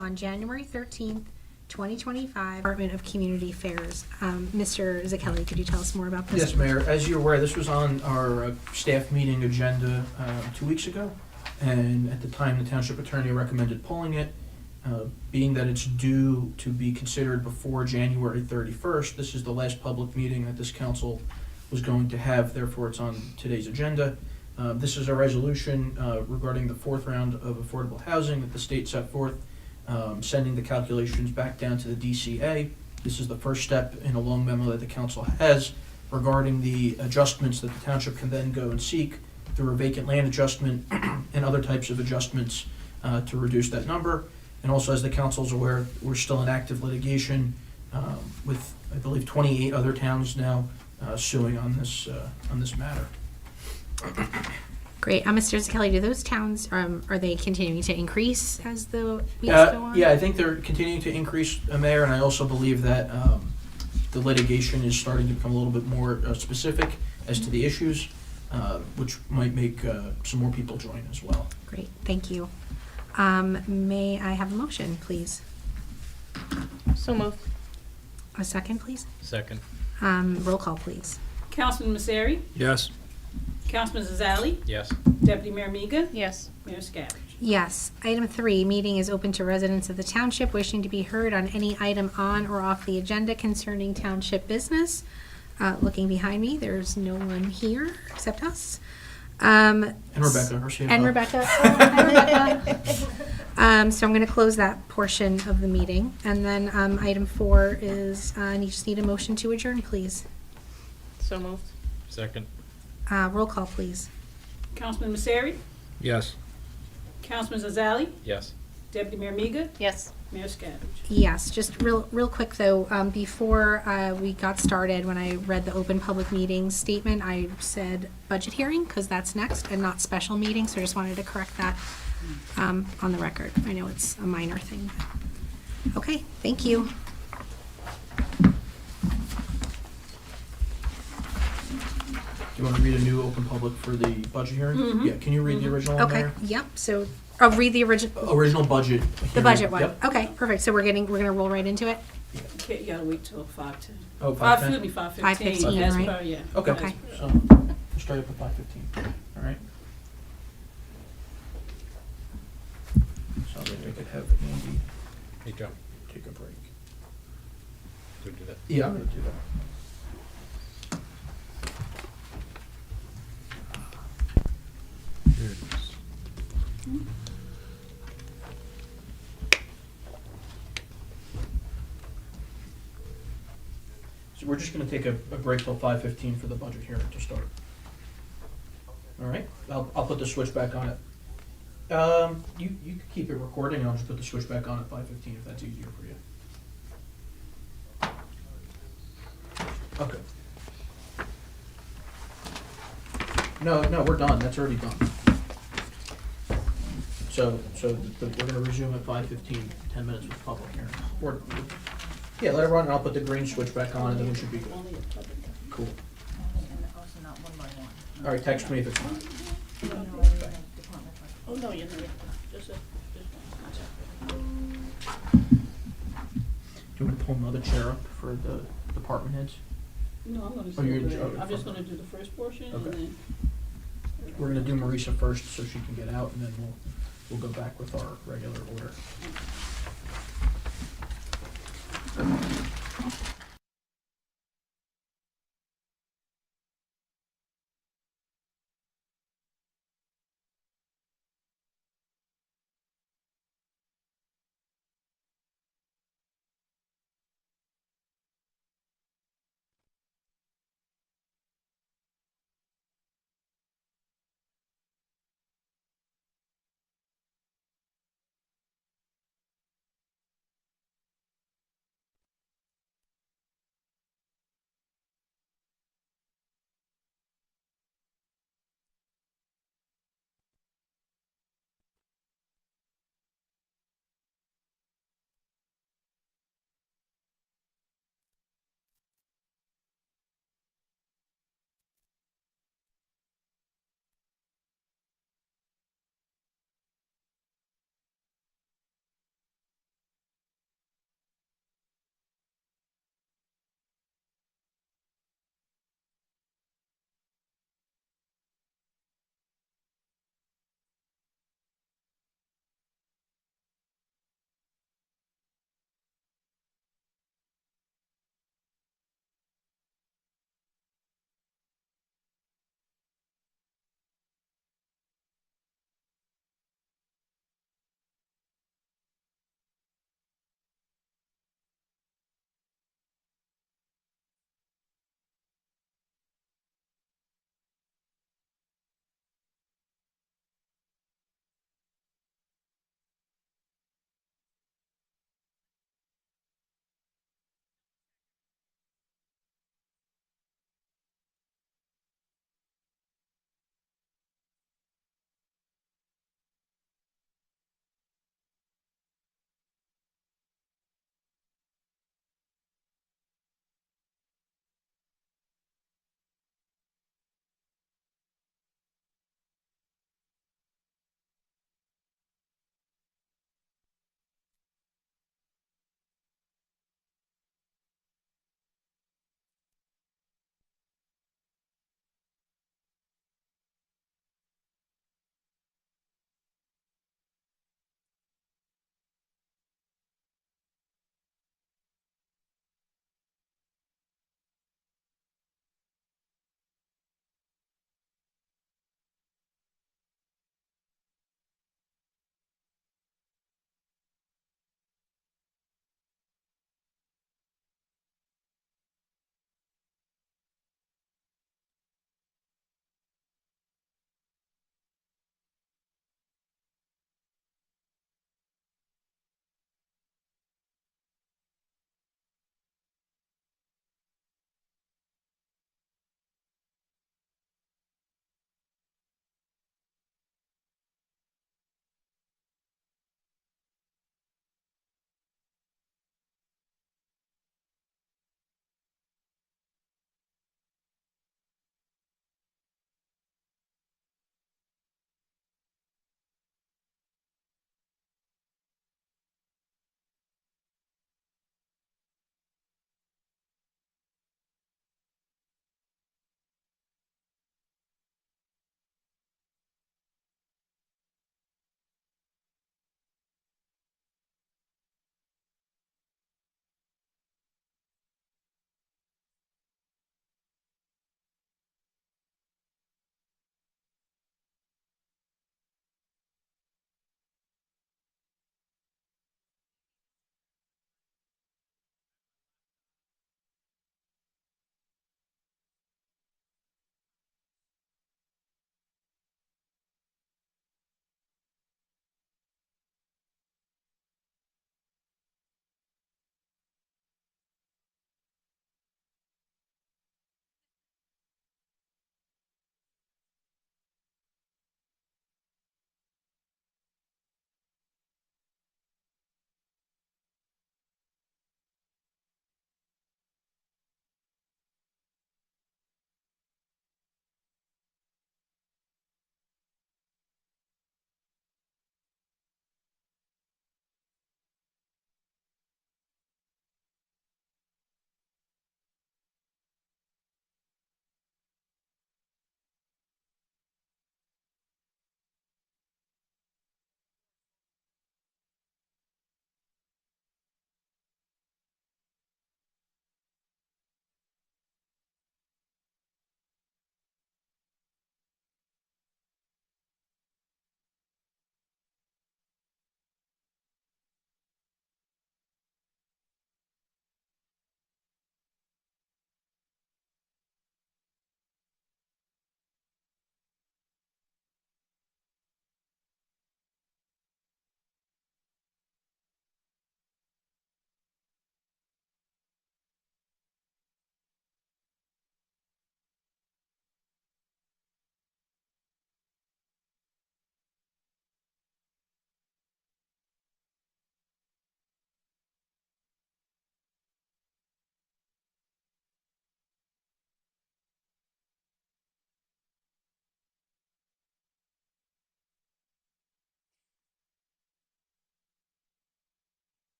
on January 13th, 2025, Department of Community Affairs. Mr. Zakelli, could you tell us more about this? Yes, Mayor. As you're aware, this was on our staff meeting agenda 2 weeks ago, and at the time, the township attorney recommended pulling it. Being that it's due to be considered before January 31st, this is the last public meeting that this council was going to have, therefore it's on today's agenda. This is a resolution regarding the fourth round of affordable housing that the state set forth, sending the calculations back down to the DCA. This is the first step in a long memo that the council has regarding the adjustments that the township can then go and seek through a vacant land adjustment and other types of adjustments to reduce that number. And also, as the council is aware, we're still in active litigation with, I believe, 28 other towns now suing on this matter. Great. Mr. Zakelli, do those towns, are they continuing to increase as the weeks go on? Yeah, I think they're continuing to increase, Mayor, and I also believe that the litigation is starting to become a little bit more specific as to the issues, which might make some more people join as well. Great, thank you. May I have a motion, please? So moved. A second, please? Second. Roll call, please. Councilman Messeri, Yes. Councilman Zazali, Yes. Deputy Mayor Miga, Yes. Mayor Scavage. Yes. Item 3, meeting is open to residents of the township wishing to be heard on any item on or off the agenda concerning township business. Looking behind me, there's no one here except us. And Rebecca, our CFO. And Rebecca. Oh, hi, Rebecca. So I'm going to close that portion of the meeting. And then item 4 is, I just need a motion to adjourn, please. So moved. Second. Roll call, please. Councilman Messeri, Yes. Councilman Zazali, Yes. Deputy Mayor Miga, Yes. Mayor Scavage. Yes, just real quick though, before we got started, when I read the open public meetings statement, I said budget hearing, because that's next, and not special meeting, so I just wanted to correct that on the record. I know it's a minor thing. Okay, thank you. Do you want to read a new open public for the budget hearing? Yeah, can you read the original one, Okay, Mayor? yep, so I'll read the original, Original budget. the hearing. budget one. Yep. Okay, perfect, so we're gonna roll right into it? Okay, you gotta wait till 5:10. Oh, 5:15. 5:10? 5:15, 5:15, as right? per, yeah. Okay. Okay. So we'll start up at 5:15. All right. Sounds like I could have Andy Hey, Joe. take a break. Do we do that? Yeah, I'm gonna do that. Here it is. So we're just gonna take a break till 5:15 for the budget hearing to start. All right, I'll put the switch back on it. You can keep it recording, and I'll just put the switch back on at 5:15 if that's easier for you. Okay. No, we're done, that's already done. So we're gonna resume at 5:15, 10 minutes with public hearing. Yeah, let it run, and I'll put the green switch back on, and then we should be good. Only a public. Cool. Also not one by one. All right, text me if it's not. Oh, no, you're not. Just one. Do you want to pull another chair up for the department heads? No, I'm gonna Oh, you're- do oh, I'm just gonna do the first portion and Okay. then. We're gonna do Marisa first so she can get out, and then we'll go back with our regular order.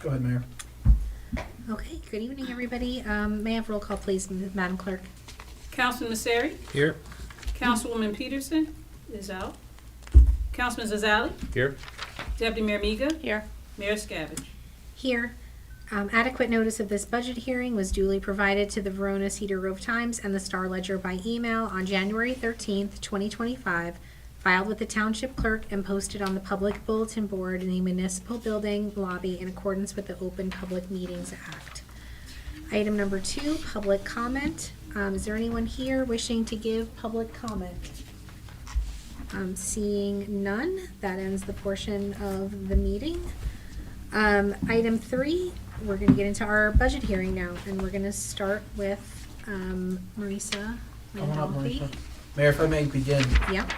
Go ahead, Mayor. Okay, good evening, everybody. May I have roll call, please, Madam Clerk? Councilman Misery, Here. Councilwoman Peterson is out. Councilman Zazali, Here. Deputy Mayor Miga, Here. Mayor Scavage. Here. Adequate notice of this budget hearing was duly provided to the Verona Cedar Grove Times and the Star Ledger by email on January 13th, 2025, filed with the Township Clerk and posted on the Public Bulletin Board in the Municipal Building lobby in accordance with the Open Public Meetings Act. Item number 2, public comment. Is there anyone here wishing to give public comment? Seeing none, that ends the portion of the meeting. Item 3, we're going to get into our budget hearing now, and we're going to start with Marisa Come on up, Randolphi. Marisa. Mayor, if I may begin, Yep.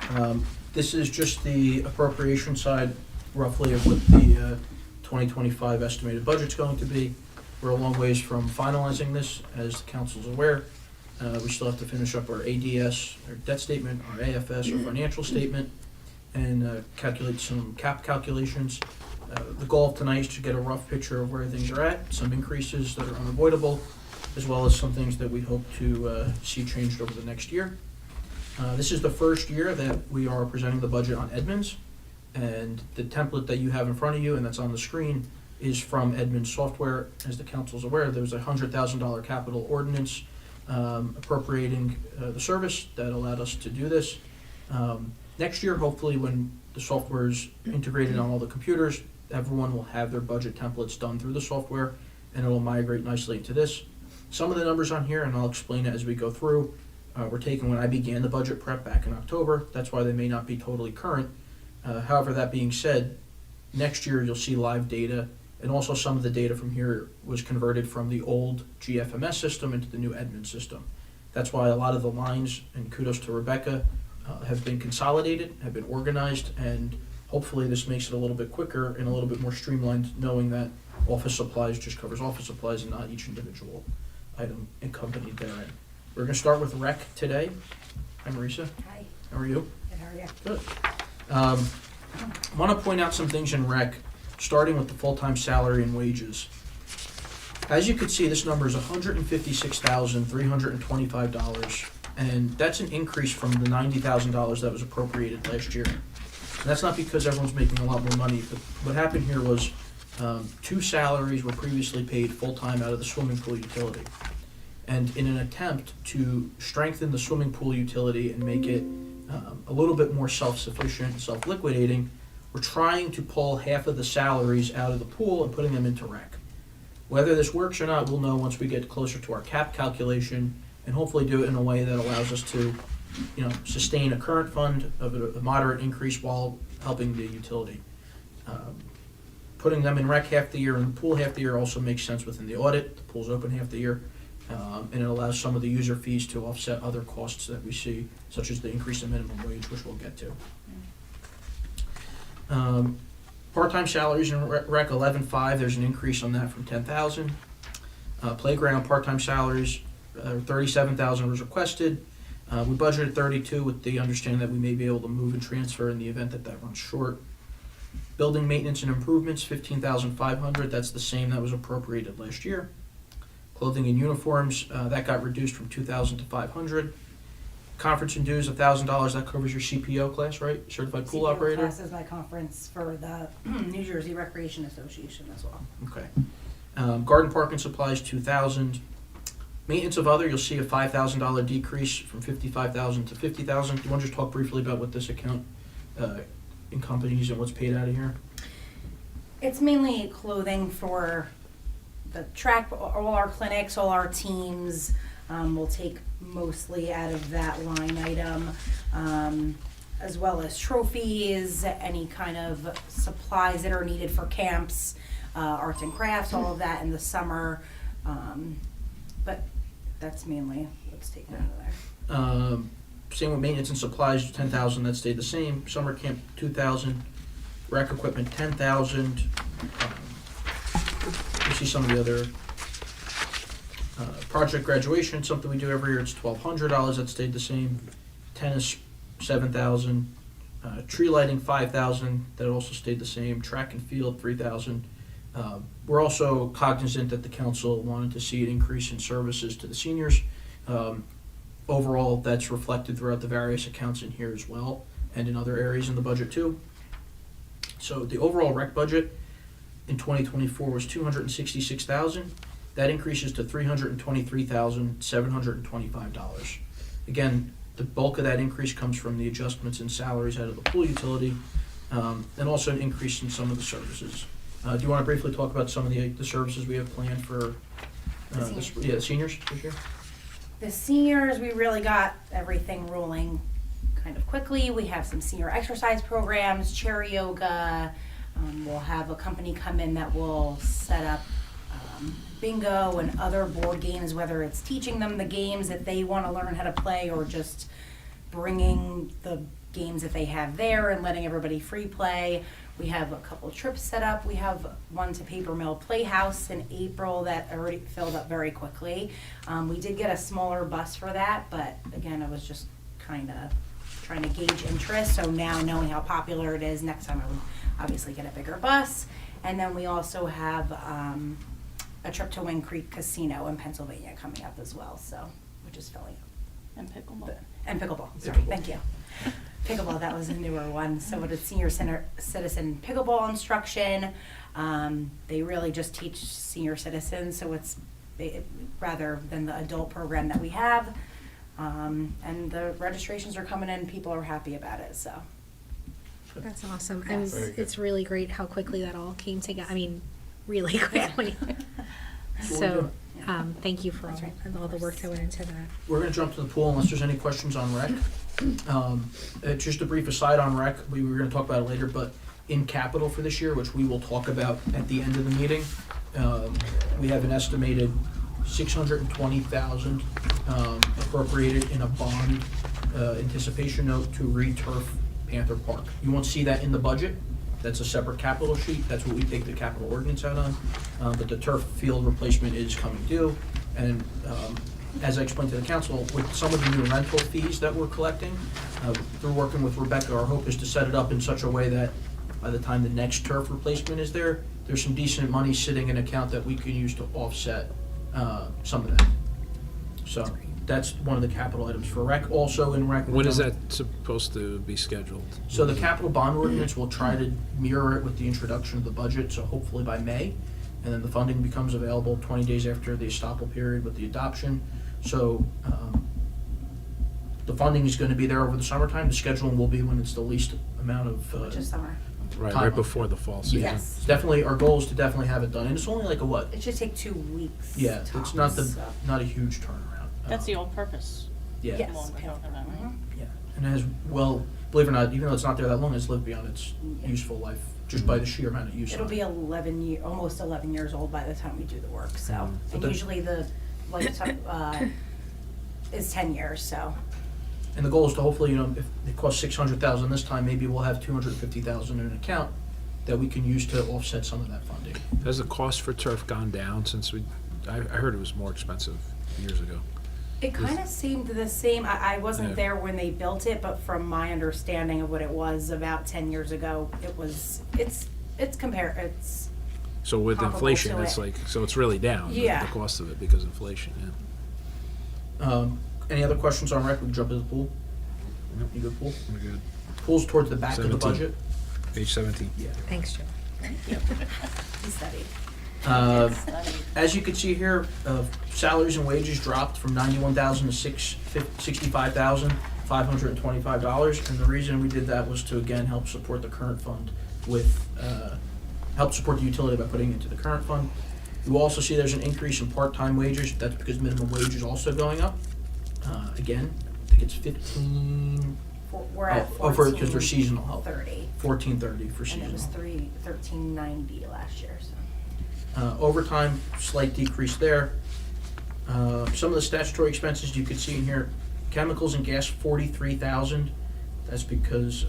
this is just the appropriation side roughly of what the 2025 estimated budget's going to be. We're a long ways from finalizing this, as the council's aware. We still have to finish up our ADS, our debt statement, our AFS, our financial statement, and calculate some cap calculations. The goal of tonight is to get a rough picture of where things are at, some increases that are unavoidable, as well as some things that we hope to see changed over the next year. This is the first year that we are presenting the budget on Edmunds, and the template that you have in front of you and that's on the screen is from Edmunds Software. As the council's aware, there was a $100,000 capital ordinance appropriating the service that allowed us to do this. Next year, hopefully, when the software is integrated on all the computers, everyone will have their budget templates done through the software, and it will migrate nicely into this. Some of the numbers on here, and I'll explain it as we go through, were taken when I began the budget prep back in October. That's why they may not be totally current. However, that being said, next year you'll see live data, and also some of the data from here was converted from the old GFMS system into the new Edmunds system. That's why a lot of the lines, and kudos to Rebecca, have been consolidated, have been organized, and hopefully this makes it a little bit quicker and a little bit more streamlined, knowing that office supplies just covers office supplies and not each individual item accompanied therein. We're going to start with rec today. Hi, Marisa. Hi, How are you? good, how are you? Good. I want to point out some things in rec, starting with the full-time salary and wages. As you can see, this number is $156,325, and that's an increase from the $90,000 that was appropriated last year. And that's not because everyone's making a lot more money, but what happened here was 2 salaries were previously paid full-time out of the swimming pool utility. And in an attempt to strengthen the swimming pool utility and make it a little bit more self-sufficient, self-liquidating, we're trying to pull half of the salaries out of the pool and putting them into rec. Whether this works or not, we'll know once we get closer to our cap calculation, and hopefully do it in a way that allows us to, sustain a current fund of a moderate increase while helping the utility. Putting them in rec half the year and the pool half the year also makes sense within the audit. The pool's open half the year, and it allows some of the user fees to offset other costs that we see, such as the increase in minimum wage, which we'll get to. Part-time salaries in rec 11.5, there's an increase on that from 10,000. Playground part-time salaries, 37,000 was requested. We budgeted 32 with the understanding that we may be able to move and transfer in the event that that runs short. Building maintenance and improvements, 15,500. That's the same that was appropriated last year. Clothing and uniforms, that got reduced from 2,000 to 500. Conference and dues, $1,000. That covers your CPO class, right? Certified pool CPO operator. class is my conference for the New Jersey Recreation Association as well. Okay. Garden park and supplies, 2,000. Maintenance of other, you'll see a $5,000 decrease from 55,000 to 50,000. Do you want to just talk briefly about what this account encompasses and what's paid out of here? It's mainly clothing for the track, all our clinics, all our teams. We'll take mostly out of that line item. as well as trophies, any kind of supplies that are needed for camps, arts and crafts, all of that in the summer. But that's mainly what's taken out of there. Same with maintenance and supplies, 10,000, that stayed the same. Summer camp, 2,000. Rec equipment, 10,000. You see some of the other project graduation, something we do every year. It's $1,200. That stayed the same. Tennis, 7,000. Tree lighting, 5,000. That also stayed the same. Track and field, 3,000. We're also cognizant that the council wanted to see an increase in services to the seniors. Overall, that's reflected throughout the various accounts in here as well, and in other areas in the budget too. So the overall rec budget in 2024 was $266,000. That increases to $323,725. Again, the bulk of that increase comes from the adjustments in salaries out of the pool utility, and also an increase in some of the services. Do you want to briefly talk about some of the services we have planned for The the seniors this year? The seniors, we really got everything rolling kind of quickly. We have some senior exercise programs, chair yoga. We'll have a company come in that will set up bingo and other board games, whether it's teaching them the games that they want to learn how to play or just bringing the games that they have there and letting everybody free play. We have a couple trips set up. We have one to Paper Mill Playhouse in April that already filled up very quickly. We did get a smaller bus for that, but again, I was just kind of trying to gauge interest. So now knowing how popular it is, next time I would obviously get a bigger bus. And then we also have a trip to Wind Creek Casino in Pennsylvania coming up as well, so which is filling up. And pickleball. And pickleball, sorry, Pickleball. thank you. Pickleball, that was a newer one. So it's senior citizen pickleball instruction. They really just teach senior citizens, so it's rather than the adult program that we have. And the registrations are coming in, people are happy about it, so. That's awesome. Yes. Very good. It's really great how quickly that all came together. I mean, really quickly. So, thank you for That's right. all the work that went into that. We're going to jump to the pool unless there's any questions on rec. Just a brief aside on rec, we were going to talk about it later, but in capital for this year, which we will talk about at the end of the meeting, we have an estimated $620,000 appropriated in a bond anticipation note to re-turf Panther Park. You won't see that in the budget. That's a separate capital sheet. That's what we take the capital ordinance out on. But the turf field replacement is coming due. And as I explained to the council, with some of the new rental fees that we're collecting, through working with Rebecca, our hope is to set it up in such a way that by the time the next turf replacement is there, there's some decent money sitting in an account that we can use to offset some of that. So that's one of the capital items for rec. Also in rec. When is that supposed to be scheduled? So the capital bond ordinance will try to mirror it with the introduction of the budget, so hopefully by May. And then the funding becomes available 20 days after the estoppel period with the adoption. So the funding is going to be there over the summertime. The scheduling will be when it's the least amount of. Just summer. Right, Time. right before the fall season. Yes. It's definitely, our goal is to definitely have it done. And it's only like a what? It should take 2 weeks. Yeah, it's not tops, so. not a huge turnaround. That's the old purpose. Yeah. Yes. Long we're talking about, right? Mhm. Yeah, and as well, believe it or not, even though it's not there that long, it's lived beyond its Yeah. useful life, just by the sheer amount of use. It'll on be it. almost 11 years old by the time we do the work, so. But And the- usually the lifetime is 10 years, so. And the goal is to hopefully, if it costs $600,000 this time, maybe we'll have $250,000 in an account that we can use to offset some of that funding. Has the cost for turf gone down since I heard it was more expensive years ago. It kind of seemed the same. I Yeah. wasn't there when they built it, but from my understanding of what it was about 10 years ago, it's So with Comparable inflation, to it's it. like, so it's really down, Yeah. the cost of it because of inflation, yeah. Any other questions on rec? We can jump to the pool. Yep. You good pool? We're good. Pool's towards the back of the 17. budget. Page 17. Yeah. Thanks, Joe. he studied. As you can see here, salaries and wages dropped from $91,000 to $65,525, and the reason we did that was to again help support the current fund with help support the utility by putting it into the current fund. You will also see there's an increase in part-time wages. That's because minimum wage is also going up. Again, I think it's we're at Because they're seasonal help. 1430. 1430 for And it was seasonal. 1390 last year, so. Overtime, slight decrease there. Some of the statutory expenses you could see in here, chemicals and gas, 43,000. That's because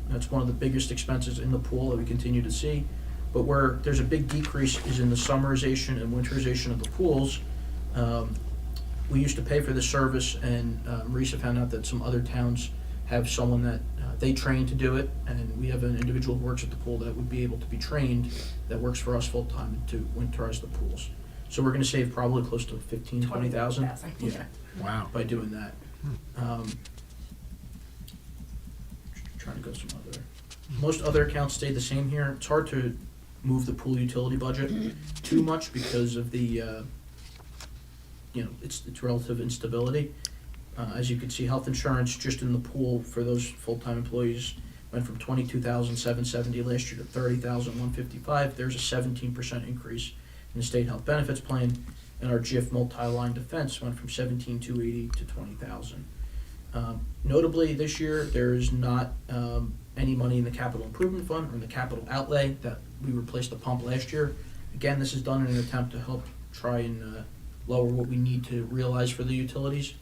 that's one of the biggest expenses in the pool that we continue to see. But where there's a big decrease is in the summerization and winterization of the pools. We used to pay for this service, and Marisa found out that some other towns have someone that they train to do it, and we have an individual who works at the pool that would be able to be trained, that works for us full-time to winterize the pools. So we're gonna save probably close to 15, 20,000. 20,000, yeah. Wow. By doing that. Trying to go some other, most other accounts stayed the same here. It's hard to move the pool utility budget too much because of the, it's relative instability. As you can see, health insurance just in the pool for those full-time employees went from 22,770 last year to 30,155. There's a 17% increase in the state health benefits plan, and our GIF multi-line defense went from 17,280 to 20,000. Notably, this year there is not any money in the capital improvement fund or in the capital outlay that we replaced the pump last year. Again, this is done in an attempt to help try and lower what we need to realize for the utilities.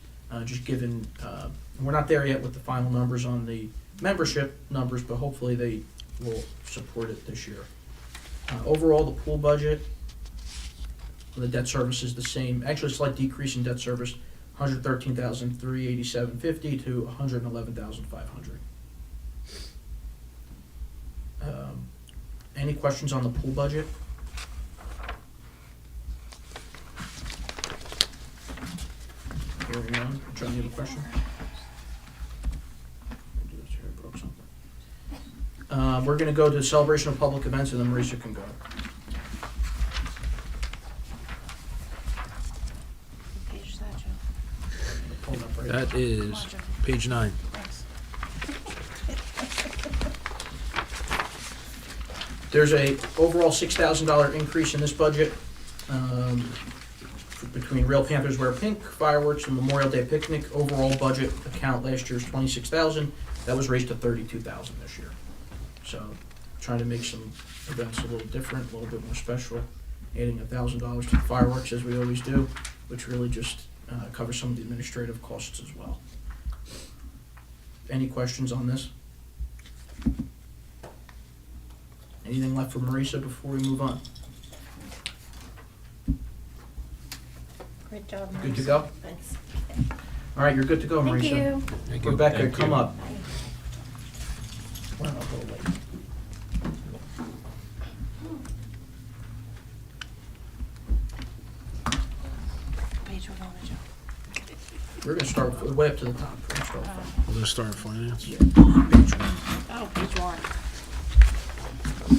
Just given, we're not there yet with the final numbers on the membership numbers, but hopefully they will support it this year. Overall, the pool budget, the debt service is the same, actually a slight decrease in debt service, 113,387.50 to 111,500. Any questions on the pool budget? Hearing none. John, you have a question? I broke something. We're gonna go to the celebration of public events, and then Marisa can go. What page is that, Joe? Pull it up right That is page 9. Thanks. There's a overall $6,000 increase in this budget between Real Panthers Wear Pink, fireworks, and Memorial Day picnic. Overall budget account last year is $26,000. That was raised to $32,000 this year. So trying to make some events a little different, a little bit more special. Adding $1,000 to the fireworks as we always do, which really just covers some of the administrative costs as well. Any questions on this? Anything left for Marisa before we move on? Great job, Good to Marisa. go? Thanks. All right, you're good to go, Thank Marisa. you. Thank you. Rebecca, Thank come you. up. Well, I'll go late. Page we're going to, Joe. We're gonna start way up to the top. We're gonna start from We're going to start finance. page 1. Oh, page 1.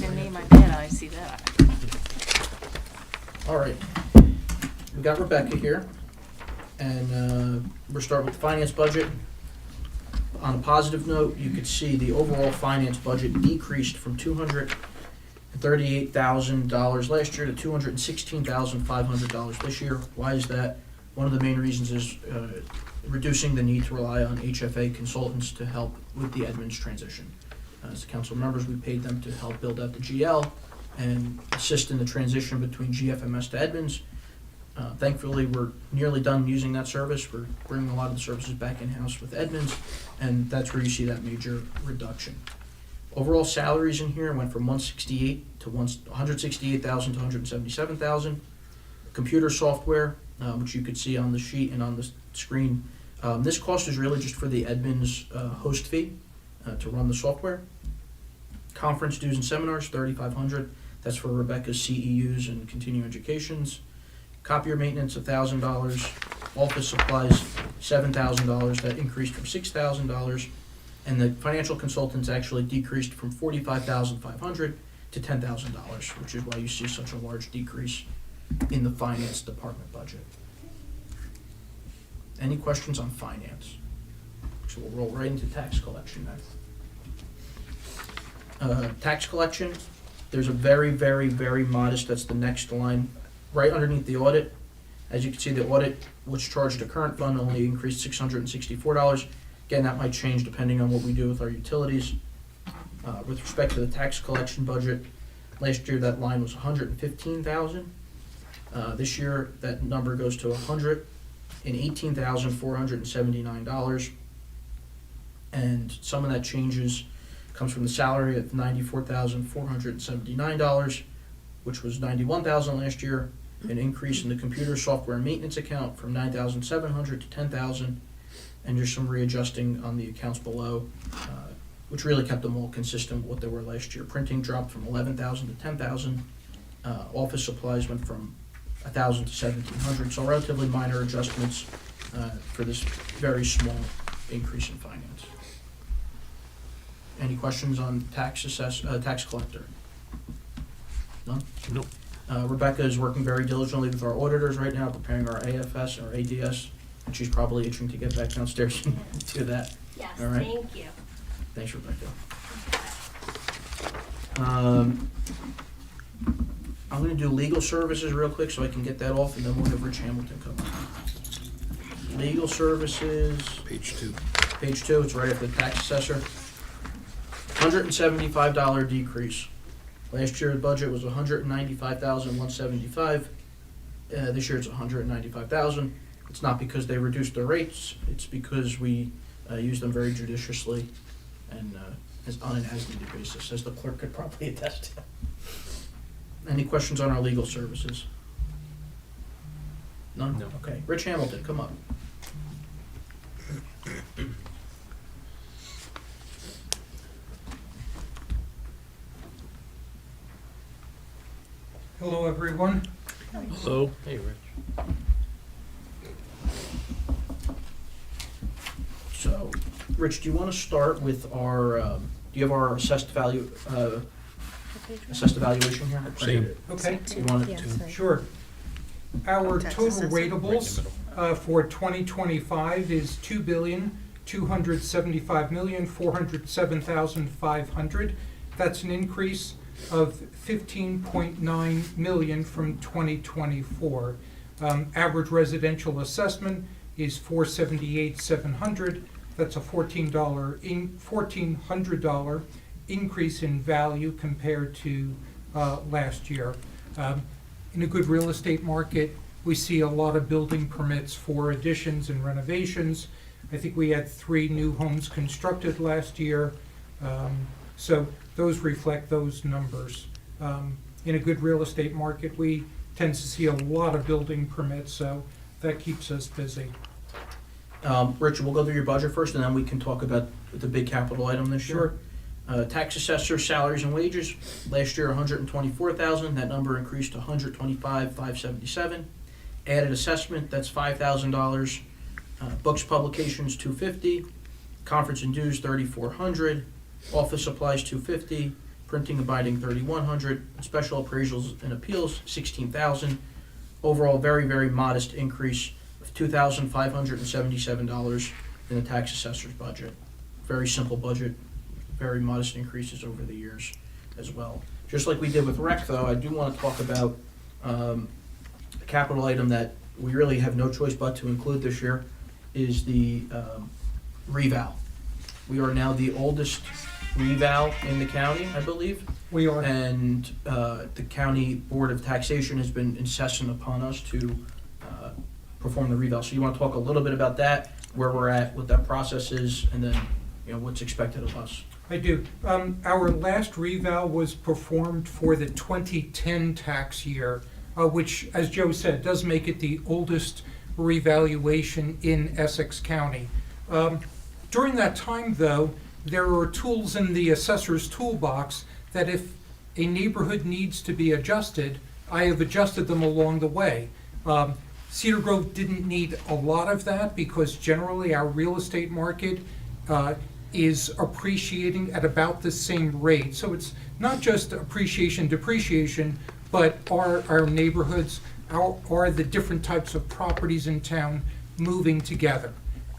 The name I did, I see that. All right. We got Rebecca here, and we're starting with the finance budget. On a positive note, you could see the overall finance budget decreased from $238,000 last year to $216,500 this year. Why is that? One of the main reasons is reducing the need to rely on HFA consultants to help with the Edmonds transition. As the council members, we paid them to help build out the GL and assist in the transition between GFMS to Edmonds. Thankfully, we're nearly done using that service. We're bringing a lot of the services back in-house with Edmonds, and that's where you see that major reduction. Overall salaries in here went from 168 to 168,000 to 177,000. Computer software, which you could see on the sheet and on the screen. This cost is really just for the Edmonds host fee to run the software. Conference dues and seminars, $3,500. That's for Rebecca's CEUs and continuing educations. Copier maintenance, $1,000. Office supplies, $7,000. That increased from $6,000. And the financial consultants actually decreased from $45,500 to $10,000, which is why you see such a large decrease in the finance department budget. Any questions on finance? So we'll roll right into tax collection then. Tax collection, there's a very, very, very modest, that's the next line, right underneath the audit. As you can see, the audit, which charged to current fund, only increased $664. Again, that might change depending on what we do with our utilities. With respect to the tax collection budget, last year that line was $115,000. This year, that number goes to $118,479. And some of that changes comes from the salary at $94,479, which was $91,000 last year. An increase in the computer software and maintenance account from $9,700 to $10,000, and there's some readjusting on the accounts below, which really kept them all consistent with what they were last year. Printing dropped from $11,000 to $10,000. Office supplies went from $1,000 to $1,700. So relatively minor adjustments for this very small increase in finance. Any questions on tax collector? None? Nope. Rebecca is working very diligently with our auditors right now, preparing our AFS or ADS, and she's probably itching to get back downstairs and do that. Yes, All right. thank you. Thanks, Rebecca. I'm gonna do legal services real quick so I can get that off, and then we'll have Rich Hamilton come up. Legal services, Page 2. page 2, it's right after the tax assessor. $175 decrease. Last year's budget was $195,175. This year it's $195,000. It's not because they reduced their rates, it's because we use them very judiciously and on an as-needed basis, as the clerk could probably attest to. Any questions on our legal services? None? No. Okay. Rich Hamilton, come up. Hello, everyone. Hello. Hey, Rich. So, Rich, do you want to start with our, do you have our assessed evaluation here? Same. Okay, You want it Yeah, to? sorry. sure. Our Tax total assessor. rateables for 2025 is $2,275,407,500. That's an increase of $15.9 million from 2024. Average residential assessment is $478,700. That's a $1,400 increase in value compared to last year. In a good real estate market, we see a lot of building permits for additions and renovations. I think we had 3 new homes constructed last year. So those reflect those numbers. In a good real estate market, we tend to see a lot of building permits, so that keeps us busy. Richard, we'll go through your budget first, and then we can talk about the big capital item this year. Tax assessor salaries and wages, last year $124,000, that number increased to $125,577. Added assessment, that's $5,000. Books publications $250, conference and dues $3,400, office supplies $250, printing and binding $3,100, special appraisals and appeals $16,000. Overall, very, very modest increase of $2,577 in the tax assessor's budget. Very simple budget, very modest increases over the years as well. Just like we did with rec, though, I do want to talk about a capital item that we really have no choice but to include this year, is the reval. We are now the oldest reval in the county, I believe, We are. and the county board of taxation has been incessant upon us to perform the reval. So you want to talk a little bit about that, where we're at, what that process is, and then what's expected of us. I do. Our last reval was performed for the 2010 tax year, which, as Joe said, does make it the oldest revaluation in Essex County. During that time, though, there are tools in the assessor's toolbox that if a neighborhood needs to be adjusted, I have adjusted them along the way. Cedar Grove didn't need a lot of that because generally our real estate market is appreciating at about the same rate. So it's not just appreciation, depreciation, but are our neighborhoods, are the different types of properties in town moving together.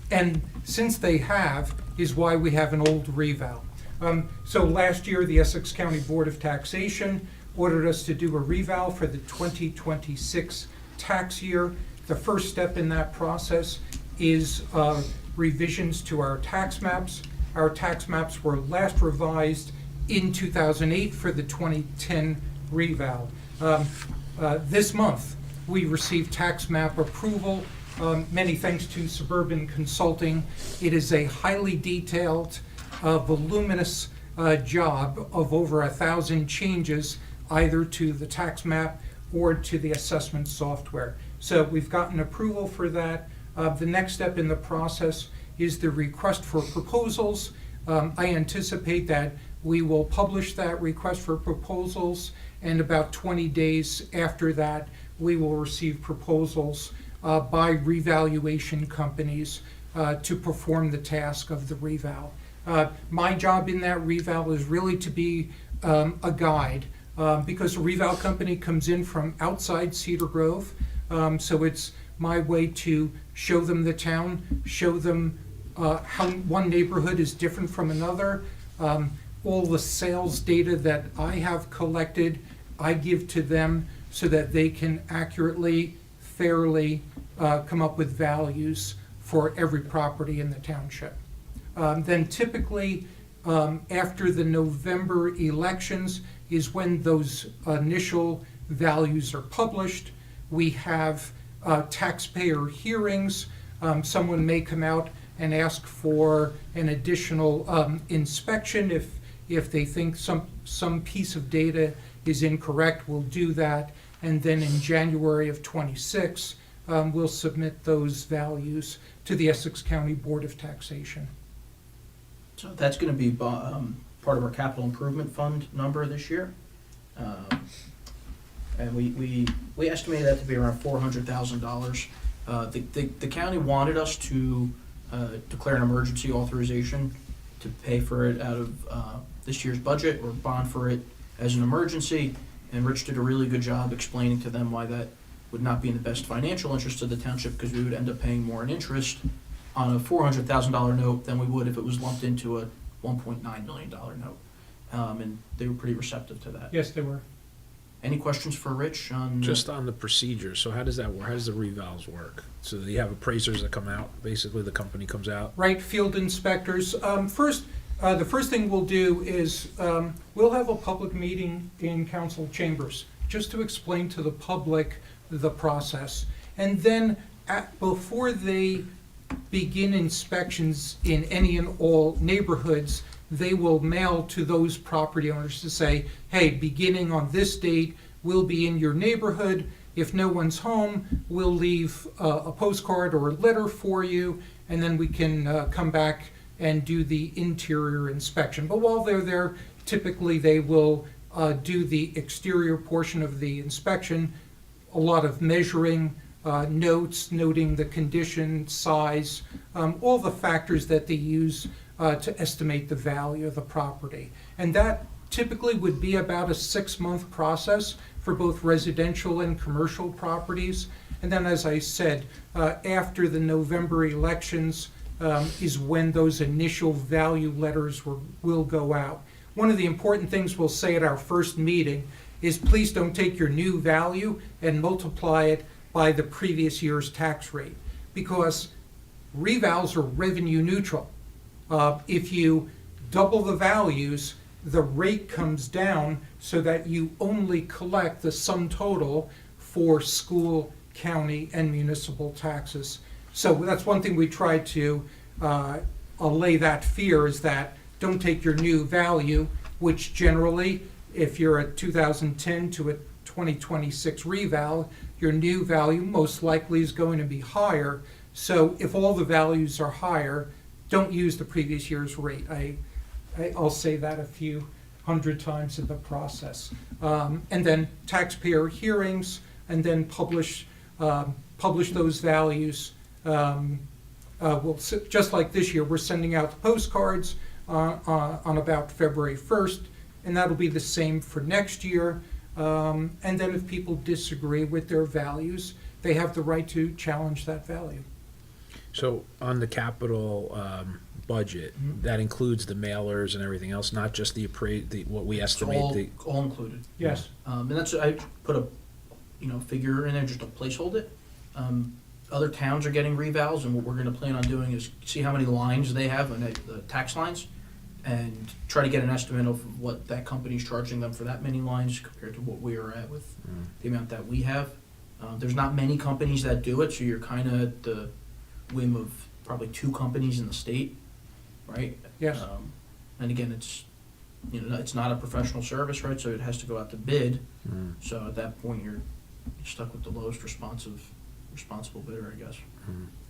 And since they have, is why we have an old reval. So last year, the Essex County Board of Taxation ordered us to do a reval for the 2026 tax year. The first step in that process is revisions to our tax maps. Our tax maps were last revised in 2008 for the 2010 reval. This month, we received tax map approval. Many thanks to Suburban Consulting. It is a highly detailed, voluminous job of over 1,000 changes, either to the tax map or to the assessment software. So we've gotten approval for that. The next step in the process is the request for proposals. I anticipate that we will publish that request for proposals, and about 20 days after that, we will receive proposals by revaluation companies to perform the task of the reval. My job in that reval is really to be a guide, because a reval company comes in from outside Cedar Grove, so it's my way to show them the town, show them how one neighborhood is different from another. All the sales data that I have collected, I give to them so that they can accurately, fairly come up with values for every property in the township. Then typically, after the November elections is when those initial values are published. We have taxpayer hearings. Someone may come out and ask for an additional inspection if they think some piece of data is incorrect. We'll do that, and then in January of '26, we'll submit those values to the Essex County Board of Taxation. So that's going to be part of our capital improvement fund number this year. And we estimated that to be around $400,000. The county wanted us to declare an emergency authorization to pay for it out of this year's budget or bond for it as an emergency. And Rich did a really good job explaining to them why that would not be in the best financial interest of the township, because we would end up paying more in interest on a $400,000 note than we would if it was lumped into a $1.9 million note. And they were pretty receptive to that. Yes, they were. Any questions for Rich on? Just on the procedure, so how does that work? How does the revals work? So you have appraisers that come out, basically the company comes out? Right, field inspectors. The first thing we'll do is we'll have a public meeting in council chambers just to explain to the public the process. And then before they begin inspections in any and all neighborhoods, they will mail to those property owners to say, hey, beginning on this date, we'll be in your neighborhood. If no one's home, we'll leave a postcard or a letter for you, and then we can come back and do the interior inspection. But while they're there, typically they will do the exterior portion of the inspection, a lot of measuring, notes, noting the condition, size, all the factors that they use to estimate the value of the property. And that typically would be about a 6-month process for both residential and commercial properties. And then, as I said, after the November elections is when those initial value letters will go out. One of the important things we'll say at our first meeting is please don't take your new value and multiply it by the previous year's tax rate, because revals are revenue neutral. If you double the values, the rate comes down so that you only collect the sum total for school, county, and municipal taxes. So that's one thing we try to allay that fear, is that don't take your new value, which generally, if you're a 2010 to a 2026 reval, your new value most likely is going to be higher. So if all the values are higher, don't use the previous year's rate. I'll say that a few hundred times in the process. And then taxpayer hearings, and then publish those values. Just like this year, we're sending out the postcards on about February 1st, and that'll be the same for next year. And then if people disagree with their values, they have the right to challenge that value. So on the capital budget, that includes the mailers and everything else, not just what we It's estimate all included. Yes. And that's, I put a figure in there just to placehold it. other towns are getting revals, and what we're gonna plan on doing is see how many lines they have, and the tax lines, and try to get an estimate of what that company's charging them for that many lines compared to what we are at with the amount that we have. There's not many companies that do it, so you're kinda at the whim of probably 2 companies in the state, right? Yes. And again, it's, it's not a professional service, right, so it has to go out to bid. So at that point, you're stuck with the lowest responsible bidder, I guess.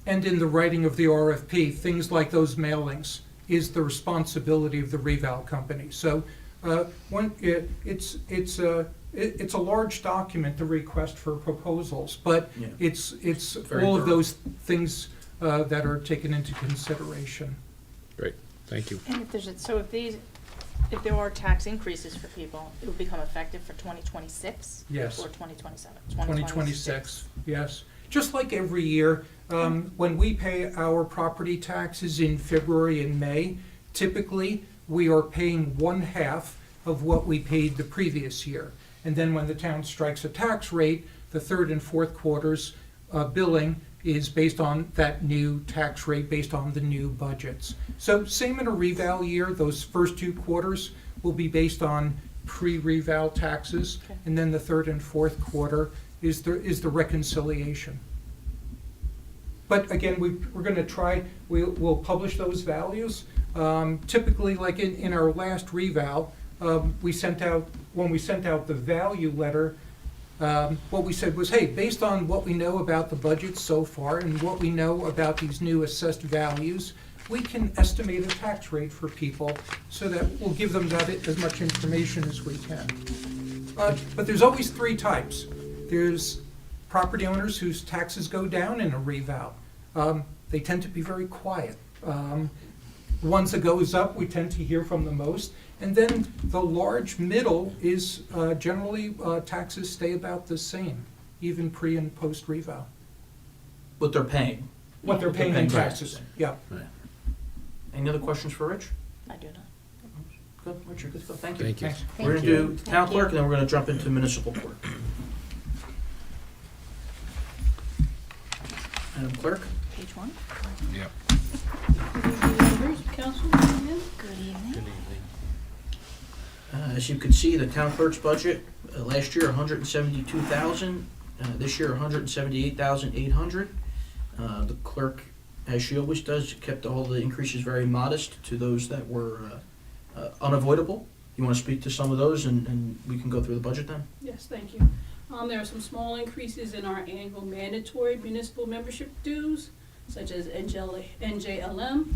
And in the writing of the RFP, things like those mailings is the responsibility of the reval company. So it's a large document, the request for proposals, but Yeah. it's Very all of thorough. those things that are taken into consideration. Great, thank you. And if there are tax increases for people, it will become effective for 2026? Yes. Or 2027? 2026, yes. Just like every year, when we pay our property taxes in February and May, typically, we are paying 1/2 of what we paid the previous year. And then when the town strikes a tax rate, the third and fourth quarters billing is based on that new tax rate, based on the new budgets. So same in a reval year, those first 2 quarters will be based on pre-reval taxes, Okay. and then the third and fourth quarter is the reconciliation. But again, we're gonna try, we'll publish those values. Typically, like in our last reval, when we sent out the value letter, what we said was, hey, based on what we know about the budget so far and what we know about these new assessed values, we can estimate a tax rate for people so that we'll give them that as much information as we can. But there's always 3 types. There's property owners whose taxes go down in a reval. They tend to be very quiet. Ones that goes up, we tend to hear from the most. And then the large middle is generally taxes stay about the same, even pre and post reval. What they're paying. What they're paying in taxes, yeah. Any other questions for Rich? I do not. Good, Richard, good to go, thank you. Thank you. Thanks. We're gonna do town clerk, and then we're gonna jump into municipal court. Madam Clerk? Page 1. Yep. Members, Councilwoman, Good evening. As you can see, the town clerk's budget, last year, $172,000, this year, $178,800. The clerk, as she always does, kept all the increases very modest to those that were unavoidable. You want to speak to some of those, and we can go through the budget then? yes, thank you. There are some small increases in our annual mandatory municipal membership dues, such as NJLM,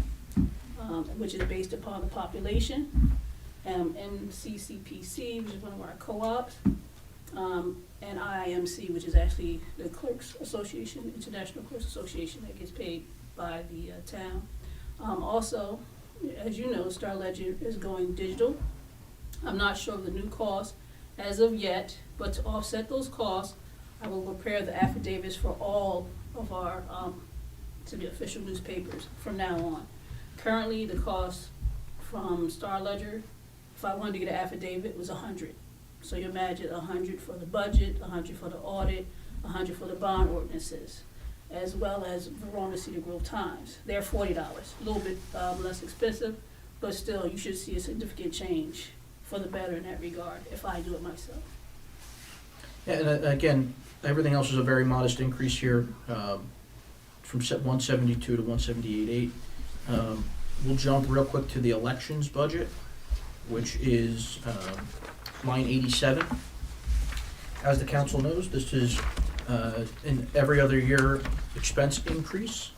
which is based upon the population, NCCPC, which is one of our co-ops, and IIMC, which is actually the Clerks Association, International Clerks Association, that gets paid by the town. Also, as you know, Star Ledger is going digital. I'm not sure of the new cost as of yet, but to offset those costs, I will prepare the affidavits for all of our, to the official newspapers from now on. Currently, the cost from Star Ledger, if I wanted to get an affidavit, was $100. So you imagine $100 for the budget, $100 for the audit, $100 for the bond ordinances, as well as Verona Cedar Grove Times. They're $40, a little bit less expensive, but still, you should see a significant change for the better in that regard if I do it myself. Yeah, and again, everything else is a very modest increase here, from 172 to 178.8. We'll jump real quick to the elections budget, which is line 87. As the council knows, this is an every other year expense increase.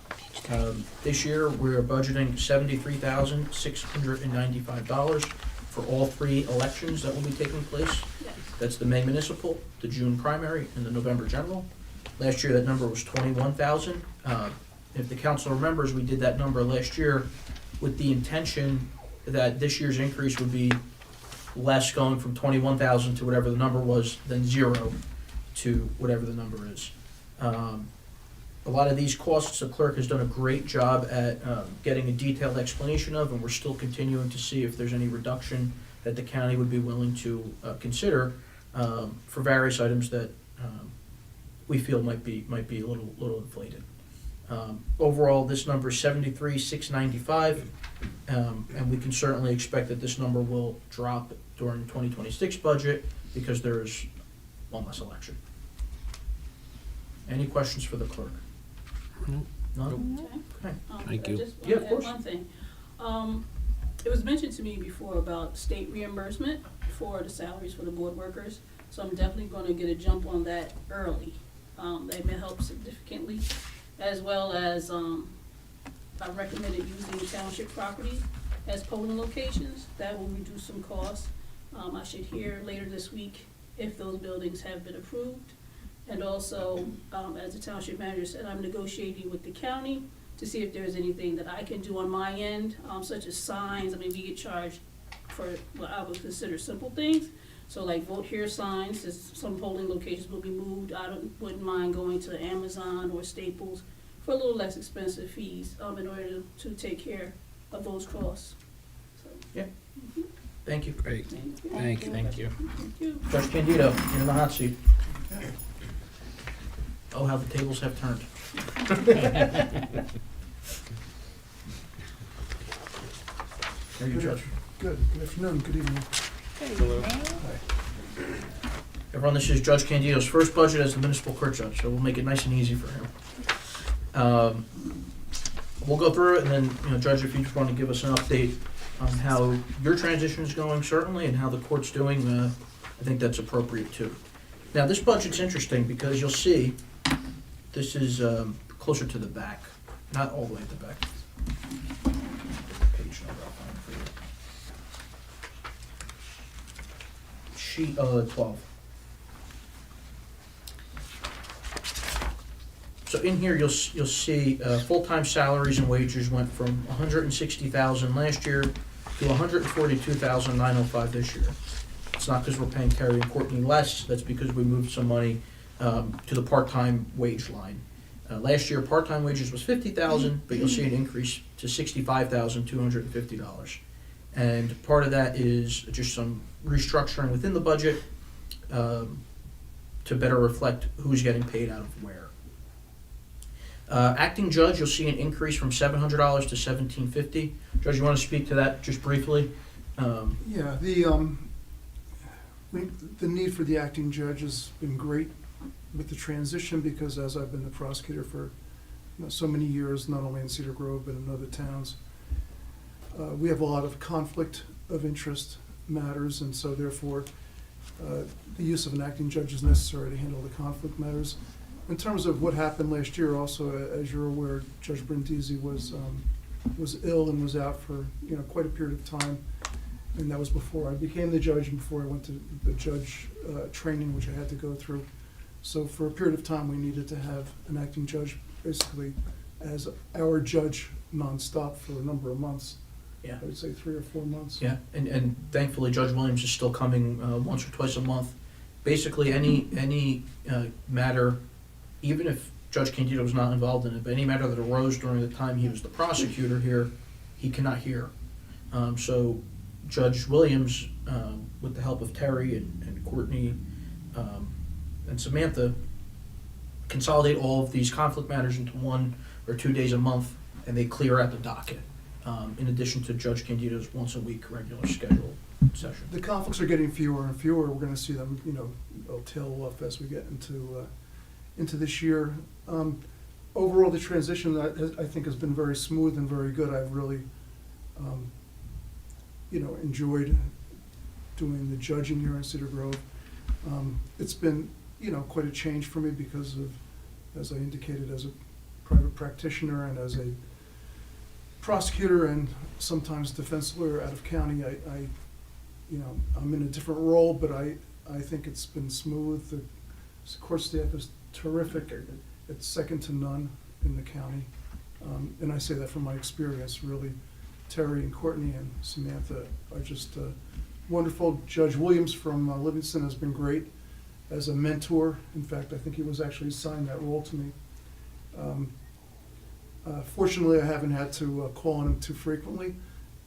This year, we're budgeting $73,695 for all 3 elections that will be taking place. Yes. That's the May municipal, the June primary, and the November general. Last year, that number was 21,000. If the council remembers, we did that number last year with the intention that this year's increase would be less, going from 21,000 to whatever the number was, than 0 to whatever the number is. A lot of these costs, the clerk has done a great job at getting a detailed explanation of, and we're still continuing to see if there's any reduction that the county would be willing to consider for various items that we feel might be a little inflated. Overall, this number is 73,695, and we can certainly expect that this number will drop during 2026 budget because there is one less election. Any questions for the clerk? Nope. None? Okay. Okay. Thank I you. just Yeah, want of to add course. one thing. It was mentioned to me before about state reimbursement for the salaries for the board workers, so I'm definitely gonna get a jump on that early. That may help significantly, as well as, I recommended using township property as polling locations. That will reduce some costs. I should hear later this week if those buildings have been approved. And also, as the township manager said, I'm negotiating with the county to see if there's anything that I can do on my end, such as signs. I mean, we get charged for what I would consider simple things. So like vote here signs, as some polling locations will be moved. Wouldn't mind going to Amazon or Staples for a little less expensive fees, in order to take care of those costs. So, Thank you. Great, thank you. thank you. Thank you. Thank you. Judge Candido, you're in the hot seat. Oh, how the tables have turned. There you, Judge. Good afternoon, good evening. Everyone, this is Judge Candido's first budget as the municipal court judge, so we'll make it nice and easy for him. We'll go through it, and then, Judge, if you just want to give us an update on how your transition is going, certainly, and how the court's doing, I think that's appropriate too. Now, this budget's interesting because you'll see this is closer to the back, not all the way at the back. Page number, I'll find it for you. Sheet 12. So in here, you'll see full-time salaries and wages went from $160,000 last year to $142,905 this year. It's not because we're paying Terry and Courtney less, that's because we moved some money to the part-time wage line. Last year, part-time wages was $50,000, but you'll see an increase to $65,250. And part of that is just some restructuring within the budget to better reflect who's getting paid out of where. Acting judge, you'll see an increase from $700 to $1,750. Judge, you want to speak to that just briefly? Yeah, the need for the acting judge has been great with the transition, because as I've been the prosecutor for so many years, not only in Cedar Grove but in other towns, we have a lot of conflict of interest matters, and so therefore the use of an acting judge is necessary to handle the conflict matters. In terms of what happened last year, also, as you're aware, Judge Brindisi was ill and was out for quite a period of time, and that was before I became the judge and before I went to the judge training, which I had to go through. So for a period of time, we needed to have an acting judge basically as our judge nonstop for a number of months. Yeah. I would say 3 or 4 months. Yeah, and thankfully Judge Williams is still coming once or twice a month. Basically, any matter, even if Judge Candido was not involved in it, but any matter that arose during the time he was the prosecutor here, he cannot hear. So Judge Williams, with the help of Terry and Courtney and Samantha, consolidate all of these conflict matters into 1 or 2 days a month, and they clear out the docket, in addition to Judge Candido's once a week regular scheduled session. The conflicts are getting fewer and fewer. We're going to see them, they'll tail off as we get into this year. Overall, the transition I think has been very smooth and very good. I've really, enjoyed doing the judging here in Cedar Grove. It's been, quite a change for me because of, as I indicated, as a private practitioner and as a prosecutor and sometimes defense lawyer out of county. I'm in a different role, but I think it's been smooth. The court staff is terrific. It's second to none in the county. And I say that from my experience, really. Terry and Courtney and Samantha are just wonderful. Judge Williams from Livingston has been great as a mentor. In fact, I think he was actually assigned that role to me. Fortunately, I haven't had to call on him too frequently,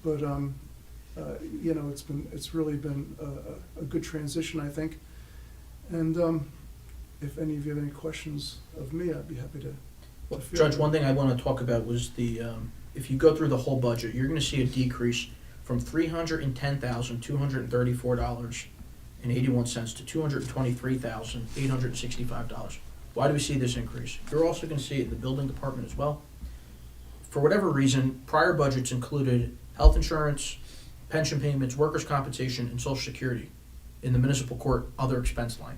but it's really been a good transition, I think. And if any of you have any questions of me, I'd be happy to Well, Judge, one thing I want to talk about was if you go through the whole budget, you're going to see a decrease from $310,234.81 to $223,865. Why do we see this increase? You're also going to see it in the building department as well. For whatever reason, prior budgets included health insurance, pension payments, workers' compensation, and Social Security in the municipal court other expense line,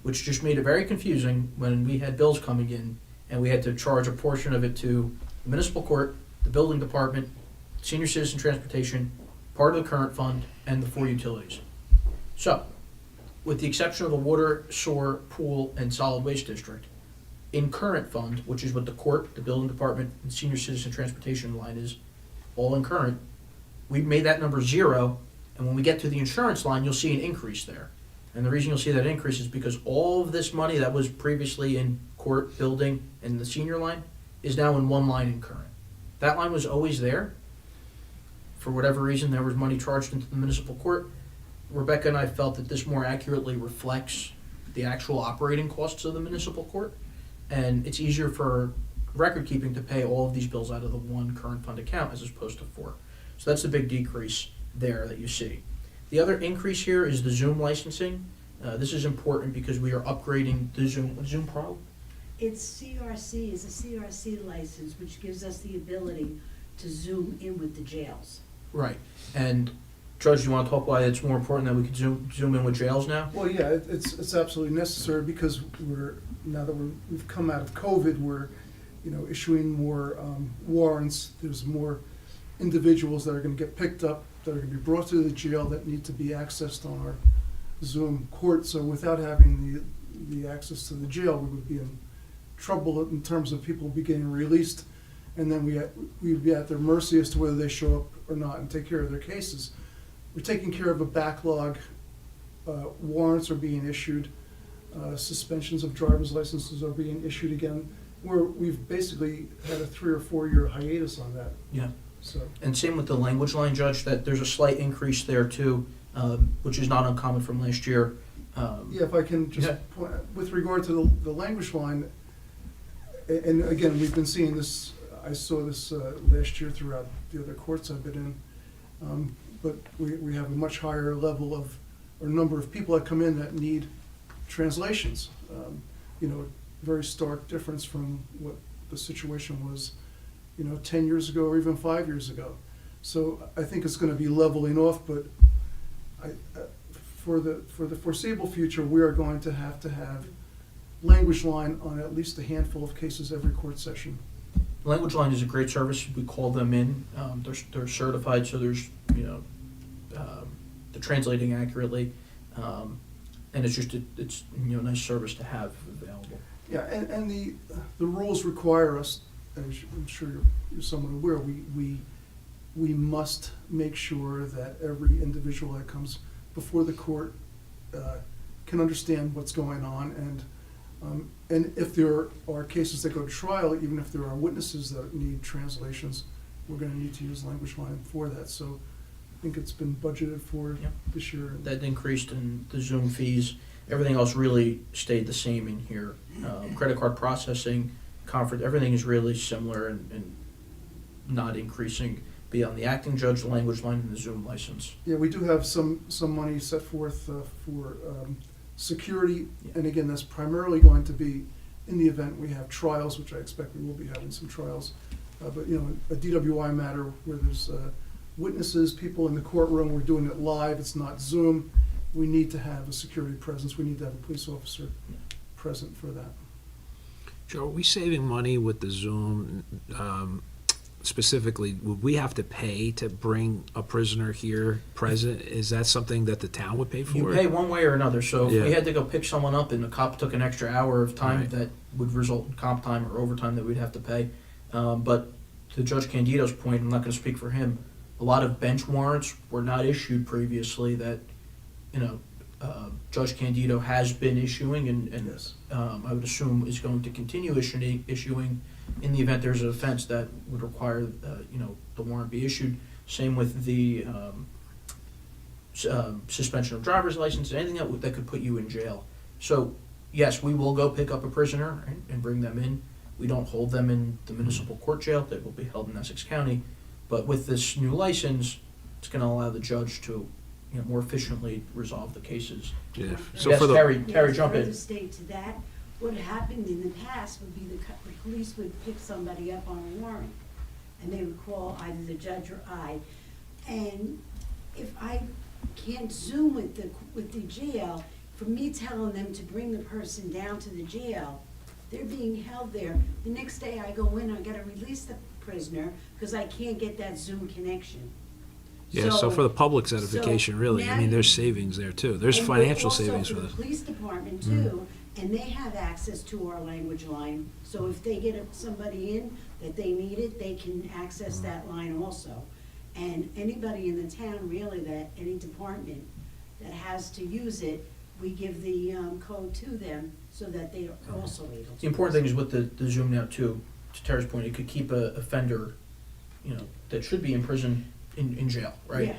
which just made it very confusing when we had bills coming in and we had to charge a portion of it to the municipal court, the building department, senior citizen transportation, part of the current fund, and the 4 utilities. So, with the exception of the water, sewer, pool, and solid waste district, in current fund, which is what the court, the building department, and senior citizen transportation line is, all in current, we made that number 0, and when we get to the insurance line, you'll see an increase there. And the reason you'll see that increase is because all of this money that was previously in court, building, and the senior line is now in one line in current. That line was always there. For whatever reason, there was money charged into the municipal court. Rebecca and I felt that this more accurately reflects the actual operating costs of the municipal court, and it's easier for record keeping to pay all of these bills out of the one current fund account as opposed to 4. So that's the big decrease there that you see. The other increase here is the Zoom licensing. This is important because we are upgrading the Zoom Pro. It's CRC, is a CRC license, which gives us the ability to zoom in with the jails. Right. And Judge, you want to talk why it's more important that we could zoom in with jails now? Well, yeah, it's absolutely necessary because now that we've come out of COVID, we're, issuing more warrants. There's more individuals that are going to get picked up, that are going to be brought to the jail that need to be accessed on our Zoom court. So without having the access to the jail, we would be in trouble in terms of people getting released, and then we'd be at their mercy as to whether they show up or not and take care of their cases. We're taking care of a backlog. Warrants are being issued. Suspensions of driver's licenses are being issued again. We've basically had a 3 or 4 year hiatus on that. Yeah. So. And same with the language line, Judge, that there's a slight increase there too, which is not uncommon from last year. Yeah, if I can just point, with regard to the language line, and again, we've been seeing this, I saw this last year throughout the other courts I've been in, but we have a much higher level of, or number of people that come in that need translations. Very stark difference from what the situation was 10 years ago or even 5 years ago. So I think it's going to be leveling off, but for the foreseeable future, we are going to have language line on at least a handful of cases every court session. Language line is a great service. We call them in. They're certified, so there's they're translating accurately, and it's just it's nice service to have available. Yeah, and the rules require us, and I'm sure you're somewhat aware, we must make sure that every individual that comes before the court can understand what's going on, and if there are cases that go to trial, even if there are witnesses that need translations, we're going to need to use language line for that. So I think it's been budgeted for this year. That increased in the Zoom fees. Everything else really stayed the same in here. Credit card processing, conference, everything is really similar and not increasing beyond the acting judge, the language line, and the Zoom license. Yeah, we do have some money set forth for security, and again, that's primarily going to be in the event we have trials, which I expect we will be having some trials. But a DWI matter where there's witnesses, people in the courtroom, we're doing it live, it's not Zoom. We need to have a security presence. We need to have a police officer present for that. Joe, are we saving money with the Zoom? Specifically, would we have to pay to bring a prisoner here present? Is that something that the town would pay for? You pay one way or another. So if Yeah. we had to go pick someone up and the cop took an extra hour of time, Right. that would result in comp time or overtime that we'd have to pay. But to Judge Candido's point, I'm not going to speak for him, a lot of bench warrants were not issued previously that Judge Candido has been issuing and Yes. I would assume is going to continue issuing in the event there's an offense that would require the warrant be issued. Same with the suspension of driver's license, anything that could put you in jail. So yes, we will go pick up a prisoner and bring them in. We don't hold them in the municipal court jail, they will be held in Essex County. But with this new license, it's gonna allow the judge to, more efficiently resolve the cases. Yeah. So Yes, for the, Terry, jump Further in. state to that, what happened in the past would be the police would pick somebody up on a warrant, and they would call either the judge or I. And if I can't Zoom with the jail, for me telling them to bring the person down to the jail, they're being held there. The next day I go in, I gotta release the prisoner, because I can't get that Zoom connection. yeah, so for the public's edification, really, I mean, there's savings there too. There's And financial also savings for the this. police department too, and they have access to our language line. So if they get somebody in that they needed, they can access that line also. And anybody in the town, really, any department that has to use it, we give the code to them so that they are also able to. The important thing is with the Zoom now too, to Terry's point, it could keep a offender, that should be in prison, in jail, right?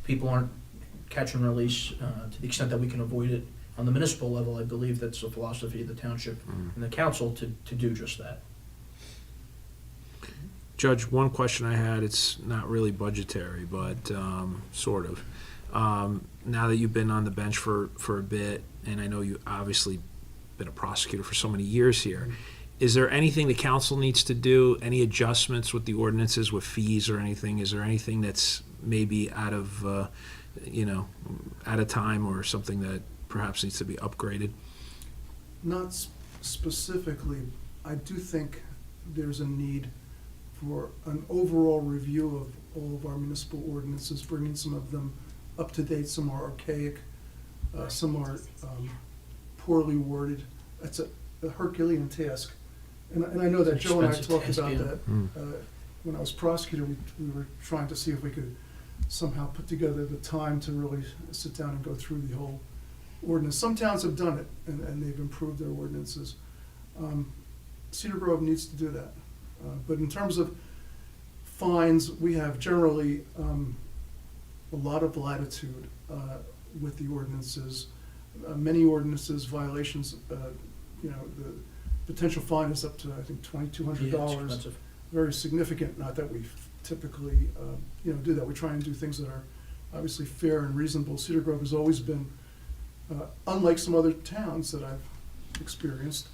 People aren't catch and release, to the extent that we can avoid it. On the municipal level, I believe that's the philosophy of the township and the council to do just that. Judge, one question I had, it's not really budgetary, but sort of. Now that you've been on the bench for a bit, and I know you obviously been a prosecutor for so many years here, is there anything the council needs to do, any adjustments with the ordinances, with fees or anything? Is there anything that's maybe out of time or something that perhaps needs to be upgraded? Not specifically. I do think there's a need for an overall review of all of our municipal ordinances, bringing some of them up to date, some are archaic, some are poorly worded. It's a Herculean task. And I know that Joe and I Expensive talked task, about yeah. that. When I was prosecutor, we were trying to see if we could somehow put together the time to really sit down and go through the whole ordinance. Some towns have done it, and they've improved their ordinances. Cedar Grove needs to do that. But in terms of fines, we have generally a lot of latitude with the ordinances. Many ordinances, violations, the potential fine is up to, I think, Yeah, it's $2,200. expensive. Very significant, not that we typically, do that. We try and do things that are obviously fair and reasonable. Cedar Grove has always been, unlike some other towns that I've experienced,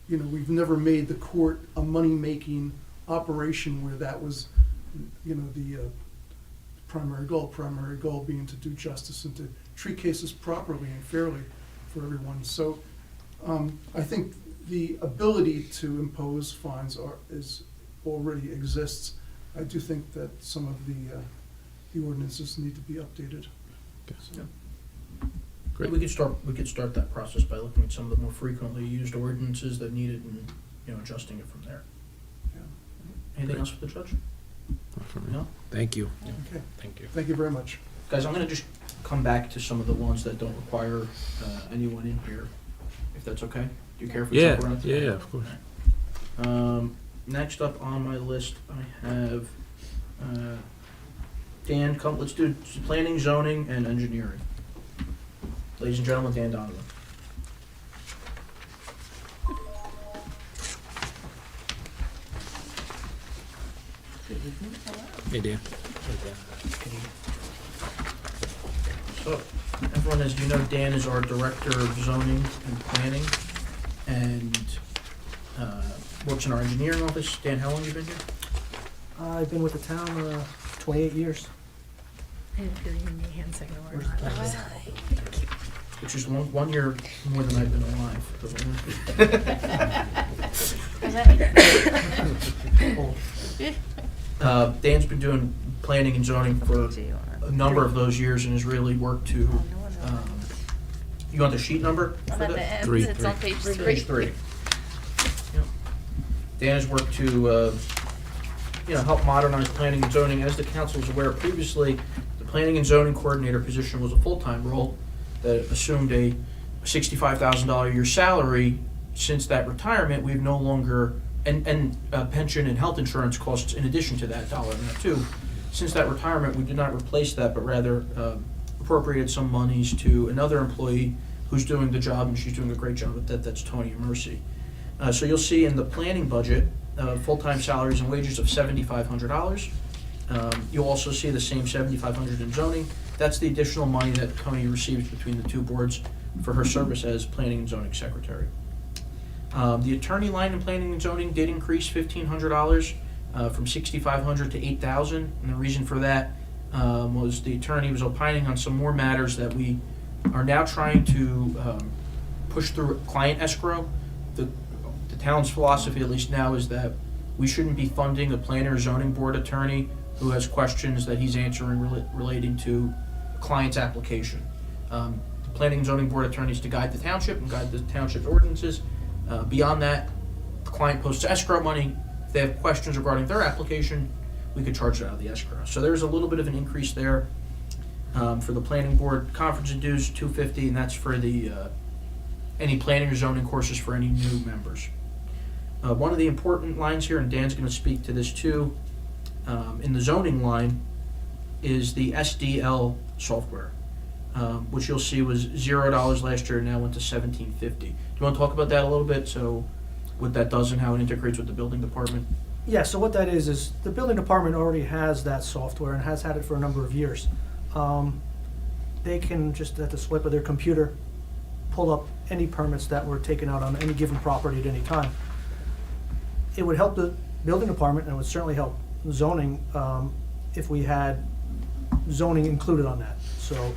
we've never made the court a money-making operation where that was, the primary goal being to do justice and to treat cases properly and fairly for everyone. So I think the ability to impose fines already exists. I do think that some of the ordinances need to be updated. So, Great. We could start that process by looking at some of the more frequently used ordinances that need it and, adjusting it from there. yeah. Anything Great. else for the judge? Not for me. No? Thank you. Okay, Thank you. thank you very much. Guys, I'm gonna just come back to some of the ones that don't require anyone in here, if that's okay. Do you care if we Yeah, jump around? yeah, of course. Next up on my list, I have Dan, let's do planning, zoning, and engineering. Ladies and gentlemen, Dan Donovan. Hey, Dan. So, everyone, as you know, Dan is our Director of Zoning and Planning, and works in our engineering office. Dan, how long have you been here? I've been with the town 28 years. I didn't feel you need a hand signal or Where's not. the That was- Which is one year more than I've been alive. Dan's been doing planning and zoning for a number of those years and has really worked to, you want the sheet number I'm for at the that? end, Three. it's on page three. Page 3. Yep. Dan has worked to, help modernize planning and zoning. As the council is aware, previously, the planning and zoning coordinator position was a full-time role that assumed a $65,000 a year salary. Since that retirement, we've no longer, and pension and health insurance costs in addition to that dollar amount too. Since that retirement, we did not replace that, but rather appropriated some monies to another employee who's doing the job, and she's doing a great job at that. That's Tony Mercy. So you'll see in the planning budget, full-time salaries and wages of $7,500. You'll also see the same $7,500 in zoning. That's the additional money that Tony receives between the two boards for her service as planning and zoning secretary. The attorney line in planning and zoning did increase $1,500 from $6,500 to $8,000, and the reason for that was the attorney was opining on some more matters that we are now trying to push through client escrow. The town's philosophy, at least now, is that we shouldn't be funding a planner or zoning board attorney who has questions that he's answering relating to a client's application. The planning and zoning board attorneys to guide the township and guide the township's ordinances. Beyond that, the client posts escrow money. If they have questions regarding their application, we could charge it out of the escrow. So there's a little bit of an increase there. For the planning board, conference and dues, $250, and that's for the any planning or zoning courses for any new members. One of the important lines here, and Dan's going to speak to this too, in the zoning line, is the SDL software, which you'll see was $0 last year and now went to $17.50. Do you want to talk about that a little bit? So what that does and how it integrates with the building department? Yeah, so what that is the building department already has that software and has had it for a number of years. They can just at the swipe of their computer pull up any permits that were taken out on any given property at any time. It would help the building department, and it would certainly help zoning if we had zoning included on that. So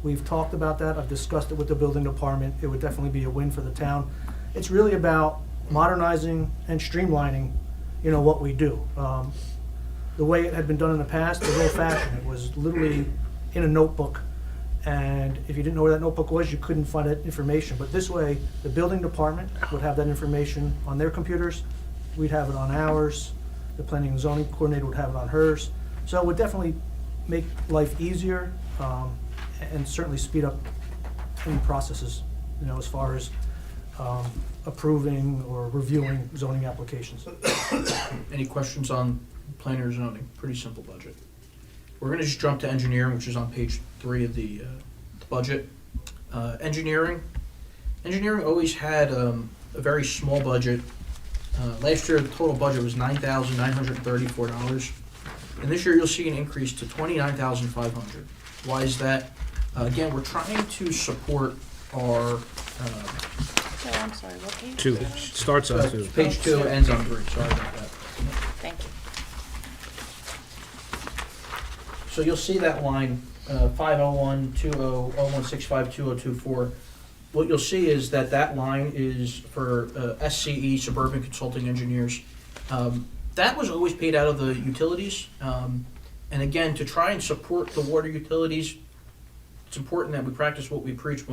we've talked about that. I've discussed it with the building department. It would definitely be a win for the town. It's really about modernizing and streamlining, what we do. The way it had been done in the past was old-fashioned. It was literally in a notebook, and if you didn't know where that notebook was, you couldn't find that information. But this way, the building department would have that information on their computers. We'd have it on ours. The planning and zoning coordinator would have it on hers. So it would definitely make life easier and certainly speed up any processes, as far as approving or reviewing zoning applications. Any questions on planning or zoning? Pretty simple budget. We're going to just jump to engineering, which is on page 3 of the budget. Engineering always had a very small budget. Last year, the total budget was $9,934, and this year you'll see an increase to $29,500. Why is that? Again, we're trying to support our So I'm sorry, what page? 2, starts on 2. page 2, ends on 3. Sorry about that. Thank you. So you'll see that line, 501-20-0165-2024. What you'll see is that line is for SCE, Suburban Consulting Engineers. That was always paid out of the utilities. And again, to try and support the water utilities, it's important that we practice what we preach.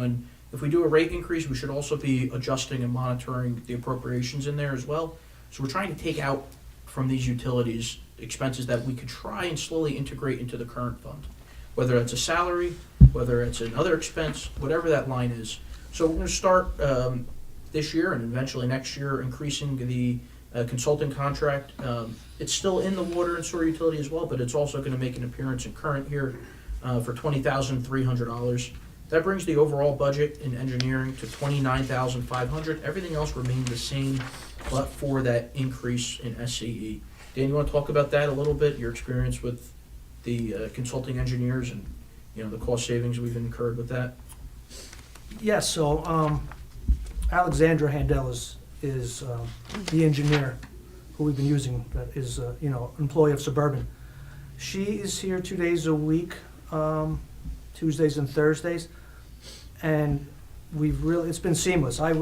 If we do a rate increase, we should also be adjusting and monitoring the appropriations in there as well. So we're trying to take out from these utilities expenses that we could try and slowly integrate into the current fund, whether it's a salary, whether it's another expense, whatever that line is. So we're going to start this year and eventually next year increasing the consulting contract. It's still in the water and sewer utility as well, but it's also going to make an appearance in current year for $20,300. That brings the overall budget in engineering to $29,500. Everything else remained the same, but for that increase in SCE. Dan, you want to talk about that a little bit? Your experience with the consulting engineers and the cost savings we've incurred with that. Yes, so Alexandra Handel is the engineer who we've been using, that is, employee of Suburban. She is here 2 days a week, Tuesdays and Thursdays, and it's been seamless. I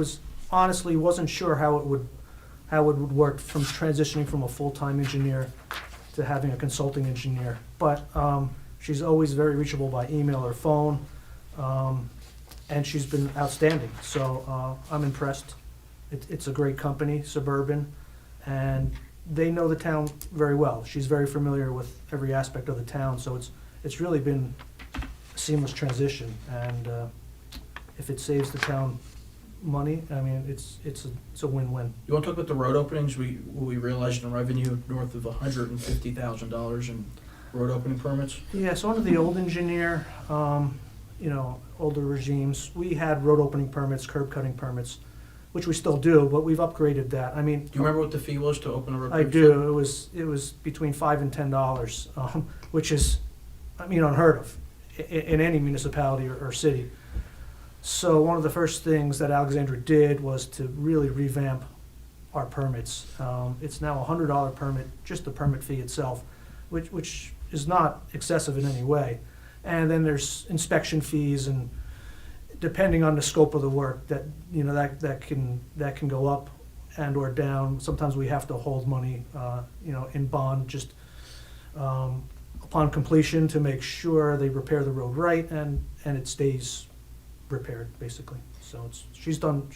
honestly wasn't sure how it would work from transitioning from a full-time engineer to having a consulting engineer, but she's always very reachable by email or phone. And she's been outstanding, so I'm impressed. It's a great company, Suburban, and they know the town very well. She's very familiar with every aspect of the town, so it's really been a seamless transition. And if it saves the town money, I mean, it's a win-win. You want to talk about the road openings? We realized in revenue north of $150,000 in road opening permits. Yeah, so under the old engineer, older regimes, we had road opening permits, curb cutting permits which we still do, but we've upgraded that. I mean, Do you remember what the fee was to open a road? I paved do. It was between $5 and $10, which is, I mean, unheard of in any municipality or city. So one of the first things that Alexandra did was to really revamp our permits. It's now a $100 permit, just the permit fee itself, which is not excessive in any way. And then there's inspection fees, and depending on the scope of the work, that that can go up and or down. Sometimes we have to hold money, in bond just upon completion to make sure they repair the road right and it stays repaired, basically. So she's done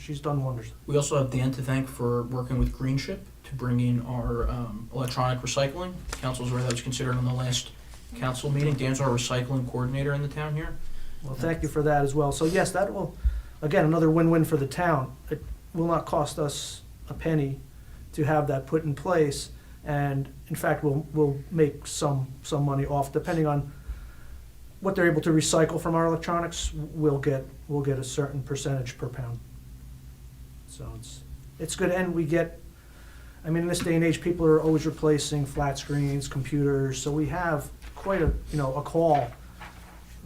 wonders. We also have Dan to thank for working with Greenship to bring in our electronic recycling. Council's aware that was considered on the last council meeting. Dan's our recycling coordinator in the town here. Well, thank you for that as well. So yes, that will, again, another win-win for the town. It will not cost us a penny to have that put in place, and in fact, we'll make some money off, depending on what they're able to recycle from our electronics. We'll get a certain percentage per pound. So it's good, and we get, I mean, in this day and age, people are always replacing flat screens, computers, so we have quite a call.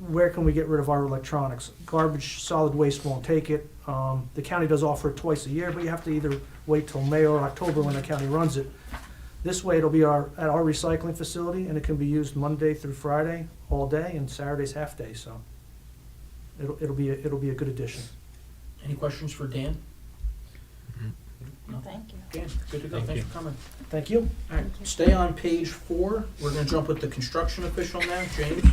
Where can we get rid of our electronics? Garbage, solid waste won't take it. The county does offer it twice a year, but you have to either wait till May or October when the county runs it. This way, it'll be at our recycling facility, and it can be used Monday through Friday all day, and Saturday's half day. So it'll be a good addition. Any questions for Dan? No? Thank you. Dan, good to go. Thanks for coming. Thank you. All right, stay on page 4. We're going to jump with the construction official now, James.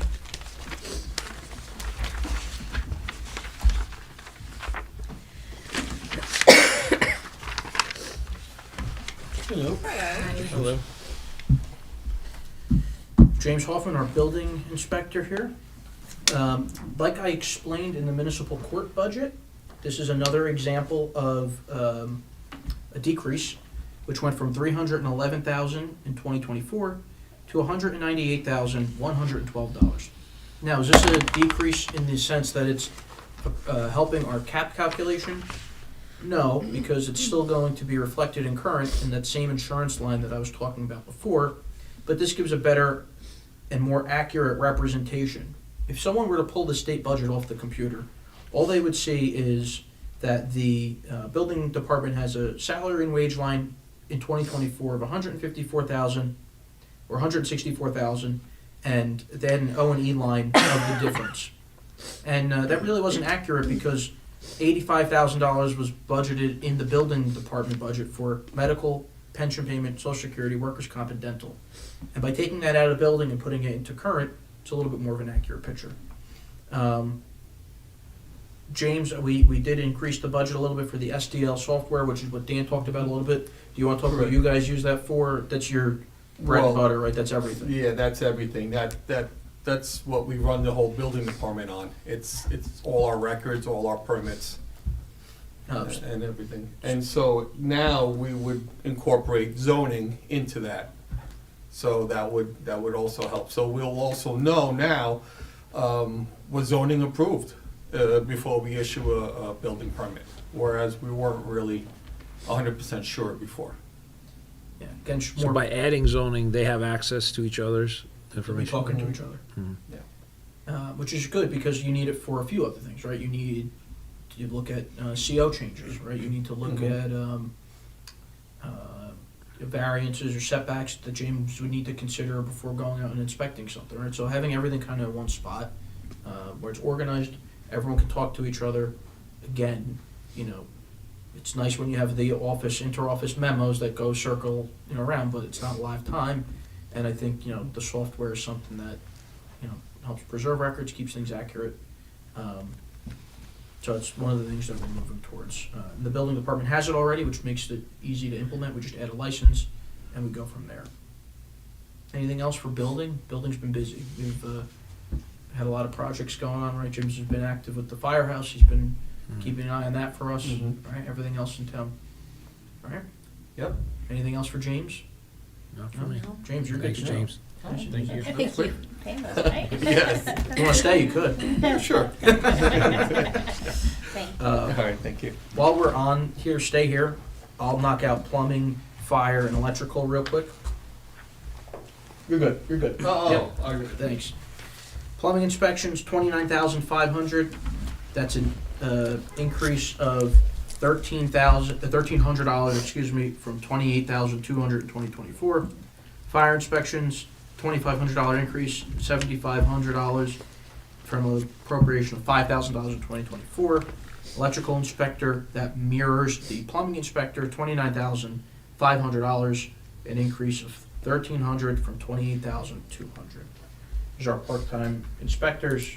Hello. Hello. James Hoffman, our building inspector here. Like I explained in the municipal court budget, this is another example of a decrease, which went from $311,000 in 2024 to $198,112. Now, is this a decrease in the sense that it's helping our cap calculation? No, because it's still going to be reflected in current in that same insurance line that I was talking about before, but this gives a better and more accurate representation. If someone were to pull the state budget off the computer, all they would see is that the building department has a salary and wage line in 2024 of $154,000 or $164,000, and then an O&E line of the difference. And that really wasn't accurate because $85,000 was budgeted in the building department budget for medical, pension payment, Social Security, workers' comp, and dental. And by taking that out of the building and putting it into current, it's a little bit more of an accurate picture. James, we did increase the budget a little bit for the SDL software, which is what Dan talked about a little bit. Do you want to talk about what you guys use that for? That's your bread and butter, right? That's everything. Yeah, that's everything. That's what we run the whole building department on. It's all our records, all our permits, and everything. And so now we would incorporate zoning into that. So that would also help. So we'll also know now was zoning approved before we issue a building permit, whereas we weren't really 100% sure before. Yeah, again, So by adding zoning, they have access to each other's information? talking to each other. Which is good because you need it for a few other things, right? You need to look at CO changes, right? You need to look at variances or setbacks that James would need to consider before going out and inspecting something, right? So having everything kind of in one spot where it's organized, everyone can talk to each other. Again, it's nice when you have the inter-office memos that go circle around, but it's not live time. And I think the software is something that helps preserve records, keeps things accurate. So it's one of the things that we're moving towards. The building department has it already, which makes it easy to implement. We just add a license and we go from there. Anything else for building? Building's been busy. We've had a lot of projects going on, right? James has been active with the firehouse. He's been keeping an eye on that for us, right? Everything else in town, right? Yep. Anything else for James? Not for me. James, you're good Thanks, to go. James. Thank you. Thank you. Painless, right? Yes, You want to stay, you could. sure. Thank All right, thank you. While we're on here, stay here. I'll knock out plumbing, fire, and electrical real quick. You're good, you're good. Yep. Thanks. Plumbing inspections, 29,500. That's an increase of $1,300, excuse me, from 28,200 in 2024. Fire inspections, $2,500 increase, $7,500 from an appropriation of $5,000 in 2024. Electrical inspector, that mirrors the plumbing inspector, $29,500, an increase of $1,300 from $28,200. These are our part-time inspectors.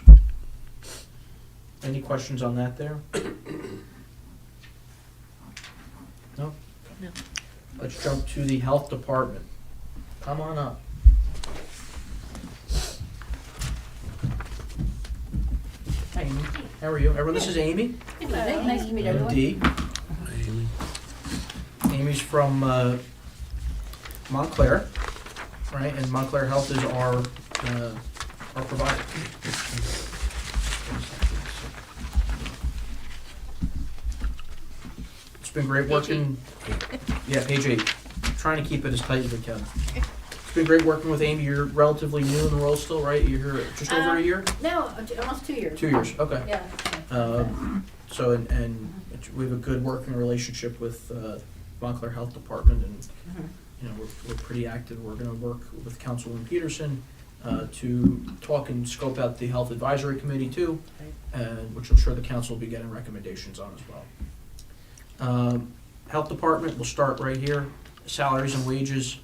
Any questions on that there? No? No. Let's jump to the health department. Come on up. Hi, Amy. How are you? Everyone, this is Amy. Nice to meet everyone. Dee. Amy. Amy's from Montclair, right? And Montclair Health is our provider. It's been great working. Yeah, page 8. Trying to keep it as tight as we can. It's been great working with Amy. You're relatively new in the role still, right? You're here just over a year? No, almost 2 years. 2 years, okay. Yeah. So, and we have a good working relationship with Montclair Health Department, and, you know, we're pretty active. We're gonna work with Councilwoman Peterson to talk and scope out the Health Advisory Committee too, and which I'm sure the council will be getting recommendations on as well. Health Department, we'll start right here. Salaries and wages,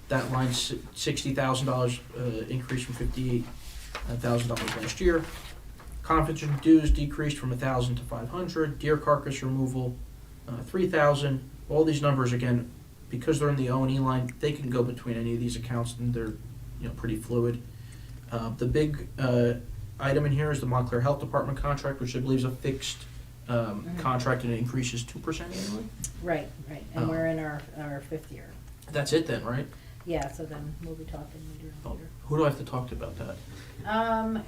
that line's $60,000 increase from $58,000 last year. Conference and dues decreased from 1,000 to 500. Deer carcass removal, 3,000. All these numbers, again, because they're in the O&E line, they can go between any of these accounts, and they're, you know, pretty fluid. The big item in here is the Montclair Health Department contract, which I believe is a fixed contract, and it increases 2% annually. Right, and Oh. we're in our 5th year. That's it then, right? Yeah, so then we'll be talking later. Oh, who do I have to talk to about that?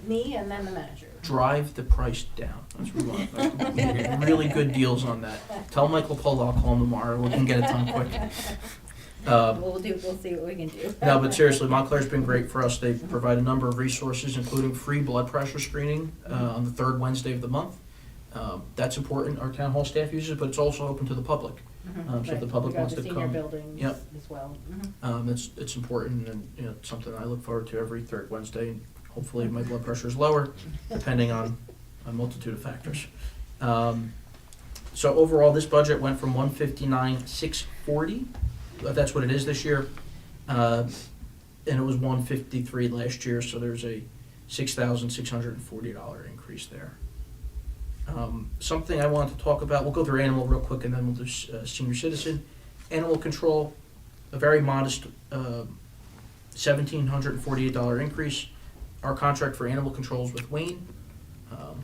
Me and then the manager. Drive the price down. That's what we want. We get really good deals on that. Tell Michael Polo I'll call him tomorrow. We can get it done quick. We'll see what we can do. No, but seriously, Montclair's been great for us. They provide a number of resources, including free blood pressure screening on the 3rd Wednesday of the month. That's important. Our town hall staff uses it, but it's also open to the public. So if the public wants to Senior come, buildings Yep. as well. it's important, and, you know, it's something I look forward to every 3rd Wednesday. And hopefully my blood pressure is lower, depending on a multitude of factors. So overall, this budget went from 159,640. That's what it is this year, and it was 153 last year. So there's a $6,640 increase there. Something I wanted to talk about, we'll go through animal real quick and then we'll do senior citizen. Animal control, a very modest $1,748 increase. Our contract for animal control is with Wayne. I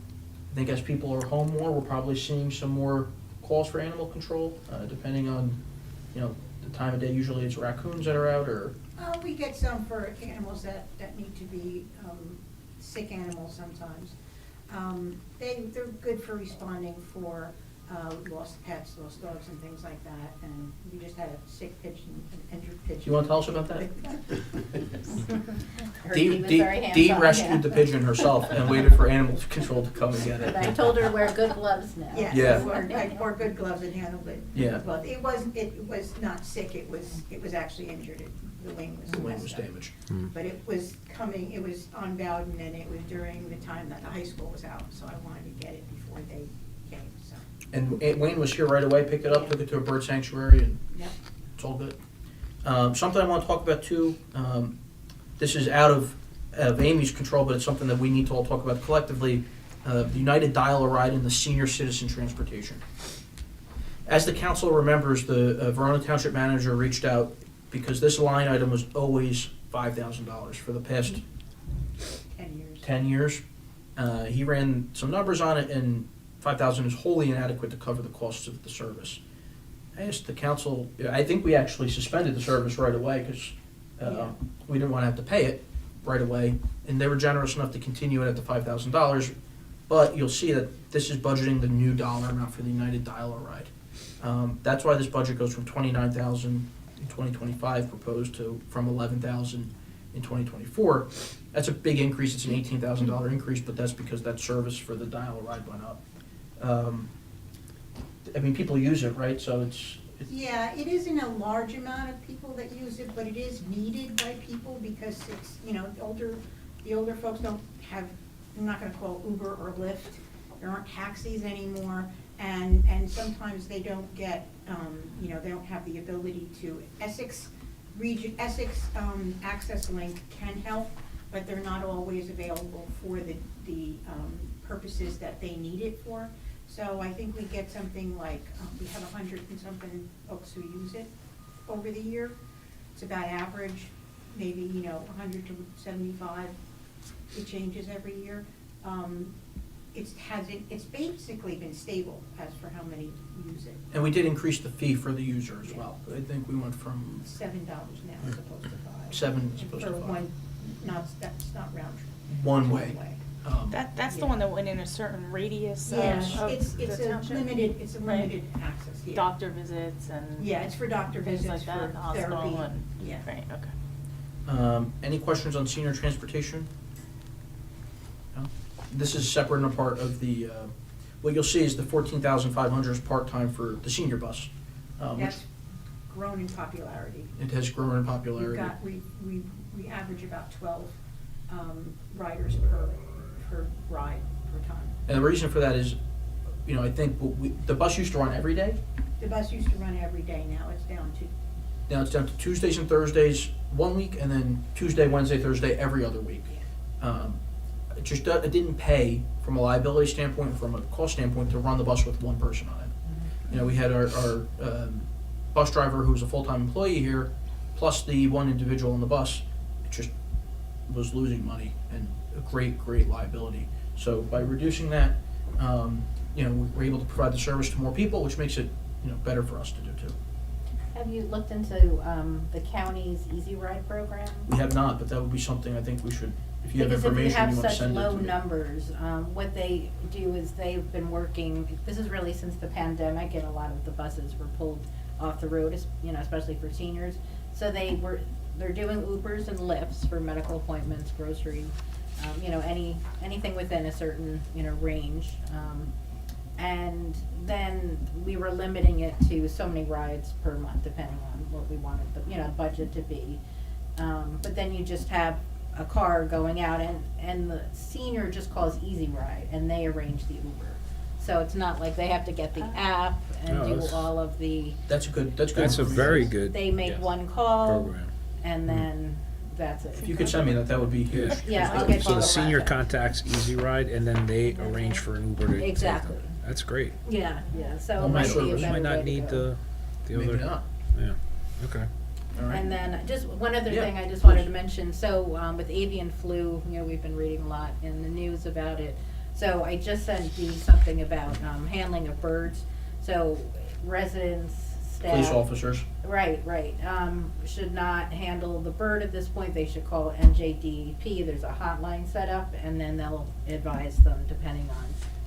think as people are home more, we're probably seeing some more calls for animal control, depending on, you know, the time of day. Usually it's raccoons that are out, or We get some for animals that need to be, sick animals sometimes. They're good for responding for lost pets, lost dogs and things like that, and we just had a sick pigeon, an injured pigeon. you want to tell us about that? Her team was very Dee hands-on, rescued yeah. the pigeon herself and waited for animal control to come and get But it. I told her to wear good gloves now. Yes, Yeah. I wore good gloves and handled it. Yeah. Well, it was not sick, it was actually injured. The wing was The wing was messed up. damaged. But it was on Bowden, and it was during the time that the high school was out, so I wanted to get it before they came, so, And Wayne was here right away, picked it up, took it to a bird sanctuary, and yep. it's all good. Something I want to talk about too, this is out of Amy's control, but it's something that we need to all talk about collectively. The United Dial-A-Ride in the senior citizen transportation. As the council remembers, the Verona Township manager reached out because this line item was always $5,000 for the past 10 years. 10 years. He ran some numbers on it, and $5,000 is wholly inadequate to cover the costs of the service. I asked the council, I think we actually suspended the service right away because Yeah. we didn't want to have to pay it right away. And they were generous enough to continue it at the $5,000. But you'll see that this is budgeting the new dollar amount for the United Dial-A-Ride. That's why this budget goes from $29,000 in 2025 proposed to from $11,000 in 2024. That's a big increase. It's an $18,000 increase, but that's because that service for the Dial-A-Ride went up. I mean, people use it, right? So it's Yeah, it isn't a large amount of people that use it, but it is needed by people because it's, you know, the older folks don't have, I'm not gonna call Uber or Lyft. There aren't taxis anymore, and sometimes they don't get, you know, they don't have the ability to. Essex Access Link can help, but they're not always available for the purposes that they need it for. So I think we get something like, we have 100 and something folks who use it over the year. It's about average, maybe, you know, 100 to 75. It changes every year. It's basically been stable as for how many use it. and we did increase the fee for the user as well. I think we went from $7 now as opposed to $5. 7 as opposed to For 5. one, that's not round trip. One way. That's the one that went in a certain radius of Yeah, it's the a township? limited access, yeah. Doctor visits and Yeah, it's for doctor things visits, like that, for hospital therapy. and, Yeah. right, okay. Any questions on senior transportation? No? This is separate and apart of the, what you'll see is the 14,500 is part-time for the senior bus. Which That's grown in popularity. it has grown in We've popularity. got, we average about 12 riders per ride per time. And the reason for that is, you know, I think the bus used to run every day. The bus used to run every day, now it's down to, Now it's down to Tuesdays and Thursdays one week, and then Tuesday, Wednesday, Thursday every other week. It didn't pay from a liability standpoint and from a cost standpoint to run the bus with one person on it. You know, we had our bus driver who was a full-time employee here, plus the one individual on the bus. It just was losing money and a great liability. So by reducing that, you know, we're able to provide the service to more people, which makes it, you know, better for us to do too. Have you looked into the county's Easy Ride program? We have not, but that would be something I think we should, if you have information you want to Because if you send it have to such me. low numbers, what they do is they've been working, this is really since the pandemic, and a lot of the buses were pulled off the road, you know, especially for seniors. So they're doing Ubers and Lyfts for medical appointments, grocery, you know, anything within a certain, you know, range. And then we were limiting it to so many rides per month, depending on what we wanted the, you know, budget to be. But then you just have a car going out, and the senior just calls Easy Ride, and they arrange the Uber. So it's not like they have to get the app and No, do that's- all of the, That's good That's a information. very good they make yeah, one call, program. and then that's it. If you could send me that would be huge. Yeah, I'll get So you the the senior ride. contacts Easy Ride, and then they arrange for an Uber to take them. Exactly. That's great. Yeah, so Well, it my might be a service better Might not way to need go. the Maybe other. not. Yeah. Okay. All right. And then just one other Yeah, thing I just please. wanted to mention, so with avian flu, you know, we've been reading a lot in the news about it. So I just sent Dee something about handling of birds. So residents, staff. Police officers. Right, should not handle the bird at this point. They should call NJDP. There's a hotline set up, and then they'll advise them depending on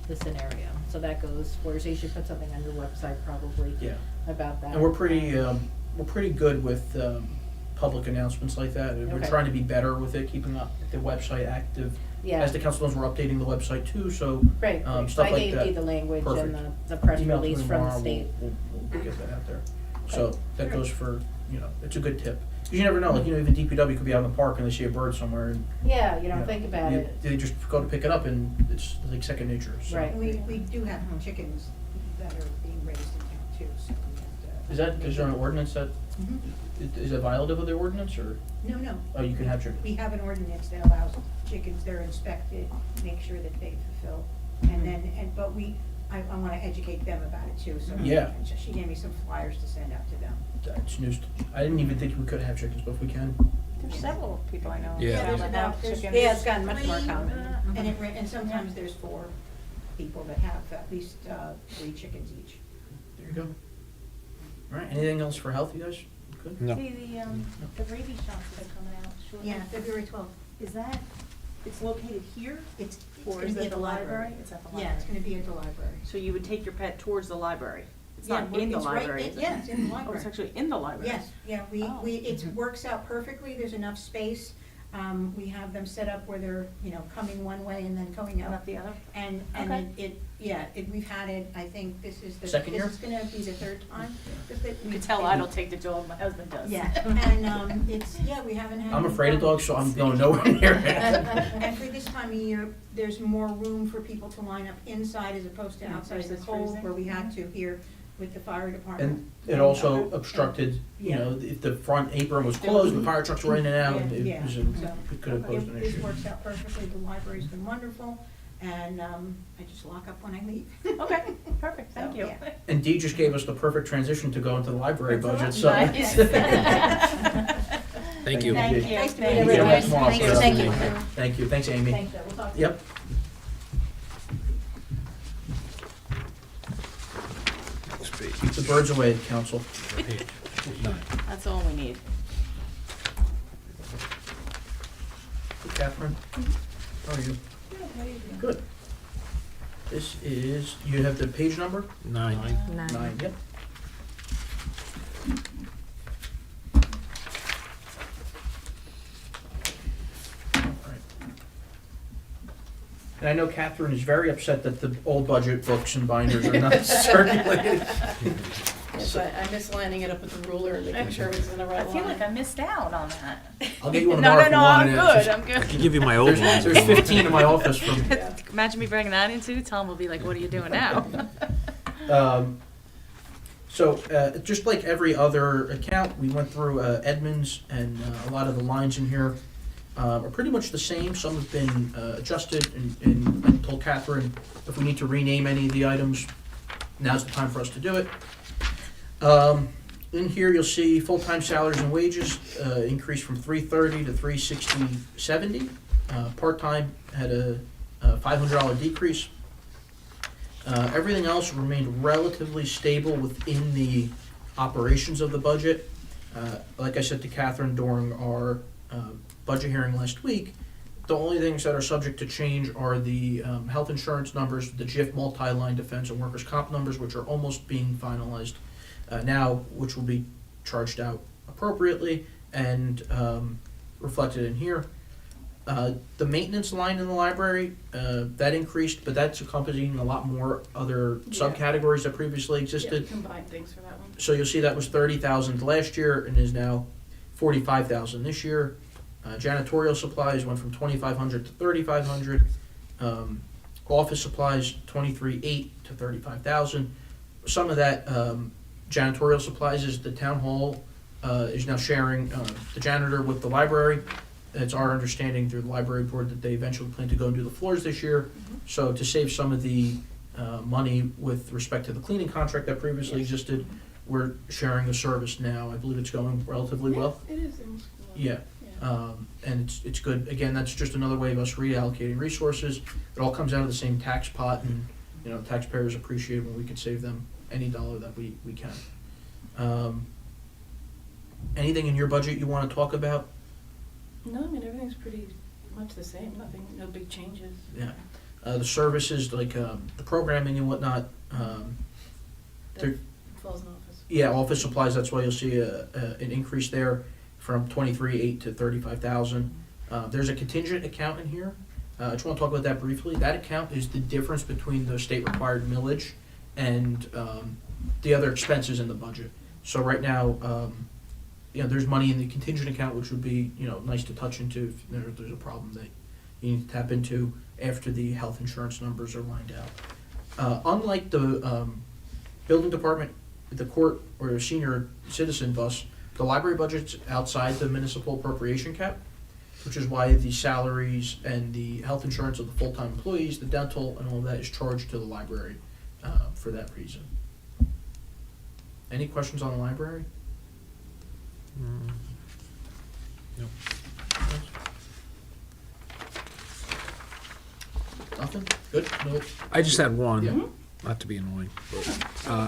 the scenario. So that goes for, so you should put something on your website probably Yeah. about that. And we're pretty good with public announcements like that. We're Okay. trying to be better with it, keeping up the website active. Yeah. As the council knows, we're updating the website too, so Great, so stuff I like gave that. you the language Perfect. and the press email to me release from the tomorrow, state. We'll get that out there. So that goes for, you know, it's a good tip. 'Cause you never know, like, you know, even DPW could be out in the park and they see a bird somewhere and. Yeah, you you don't know, think about it. They just go to pick it up and it's like second nature, so. Right. and we do have chickens that are being raised in town too, so we have to. Is there an ordinance that, Mhm. is it violative of the ordinance or, No, oh, you can have chickens? we have an ordinance that allows chickens, they're inspected, make sure that they fulfill. And then, but I wanna educate them about it too, so. Yeah. and she gave me some flyers to send out to them. That's news. I didn't even think we could have chickens, but if we can. There's several people I know. Yeah. that there's have about, chickens. Yeah, it's gotten much more common. and sometimes there's 4 people that have at least 3 chickens each. There you go. All right, anything else for health, you guys? Good? No. See, the rabies shots is coming out shortly. Yeah, February 12th. Is that, it's located here? It's Or gonna is be it at the library? It's at the library. Yeah, it's gonna be at the library. So you would take your pet towards the library? It's Yeah, not we're- in the it's right library, in- is it? Yeah, it's in the Oh, library. it's actually in the library? Yes, yeah, Oh. it works out perfectly, there's enough space. We have them set up where they're, coming one way and then going And out. up the other? And Okay. we've had it, I think this is Second year? This is gonna be the third time. Just that You we- can tell I don't take the dog, my husband does. Yeah, and, we haven't had. I'm any afraid of problems. dogs, so I'm going nowhere near it. And for this time of year, there's more room for people to line up inside as opposed to outside in the Versus cold, freezing. where we had to here with the fire department. And it also obstructed, if the front apron was closed, the fire trucks were in and out, and it Yeah, was, so it could have posed an this issue. works out perfectly, the library's been wonderful, and, I just lock up when I leave. Okay, perfect, thank So, you. yeah. And Dee just gave us the perfect transition to go into the library budget, so. Nice. Thank you. Thank you. Thanks to Thank meet you. everybody. Tomorrow, Thank you. sir. Thank you. Thank you, thanks, Amy. Thanks, we'll talk to you. Yep. Keep the birds away, council. That's all we need. Catherine, how are you? Good. This is, you have the page number? 9. 9, yep. Alright. And I know Catherine is very upset that the old budget books and binders are not circulated. Yes, I miss lining it up with the ruler and making sure it's in the I right feel line. like I missed out on that. I'll get you one No, tomorrow no, if you no, want I'm it. good, Just- I'm I good. can give you my old There's one. 15 in my office from, Imagine me bringing that in too, Tom will be like, what are you doing now? Just like every other account, we went through Edmunds, and a lot of the lines in here are pretty much the same. Some have been adjusted, and I told Catherine if we need to rename any of the items, now's the time for us to do it. In here, you'll see full-time salaries and wages increased from $330 to $360.70. Part-time had a $500 decrease. Everything else remained relatively stable within the operations of the budget. Like I said to Catherine during our budget hearing last week, the only things that are subject to change are the health insurance numbers, the GIF multi-line defense and workers' comp numbers, which are almost being finalized now, which will be charged out appropriately and reflected in here. The maintenance line in the library, that increased, but that's accompanying a lot more other subcategories that previously existed. Combine things for that one. So you'll see that was 30,000 last year and is now 45,000 this year. Janitorial supplies went from 2,500 to 3,500. Office supplies 23,800 to 35,000. Some of that janitorial supplies is the town hall is now sharing the janitor with the library. It's our understanding through the library board that they eventually plan to go and do the floors this year. So to save some of the money with respect to the cleaning contract that previously existed, we're sharing the service now. I believe it's going relatively well. It is. Yeah. And it's good. Again, that's just another way of us reallocating resources. It all comes out of the same tax pot, and taxpayers appreciate when we can save them any dollar that we can. Anything in your budget you want to talk about? No, I mean, everything's pretty much the same, no big changes. Yeah. The services, like the programming and whatnot, That falls in office. yeah, office supplies, that's why you'll see an increase there from 23,800 to 35,000. There's a contingent account in here. I just want to talk about that briefly. That account is the difference between the state required millage and the other expenses in the budget. So right now, there's money in the contingent account, which would be, nice to touch into if there's a problem that you need to tap into after the health insurance numbers are lined out. Unlike the building department, the court, or the senior citizen bus, the library budget's outside the municipal appropriation cap, which is why the salaries and the health insurance of the full-time employees, the dental, and all of that is charged to the library for that reason. Any questions on the library? No. Nothing? Good? No? I just had one. Yeah. not to be annoying, but,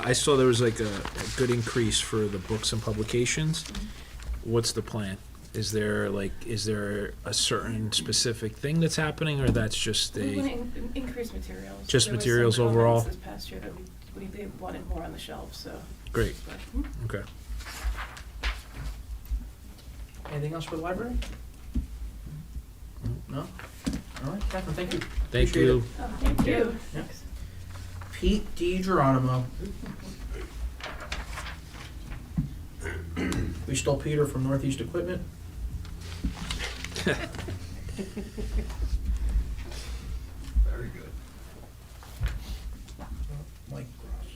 I saw there was like a good increase for the books and publications. What's the plan? Is there a certain specific thing that's happening, or that's just We want a, to increase materials. Just There was materials some overall? comments this past year that they wanted more on the shelves, so. great, but- okay. Anything else for the library? No? All right, Catherine, thank you. Thank Appreciate you. it. Oh, thank you. Yeah. Pete DiGeronimo. We stole Peter from Northeast Equipment. Very good. Mike Gross.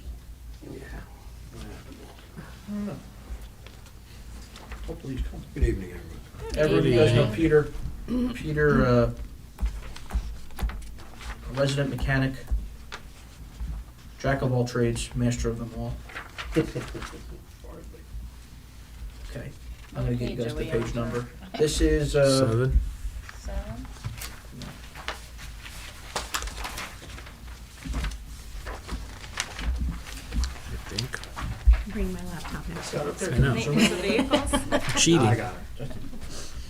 I don't know. Hopefully he's coming. Good evening, everyone. Everyone, you guys know Peter. Peter, a resident mechanic, jack of all trades, master of them all. Okay, I'm gonna get you guys the page number. This is, 7. 7? I think. Bring my laptop next. got it there. I know. Maintenance of vehicles? Cheating. I got it.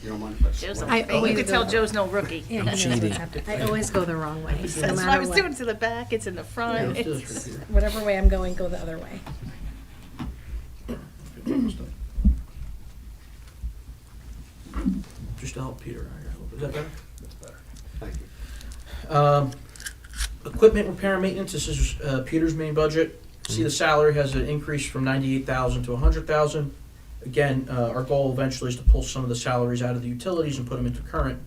You don't mind if I Joe's slip? a- I You always could go- tell Joe's no rookie. Yeah, I'm he knows cheating. what's happening. I always go the wrong way, so no That's why I matter was what. doing it to the back, it's in the Yeah, front. let's do It's- this right here. Whatever way I'm going, go the other way. Just to help Peter. Is that better? That's better. Thank you. Equipment repair and maintenance, this is Peter's main budget. See, the salary has an increase from 98,000 to 100,000. Again, our goal eventually is to pull some of the salaries out of the utilities and put them into current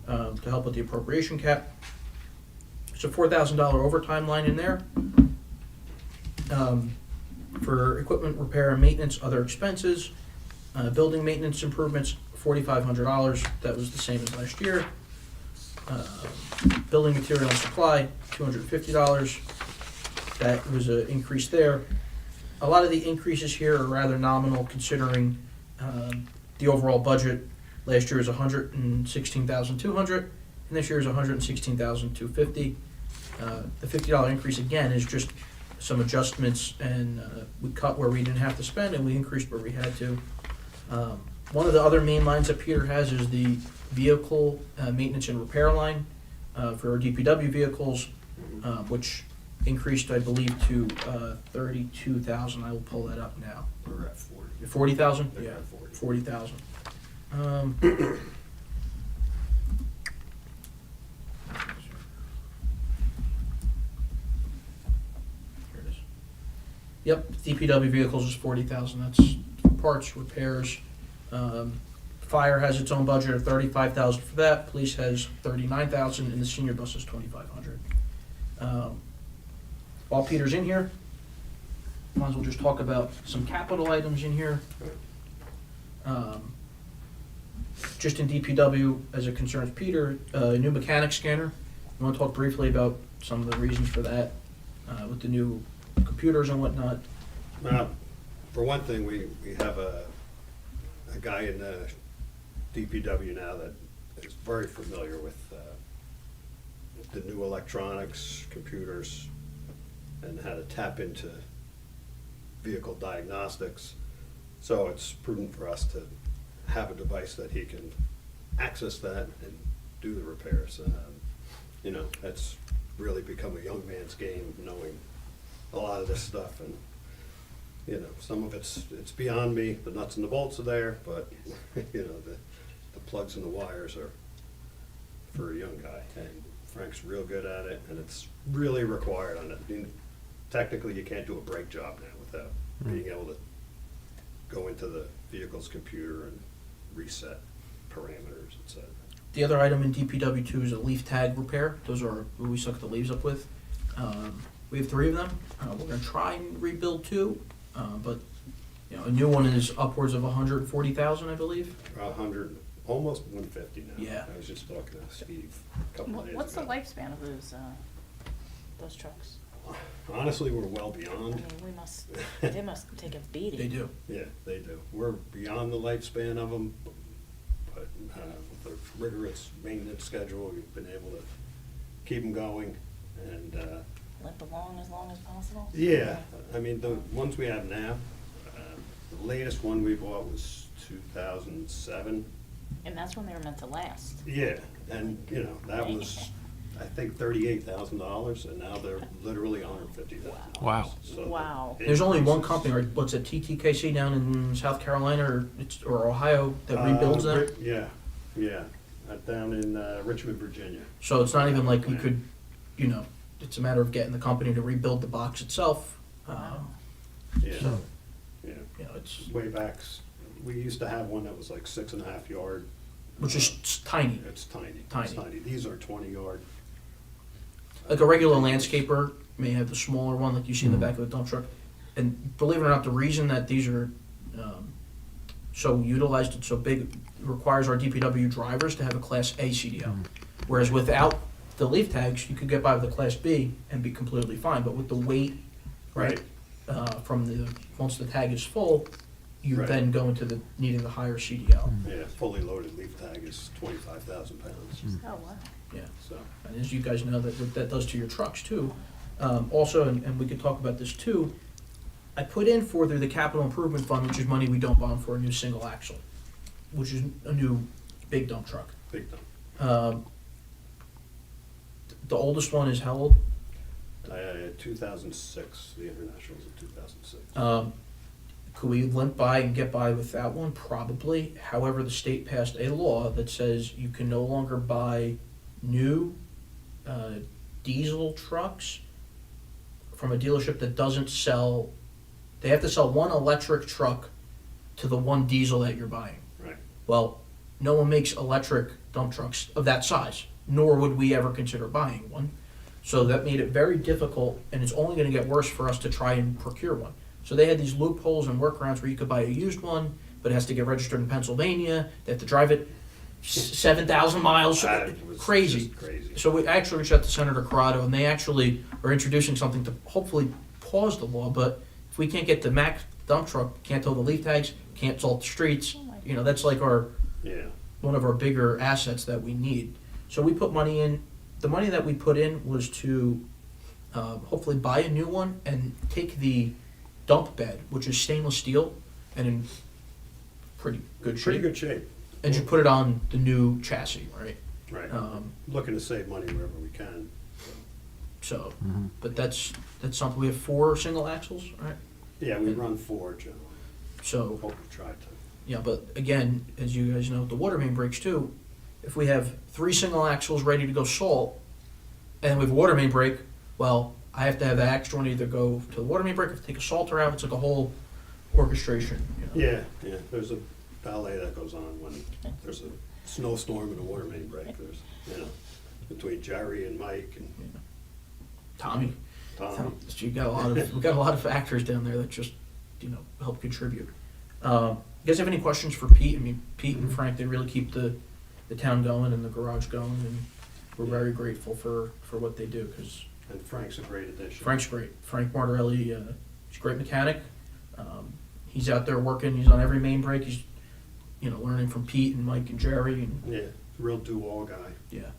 to help with the appropriation cap. There's a $4,000 overtime line in there. For equipment repair and maintenance, other expenses, building maintenance improvements, $4,500. That was the same as last year. Building material and supply, $250. That was an increase there. A lot of the increases here are rather nominal considering the overall budget. Last year was $116,200, and this year is $116,250. The $50 increase again is just some adjustments, and we cut where we didn't have to spend, and we increased where we had to. One of the other main lines that Peter has is the vehicle maintenance and repair line for our DPW vehicles, which increased, I believe, to 32,000. I will pull that up now. We're at 40. 40,000? They're Yeah, at 40. 40,000. Here it is. Yep, DPW vehicles is 40,000. That's parts, repairs. Fire has its own budget of 35,000 for that. Police has 39,000, and the senior bus is 2,500. While Peter's in here, might as well just talk about some capital items in here. Just in DPW, as it concerns Peter, a new mechanic scanner. I want to talk briefly about some of the reasons for that with the new computers and whatnot. For one thing, we have a guy in the DPW now that is very familiar with the new electronics, computers, and how to tap into vehicle diagnostics. So it's prudent for us to have a device that he can access that and do the repairs. You know, that's really become a young man's game, knowing a lot of this stuff, and you know, some of it's beyond me. The nuts and the bolts are there, but you know, the plugs and the wires are for a young guy, and Frank's real good at it, and it's really required on it. I mean, technically, you can't do a brake job now without being able to go into the vehicle's computer and reset parameters, etc. The other item in DPW too is a leaf tag repair. Those are what we suck the leaves up with. We have 3 of them. We're gonna try and rebuild 2, but you know, a new one is upwards of 140,000, I believe. 100, almost 150 now. Yeah. I was just talking to Steve a couple of days What's the ago. lifespan of those trucks? Honestly, we're well I beyond. mean, they must take a beating. They do. Yeah, they do. We're beyond the lifespan of them, but with a rigorous maintenance schedule, we've been able to keep them going. And limp along as long as possible? Yeah, I mean, the ones we have now, the latest one we bought was 2007. And that's when they were meant to last. Yeah, and, you know, that was, I think, $38,000, and now they're literally $150,000. Wow. So Wow. it There's only one increases. company, or what's it, TTKC down in South Carolina or Ohio that rebuilds them? Yeah, down in Richmond, Virginia. So it's not even like we could, you know, it's a matter of getting the company to rebuild the box itself. Yeah, So, yeah. you know, it's, Way back, we used to have one that was like 6.5 yard. which is tiny. It's tiny. Tiny. It's tiny. These are 20 yard. Like a regular landscaper may have the smaller one like you see in the back of a dump truck. And believe it or not, the reason that these are so utilized and so big requires our DPW drivers to have a Class A CDL. Whereas without the leaf tags, you could get by with a Class B and be completely fine. But with the weight, right, from the, once the tag is full, you Right. then go into the needing the higher CDL. Yeah, fully loaded leaf tag is 25,000 pounds. Oh, wow. Yeah. So, And as you guys know, that does to your trucks too. Also, and we could talk about this too, I put in for the capital improvement fund, which is money we don't bond for a new single axle, which is a new big dump truck. big time. The oldest one is how old? 2006, the International's in 2006. Could we limp by and get by without one? Probably. However, the state passed a law that says you can no longer buy new diesel trucks from a dealership that doesn't sell. They have to sell one electric truck to the one diesel that you're buying. Right. Well, no one makes electric dump trucks of that size, nor would we ever consider buying one. So that made it very difficult, and it's only going to get worse for us to try and procure one. So they had these loopholes and workarounds where you could buy a used one, but it has to get registered in Pennsylvania. They have to drive it 7,000 miles. That was Crazy. just crazy. So we actually reached out to Senator Corrado, and they actually are introducing something to hopefully pause the law. But if we can't get the Mack dump truck, can't tow the leaf tags, can't salt the streets, you know, that's like Yeah. one of our bigger assets that we need. So we put money in. The money that we put in was to hopefully buy a new one and take the dump bed, which is stainless steel and in pretty good shape, Pretty good shape. and you put it on the new chassis, right? Right. Um, Looking to save money wherever we can. So, but that's something. We have 4 single axles, right? Yeah, we run 4 generally. So, Hope we try to. yeah, but again, as you guys know, with the water main breaks too, if we have 3 single axles ready to go salt, and we have a water main break, well, I have to have that extra one either go to the water main break or take a salter out. It's like a whole orchestration. You know? Yeah. There's a ballet that goes on when there's a snowstorm and a water main break. There's, you know, between Jerry and Mike and Tommy. Tom. So we got a lot of factors down there that just, you know, help contribute. You guys have any questions for Pete? I mean, Pete and Frank, they really keep the town going and the garage going, and we're very grateful for what they do, because And Frank's a great addition. Frank's great. Frank Martorelli, he's a great mechanic. He's out there working. He's on every main break. He's, you know, learning from Pete and Mike and Jerry, and Yeah, real do-all guy. yeah.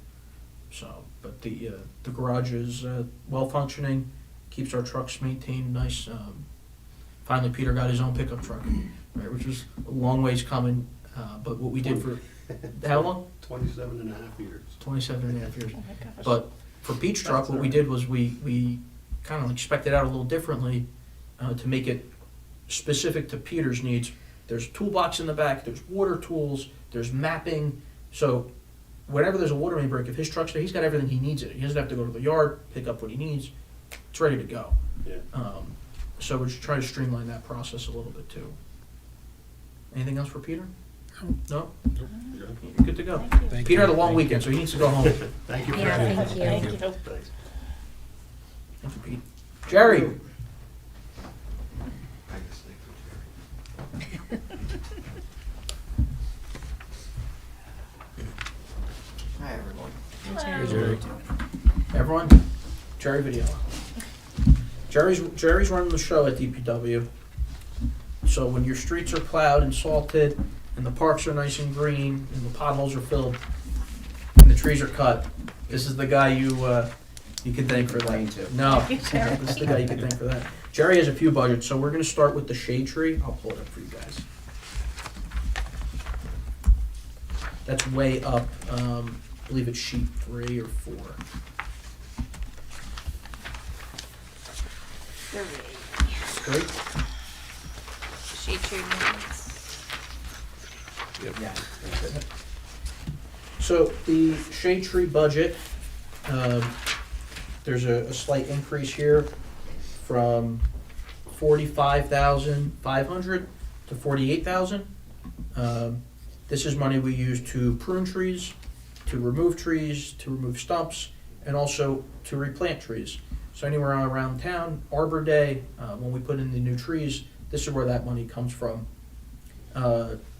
So, but the garage is well functioning, keeps our trucks maintained nice. Finally, Peter got his own pickup truck, right, which was a long ways coming. But what we did for how long? 27 and a half years. 27 and a half years. Oh, my gosh. But for Pete's truck, what we did was we kind of like spec'd it out a little differently to make it specific to Peter's needs. There's a toolbox in the back, there's water tools, there's mapping. So whenever there's a water main break, if his truck's there, he's got everything he needs in it. He doesn't have to go to the yard, pick up what he needs. It's ready to go. Yeah. So we're just trying to streamline that process a little bit too. Anything else for Peter? No? Good. You're good to go. Thank you. Peter had a long weekend, so he needs to go home. Thank you for Yeah, having thank us. you. Thank you. Thanks. Thank you, Pete. Jerry? Hi, everyone. Jerry. Everyone, Jerry Video. Jerry's running the show at DPW. So when your streets are plowed and salted, and the parks are nice and green, and the potholes are filled, and the trees are cut, this is the guy you You can thank for Lane that. too. No, Thank you, Jerry. this is the guy you can thank for that. Jerry has a few budgets, so we're gonna start with the shade tree. I'll pull it up for you guys. That's way up, I believe it's sheet 3 or 4. Survey. Great. Shade tree maintenance. Yeah. So the shade tree budget, there's a slight increase here from 45,500 to 48,000. This is money we use to prune trees, to remove stumps, and also to replant trees. So anywhere around town, Arbor Day, when we put in the new trees, this is where that money comes from.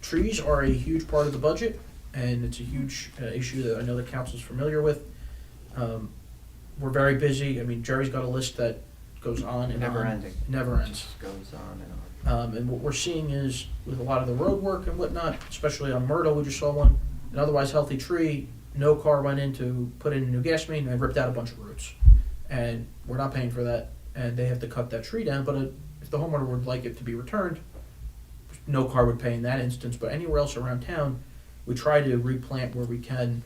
Trees are a huge part of the budget, and it's a huge issue that I know the council's familiar with. We're very busy. I mean, Jerry's got a list that goes on and Never on. ending. Never ends. Just goes on and on. And what we're seeing is with a lot of the road work and whatnot, especially on Myrtle, we just saw one, an otherwise healthy tree, no car went in to put in a new gas main, and they ripped out a bunch of roots. And we're not paying for that, and they have to cut that tree down, but if the homeowner would like it to be returned, no car would pay in that instance, but anywhere else around town, we try to replant where we can,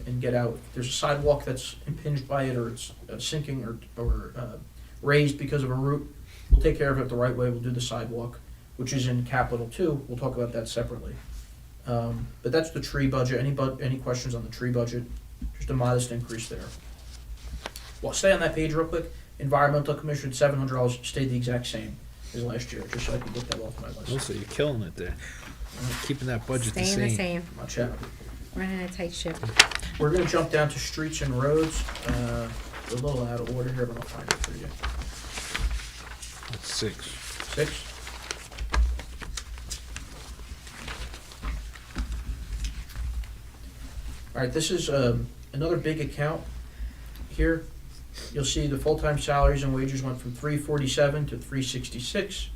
and get out. If there's a sidewalk that's impinged by it, or it's sinking or raised because of a root, we'll take care of it the right way. We'll do the sidewalk, which is in capital too. We'll talk about that separately. But that's the tree budget. Any questions on the tree budget? Just a modest increase there. Well, stay on that page real quick. Environmental Commission, $700 stayed the exact same as last year, just so I can get that off my list. Also, you're killing it there. Keeping that budget the Staying same. the same, Watch out. running a tight ship. We're gonna jump down to streets and roads. A little out of order here, but I'll find it for you. That's 6. 6. All right, this is another big account here. You'll see the full-time salaries and wages went from 347 to 366.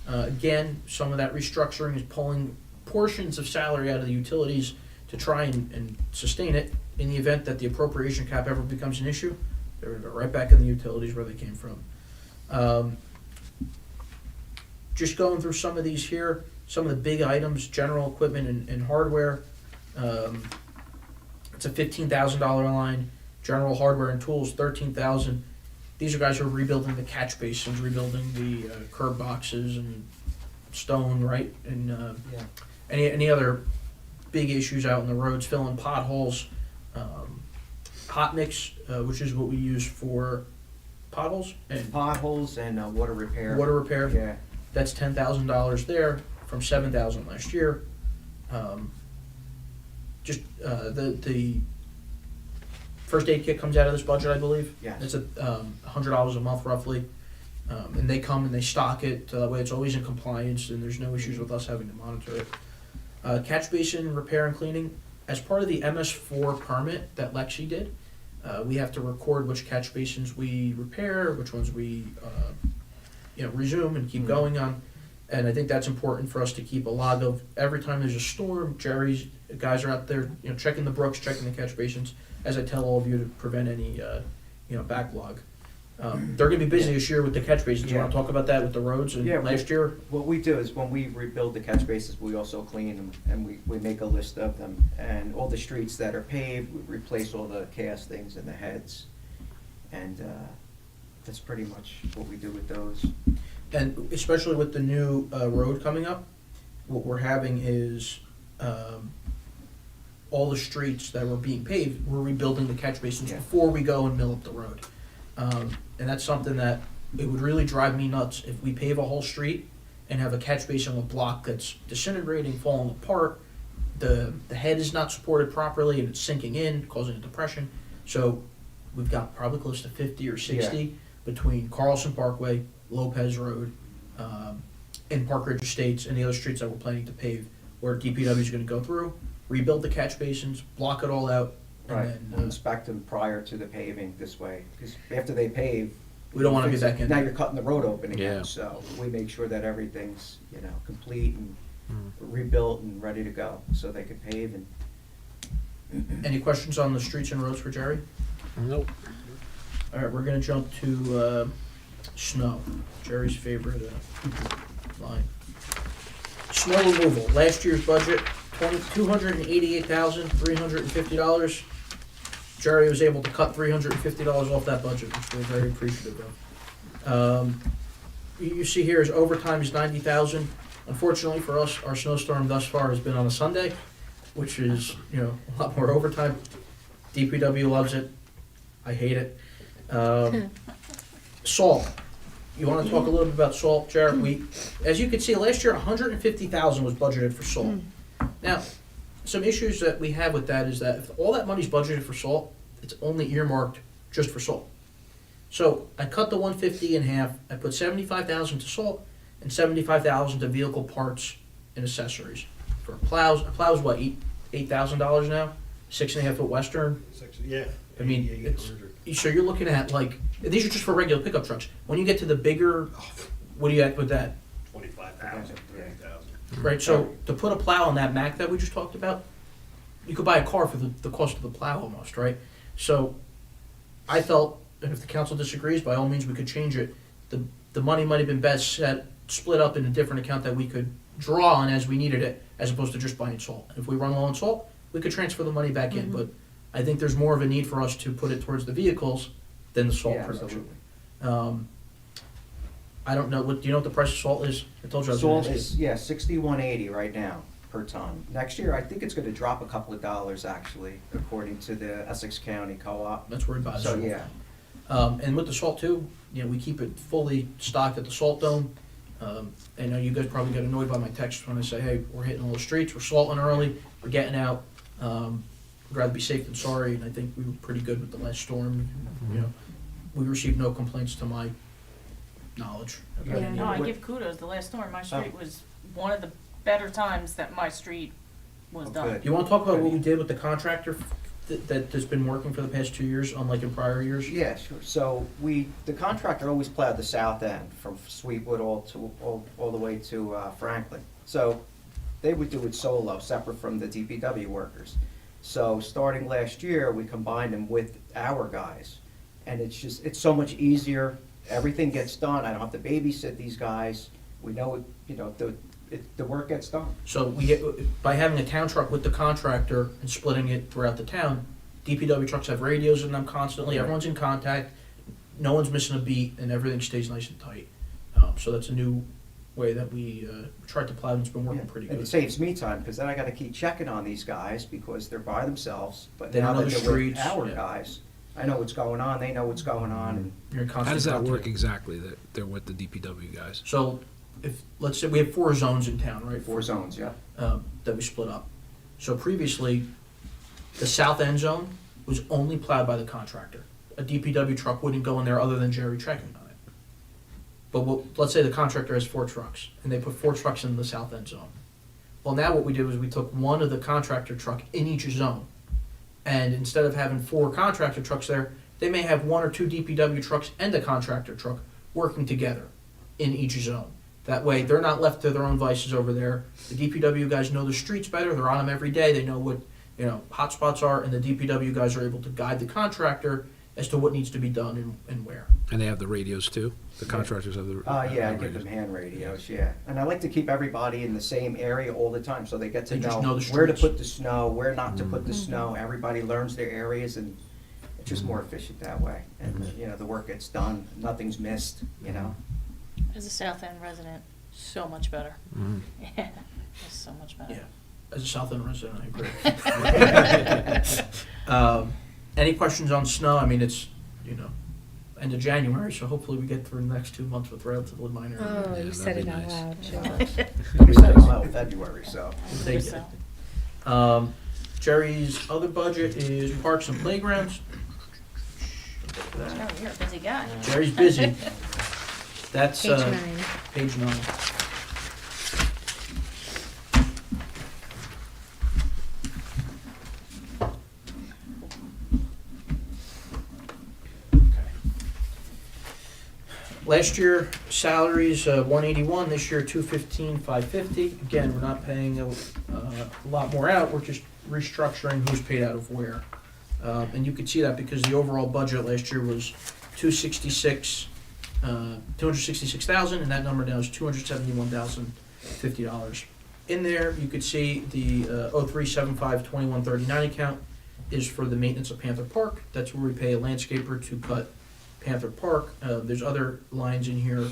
Again, some of that restructuring is pulling portions of salary out of the utilities to try and sustain it. In the event that the appropriation cap ever becomes an issue, they're gonna go right back in the utilities where they came from. Just going through some of these here, some of the big items, general equipment and hardware. It's a $15,000 line. General hardware and tools, $13,000. These are guys who are rebuilding the catch basins, rebuilding the curb boxes and stone, right? And Yeah. any other big issues out in the roads, filling potholes. Hot mix, which is what we use for potholes and Potholes and water repair. water repair. Yeah. That's $10,000 there from $7,000 last year. The first aid kit comes out of this budget, I believe. Yes. It's $100 a month roughly, and they come and they stock it. That way, it's always in compliance, and there's no issues with us having to monitor it. Catch basin repair and cleaning. As part of the MS4 permit that Lexi did, we have to record which catch basins we repair, which ones we resume and keep going on. And I think that's important for us to keep a log of every time there's a storm. Jerry's guys are out there, checking the brooks, checking the catch basins, as I tell all of you to prevent any, backlog. They're gonna be busy this year with the catch basins. You wanna talk about that with the roads and Yeah, last year? What we do is when we rebuild the catch bases, we also clean them, and we make a list of them. And all the streets that are paved, we replace all the castings and the heads. And that's pretty much what we do with those. And especially with the new road coming up, what we're having is all the streets that were being paved, we're rebuilding the catch basins Yeah. before we go and mill up the road. And that's something that it would really drive me nuts if we pave a whole street and have a catch basin with block that's disintegrating, falling apart. The head is not supported properly and it's sinking in, causing a depression. So we've got probably close to 50 or 60 between Carlson Parkway, Lopez Road, and Park Ridge Estates and the other streets that we're planning to pave, where DPW is going to go through, rebuild the catch basins, block it all out, Right, and we'll then inspect them prior to the paving this way, because after they pave. we don't want to be back in Now there. you're cutting the road open Yeah. again, so we make sure that everything's, complete and rebuilt and ready to go, so they can pave and. Any questions on the streets and roads for Jerry? Nope. All right, we're gonna jump to snow, Jerry's favorite line. Snow removal, last year's budget, $288,350. Jerry was able to cut $350 off that budget, which we're very appreciative of. You see here is overtime is $90,000. Unfortunately for us, our snowstorm thus far has been on a Sunday, which is, a lot more overtime. DPW loves it. I hate it. Salt. You want to talk a little bit about salt, Jared? As you can see, last year, $150,000 was budgeted for salt. Now, some issues that we have with that is that if all that money's budgeted for salt, it's only earmarked just for salt. So I cut the 150 in half. I put 75,000 to salt and 75,000 to vehicle parts and accessories. For plows, a plow's what, $8,000 now? 6.5 foot Western. Yeah. I mean, so you're looking at these are just for regular pickup trucks. When you get to the bigger, what do you at with that? 25,000, 30,000. Right. So to put a plow on that Mack that we just talked about, you could buy a car for the cost of the plow almost, right? So I felt, and if the council disagrees, by all means we could change it. The money might have been best split up in a different account that we could draw on as we needed it, as opposed to just buying salt. If we run low on salt, we could transfer the money back in. But I think there's more of a need for us to put it towards the vehicles than the salt Yeah, production. absolutely. I don't know. Do you know what the price of salt is? I told you I was going Salt to is, $61.80 right now per ton. Next year, I think it's gonna drop a couple of dollars actually, according to the Essex County Co-op. That's where we buy the So, salt. yeah. And with the salt too, we keep it fully stocked at the salt dome. I know you guys probably get annoyed by my text when I say, hey, we're hitting all the streets, we're salting early, we're getting out. We'd rather be safe than sorry, and I think we were pretty good with the last storm. We received no complaints to my knowledge. about Yeah, any no, of I it. give kudos. The last storm, my Oh. street was one of the better times that my street was Oh, done. good. You want to talk about what we did with the contractor that's been working for the past 2 years, unlike in prior years? Yeah, sure. So the contractor always plowed the south end from Sweetwood all the way to Franklin. So they would do it solo, separate from the DPW workers. So starting last year, we combined them with our guys. And it's so much easier. Everything gets done. I don't have to babysit these guys. We know, the work gets done. So by having a town truck with the contractor and splitting it throughout the town, DPW trucks have radios in them constantly, Right. everyone's in contact, no one's missing a beat, and everything stays nice and tight. So that's a new way that we tried to plow, and it's been working pretty And it good. saves me time, because then I gotta keep checking on these guys, because they're by themselves. But They now don't know that the they're with streets, our yeah. guys, I know what's going on, they know what's going on, and You're in constant How does that contact. work exactly, that they're with the DPW guys? So if, let's say we have 4 zones in town, right? 4 zones, yeah. That we split up. So previously, the south end zone was only plowed by the contractor. A DPW truck wouldn't go in there other than Jerry checking on it. But let's say the contractor has 4 trucks, and they put 4 trucks in the south end zone. Well, now what we did was we took one of the contractor truck in each zone, and instead of having 4 contractor trucks there, they may have 1 or 2 DPW trucks and a contractor truck working together in each zone. That way, they're not left to their own vices over there. The DPW guys know the streets better. They're on them every day. They know what hot spots are, and the DPW guys are able to guide the contractor as to what needs to be done and where. And they have the radios too? The contractors have the Yeah, I give radios? them hand radios, yeah. And I like to keep everybody in the same area all the time, so they get to They just know the where to streets. put the snow, where not to put the snow. Everybody learns their areas, and it's just more efficient that way. And, the work gets done, nothing's missed, As a South End resident, so much better. Mhm. Yeah, it's so much better. Yeah, as a South End resident, I agree. Any questions on snow? I mean, it's, end of January, so hopefully we get through the next 2 months with relatively minor. Oh, Yeah, you said that'd it be out nice. loud, Joe. We said it's not February, so. They So, did. Jerry's other budget is parks and playgrounds. Joe, you're a busy guy. Jerry's busy. That's Page 9. page 9. Last year, salaries, 181, this year 215, 550. Again, we're not paying a lot more out, we're just restructuring who's paid out of where. And you could see that because the overall budget last year was $266,000, and that number now is $271,050. In there, you could see the 03752139 account is for the maintenance of Panther Park. That's where we pay a landscaper to cut Panther Park. There's other lines in here.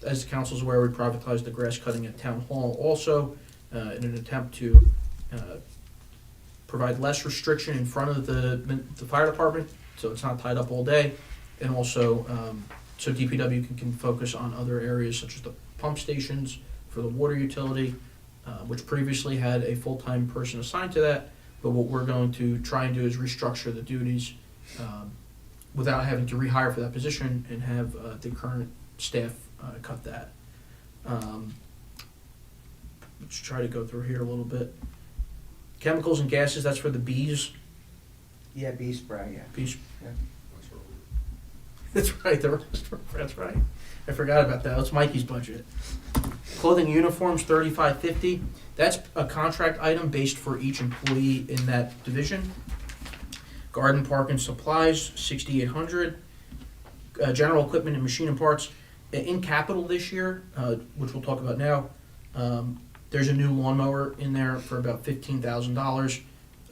As the council's aware, we privatized the grass cutting at Town Hall also in an attempt to provide less restriction in front of the fire department, so it's not tied up all day, and also so DPW can focus on other areas such as the pump stations for the water utility, which previously had a full-time person assigned to that, but what we're going to try and do is restructure the duties without having to rehire for that position and have the current staff cut that. Let's try to go through here a little bit. Chemicals and gases, that's for the bees. Yeah, bee spray, yeah. Bees. Yeah. That's right, that's right. I forgot about that. That's Mikey's budget. Clothing and uniforms, $35.50. That's a contract item based for each employee in that division. Garden, park, and supplies, $6,800. General equipment and machine and parts. In capital this year, which we'll talk about now, there's a new lawnmower in there for about $15,000.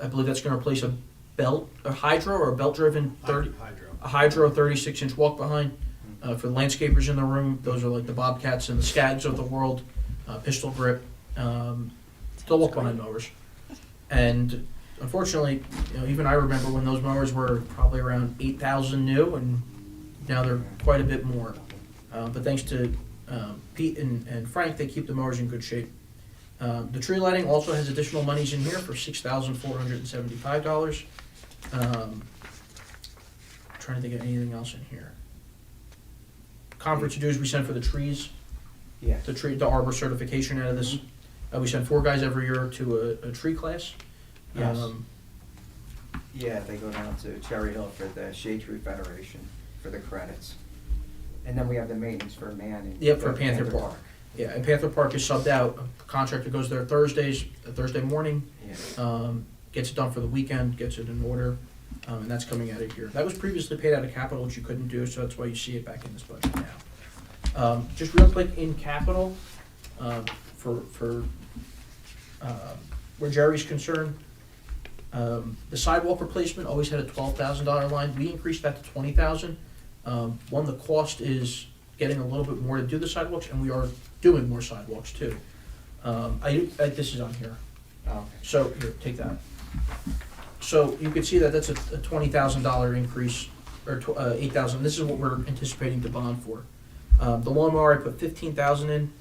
I believe that's going to replace a hydro or a belt-driven a hydro 36-inch walk-behind. For the landscapers in the room, those are like the Bobcats and the Skags of the world, pistol grip, the walk-behind mowers. And unfortunately, even I remember when those mowers were probably around $8,000 new, and now they're quite a bit more. But thanks to Pete and Frank, they keep the mowers in good shape. The tree lighting also has additional monies in here for $6,475. Trying to think of anything else in here. Conference dues we send for the trees. Yeah. The arbor certification out of this. We send 4 guys every year to a tree class. Yes. Yeah, they go down to Cherry Hill for the Shade Tree Federation for the credits. And then we have the maintenance for Manning. Yep, for Panther Park. Yeah, and Panther Park is subbed out. A contractor goes there Thursday morning, Yeah. gets it done for the weekend, gets it in order, and that's coming out of here. That was previously paid out of capital, which you couldn't do, so that's why you see it back in this budget now. Just real quick, in capital, for where Jerry's concerned, the sidewalk replacement always had a $12,000 line. We increased that to $20,000. One, the cost is getting a little bit more to do the sidewalks, and we are doing more sidewalks too. This is on here. Oh, okay. So, here, take that. So you can see that that's a $20,000 increase, or $8,000. This is what we're anticipating to bond for. The lawnmower, I put $15,000 in,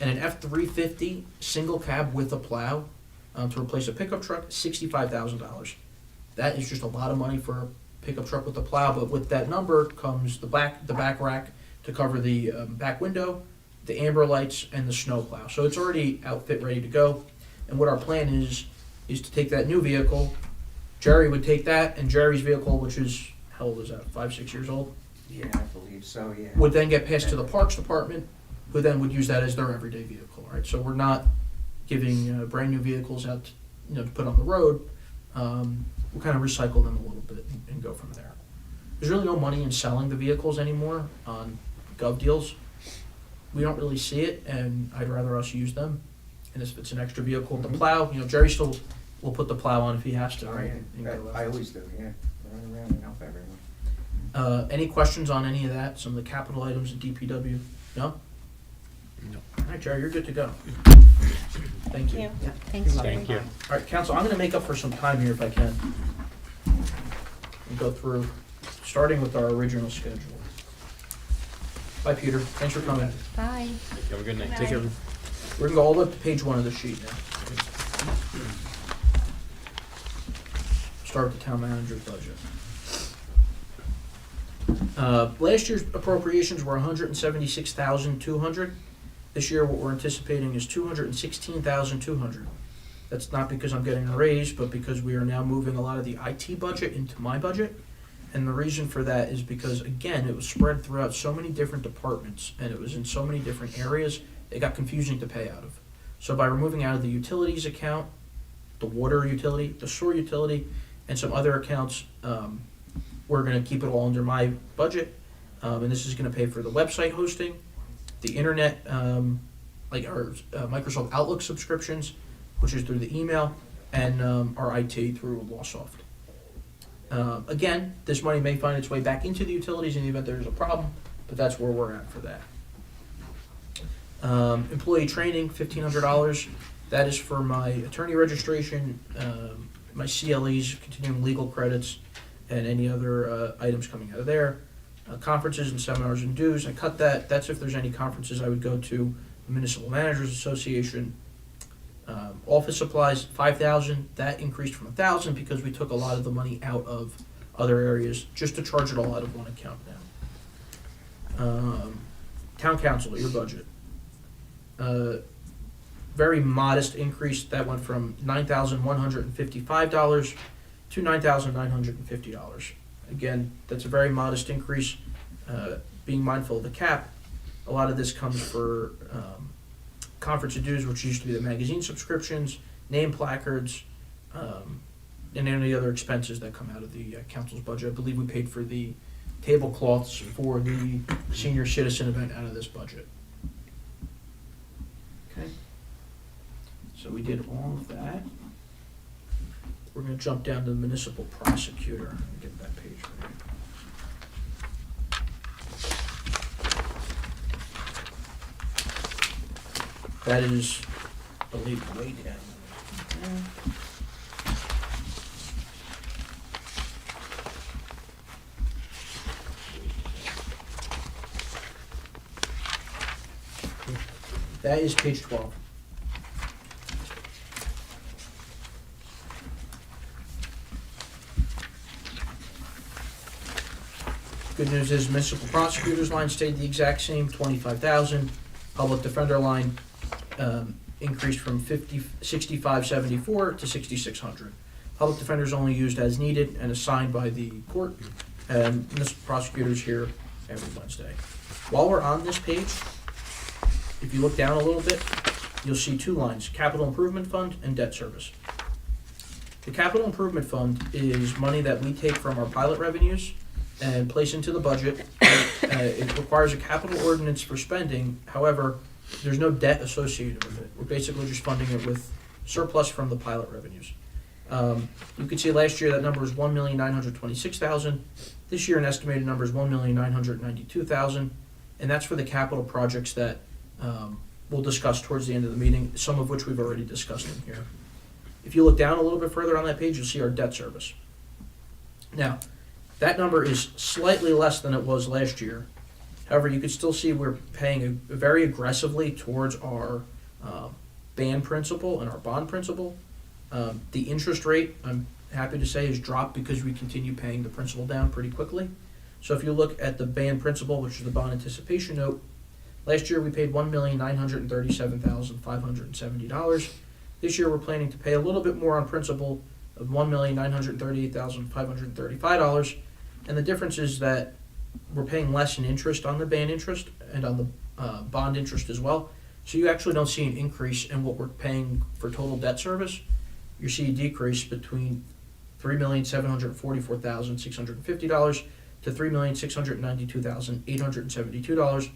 and an F-350 single cab with a plow to replace a pickup truck, $65,000. That is just a lot of money for a pickup truck with a plow, but with that number comes the back rack to cover the back window, the amber lights, and the snow plow. So it's already outfit ready to go. And what our plan is to take that new vehicle. Jerry would take that, and Jerry's vehicle, which is, how old is that, 5-6 years old? Yeah, I believe so, yeah. Would then get passed to the Parks Department, who then would use that as their everyday vehicle, right? So we're not giving brand new vehicles out to put on the road. We'll kind of recycle them a little bit and go from there. There's really no money in selling the vehicles anymore on gov deals. We don't really see it, and I'd rather us use them. And if it's an extra vehicle, the plow, Jerry still will put the plow on if he has to, right? And go out. I always do, yeah. Run around and help everyone. Any questions on any of that? Some of the capital items in DPW? No? No. All right, Jerry, you're good to go. Thank you. Yeah, thanks. Thank you. All right, council, I'm gonna make up for some time here if I can. And go through, starting with our original schedule. Bye, Peter. Thanks for coming. Bye. Have a good night. Take care. We're gonna go all the way up to page 1 of the sheet now. Start with the town manager's budget. Last year's appropriations were $176,200. This year, what we're anticipating is $216,200. That's not because I'm getting a raise, but because we are now moving a lot of the IT budget into my budget. And the reason for that is because, again, it was spread throughout so many different departments, and it was in so many different areas, it got confusing to pay out of. So by removing out of the utilities account, the water utility, the sewer utility, and some other accounts. We're gonna keep it all under my budget, and this is gonna pay for the website hosting, the internet, like our Microsoft Outlook subscriptions, which is through the email, and our IT through LawSoft. Again, this money may find its way back into the utilities in the event there's a problem, but that's where we're at for that. Employee training, $1,500. That is for my attorney registration, my CLEs, continuing legal credits, and any other items coming out of there. Conferences and seminars and dues, I cut that. That's if there's any conferences I would go to. The Municipal Managers Association. Office supplies, $5,000. That increased from $1,000 because we took a lot of the money out of other areas just to charge it all out of one account now. Town council, your budget. Very modest increase. That went from $9,155 to $9,950. Again, that's a very modest increase. Being mindful of the cap, a lot of this comes for conference and dues, which used to be the magazine subscriptions, name placards, and any other expenses that come out of the council's budget. I believe we paid for the tablecloths for the senior citizen event out of this budget. Okay. So we did all of that. We're going to jump down to the municipal prosecutor. Let me get that page right. That is, I believe, way down. That is page 12. Good news is municipal prosecutor's line stayed the exact same, 25,000. Public defender line increased from 6574 to 6600. Public defender is only used as needed and assigned by the court, and municipal prosecutors here every Wednesday. While we're on this page, if you look down a little bit, you'll see two lines: capital improvement fund and debt service. The capital improvement fund is money that we take from our pilot revenues and place into the budget. It requires a capital ordinance for spending. However, there's no debt associated with it. We're basically just funding it with surplus from the pilot revenues. You can see last year that number was $1,926,000. This year an estimated number is $1,992,000, and that's for the capital projects that we'll discuss towards the end of the meeting, some of which we've already discussed in here. If you look down a little bit further on that page, you'll see our debt service. Now, that number is slightly less than it was last year. However, you can still see we're paying very aggressively towards our band principal and our bond principal. The interest rate, I'm happy to say, has dropped because we continue paying the principal down pretty quickly. So if you look at the band principal, which is the bond anticipation note, last year we paid $1,937,570. This year we're planning to pay a little bit more on principal of $1,938,535. And the difference is that we're paying less in interest on the band interest and on the bond interest as well. So you actually don't see an increase in what we're paying for total debt service. You see a decrease between $3,744,650 to $3,692,872.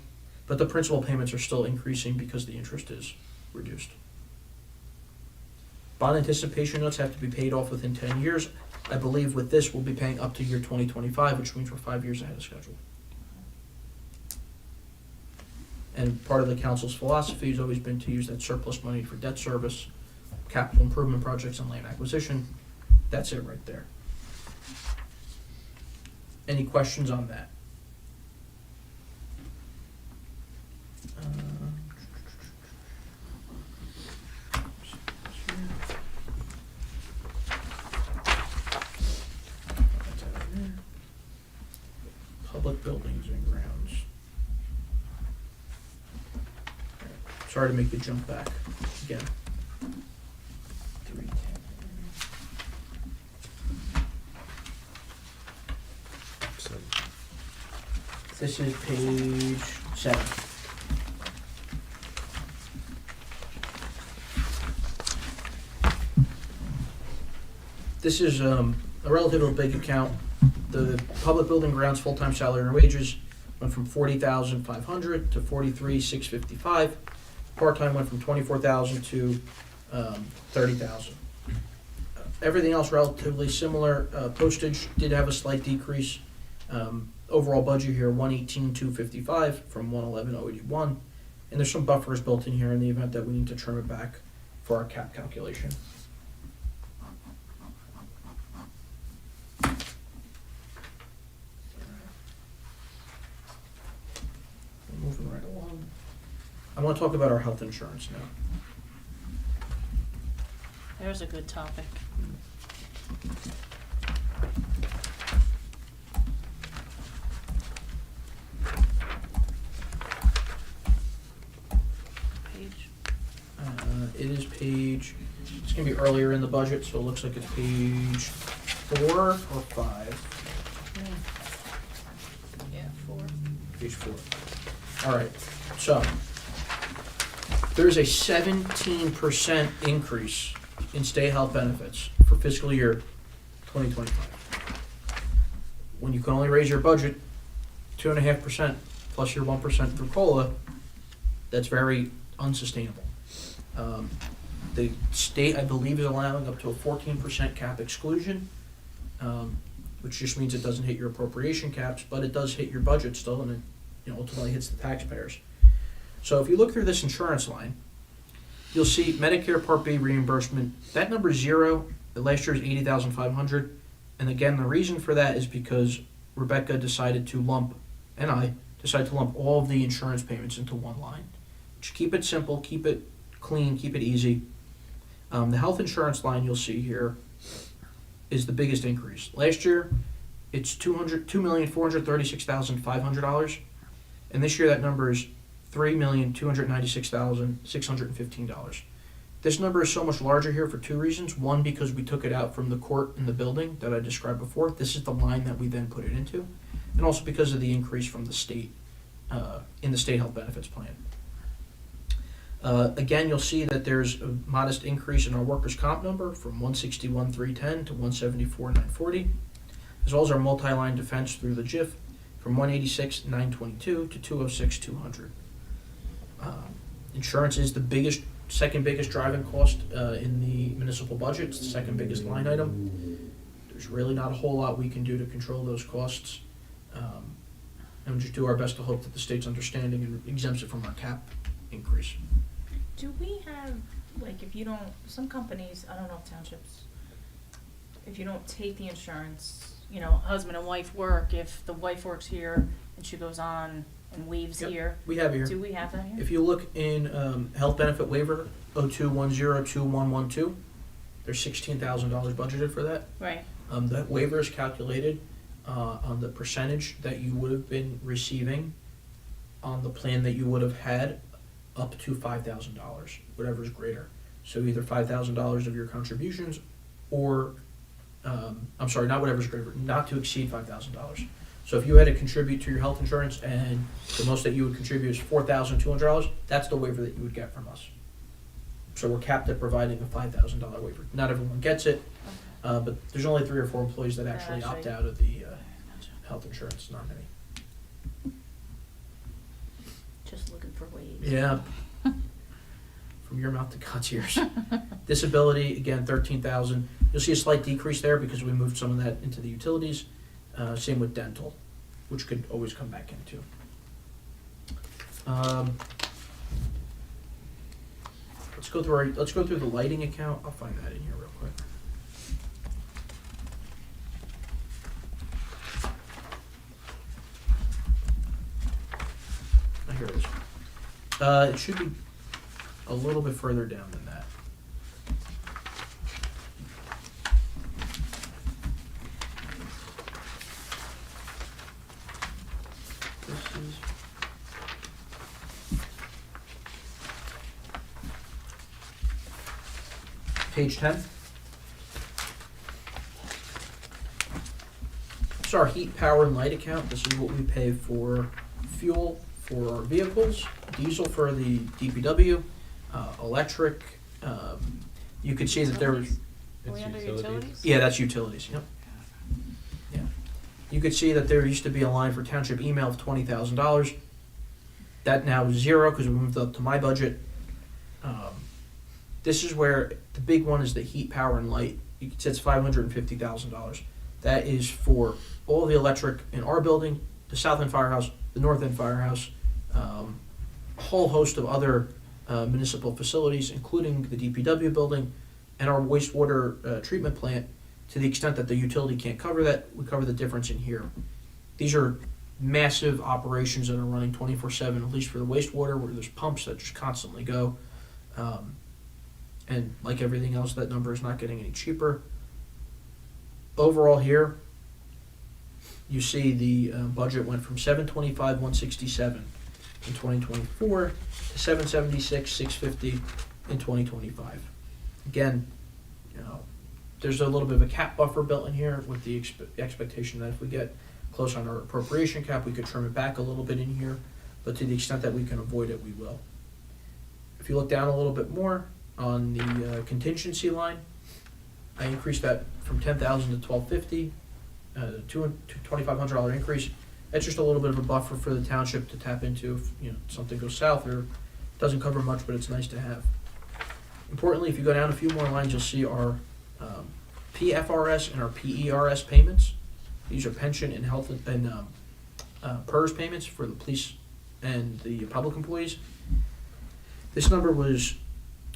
But the principal payments are still increasing because the interest is reduced. Bond anticipation notes have to be paid off within 10 years. I believe with this, we'll be paying up to year 2025, which means we're 5 years ahead of schedule. And part of the council's philosophy has always been to use that surplus money for debt service, capital improvement projects, and land acquisition. That's it right there. Any questions on that? Public buildings and grounds. Sorry to make you jump back again. 310. This is page 7. This is a relatively big account. The public building grounds full-time salary and wages went from 40,500 to 43,655. Part-time went from 24,000 to 30,000. Everything else relatively similar. Postage did have a slight decrease. Overall budget here, 118,255 from 111,081. And there's some buffers built in here in the event that we need to trim it back for our cap calculation. Moving right along. I want to talk about our health insurance now. There's a good topic. Page. It is page, it's going to be earlier in the budget, so it looks like it's page 4 or 5. Yeah, 4. Page 4. All right, so there's a 17% increase in state health benefits for fiscal year 2025. When you can only raise your budget 2.5% plus your 1% through COLA, that's very unsustainable. The state, I believe, is allowing up to a 14% cap exclusion, which just means it doesn't hit your appropriation caps, but it does hit your budget still, and it ultimately hits the taxpayers. So if you look through this insurance line, you'll see Medicare Part B reimbursement. That number is 0. Last year's 80,500, and again, the reason for that is because Rebecca decided to lump, and I decided to lump all of the insurance payments into one line. Just keep it simple, keep it clean, keep it easy. The health insurance line you'll see here is the biggest increase. Last year, it's $2,436,500, and this year that number is $3,296,615. This number is so much larger here for 2 reasons. One, because we took it out from the court in the building that I described before. This is the line that we then put it into, and also because of the increase from the state in the state health benefits plan. Again, you'll see that there's a modest increase in our workers' comp number from 161,310 to 174,940, as well as our multi-line defense through the JIF from 186,922 to 206,200. Insurance is the second biggest driving cost in the municipal budget. It's the second biggest line item. There's really not a whole lot we can do to control those costs, and we just do our best to hope that the state's understanding and exempts it from our cap increase. Do we have, like, if you don't, some companies, I don't know if townships, if you don't take the insurance, husband and wife work, if the wife works here and she goes on and leaves Yep, here. we have here. Do we have that here? If you look in health benefit waiver 02102112, there's $16,000 budgeted for that. Right. That waiver is calculated on the percentage that you would have been receiving on the plan that you would have had up to $5,000, whatever is greater. So either $5,000 of your contributions or, I'm sorry, not whatever is greater, not to exceed $5,000. So if you had to contribute to your health insurance and the most that you would contribute is $4,200, that's the waiver that you would get from us. So we're capped at providing a $5,000 waiver. Not everyone gets it, but there's only 3 or 4 employees that actually opt out of the health insurance, not many. Just looking for ways. Yeah. From your mouth to God's ears. Disability, again, 13,000. You'll see a slight decrease there because we moved some of that into the utilities. Same with dental, which could always come back into. Let's go through the lighting account. I'll find that in here real quick. Here it is. It should be a little bit further down than that. This is page 10. This is our heat, power, and light account. This is what we pay for fuel for our vehicles, diesel for the DPW, electric. You could see that there was. Are we under utilities? Yeah, that's utilities. Yep. You could see that there used to be a line for township email of $20,000. That now is zero because we moved up to my budget. This is where the big one is the heat, power, and light. You can see it's $550,000. That is for all the electric in our building, the South End Firehouse, the North End Firehouse, a whole host of other municipal facilities, including the DPW building and our wastewater treatment plant. To the extent that the utility can't cover that, we cover the difference in here. These are massive operations that are running 24/7, at least for the wastewater, where there's pumps that just constantly go. And like everything else, that number is not getting any cheaper. Overall here, you see the budget went from 725,167 in 2024 to 776,650 in 2025. Again, there's a little bit of a cap buffer built in here with the expectation that if we get close on our appropriation cap, we could trim it back a little bit in here, but to the extent that we can avoid it, we will. If you look down a little bit more on the contingency line, I increased that from $10,000 to $1,250, $2,500 increase. That's just a little bit of a buffer for the township to tap into if something goes south or doesn't cover much, but it's nice to have. Importantly, if you go down a few more lines, you'll see our PFRS and our PERS payments. These are pension and health and PERS payments for the police and the public employees. This number was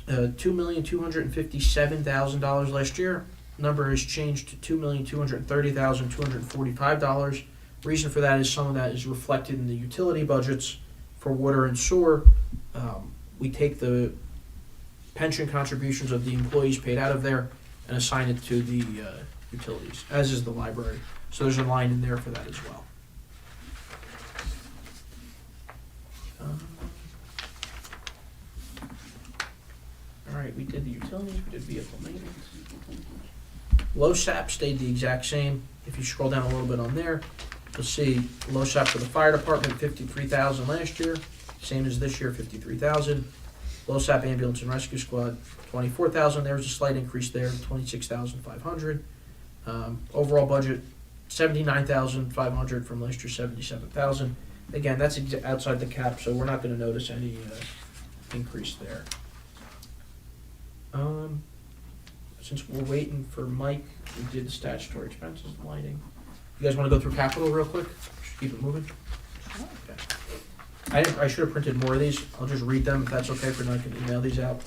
$2,257,000 last year. Number has changed to $2,230,245. Reason for that is some of that is reflected in the utility budgets for water and sewer. We take the pension contributions of the employees paid out of there and assign it to the utilities, as is the library. So there's a line in there for that as well. All right, we did the utilities, we did vehicle maintenance. LoSAP stayed the exact same. If you scroll down a little bit on there, you'll see LoSAP for the fire department, $53,000 last year, same as this year, $53,000. LoSAP ambulance and rescue squad, $24,000. There was a slight increase there, $26,500. Overall budget, $79,500 from last year, $77,000. Again, that's outside the cap, so we're not going to notice any increase there. Since we're waiting for Mike, we did the statutory expenses, lighting. You guys want to go through capital real quick? Just keep it moving. Okay. I should have printed more of these. I'll just read them if that's okay. If not, I can email these out.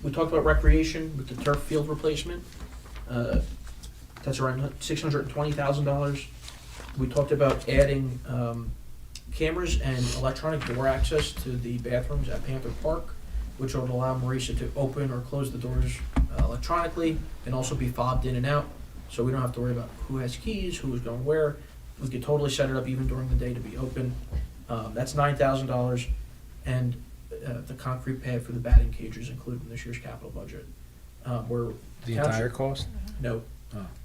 We talked about recreation with the turf field replacement. That's around $620,000. We talked about adding cameras and electronic door access to the bathrooms at Panther Park, which would allow Marisa to open or close the doors electronically and also be fobbed in and out, so we don't have to worry about who has keys, who is going where. We could totally set it up even during the day to be open. That's $9,000, and the concrete pad for the batting cage is included in this year's capital budget. Where The entire cost? No,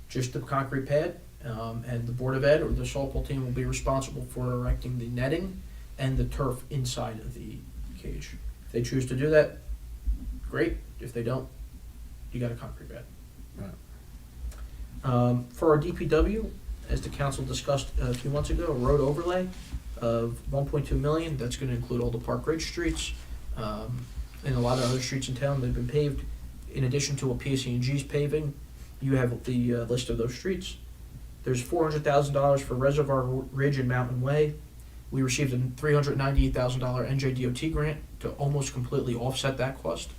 just the concrete pad, and the Board of Ed or the softball team will be responsible for erecting the netting and the turf inside of the cage. If they choose to do that, great. If they don't, you got a concrete pad. Right. For our DPW, as the council discussed a few months ago, a road overlay of $1.2 million. That's going to include all the Park Ridge streets and a lot of other streets in town that have been paved. In addition to what PSE&G's paving, you have the list of those streets. There's $400,000 for Reservoir Ridge and Mountain Way. We received a $398,000 NJDOT grant to almost completely offset that cost.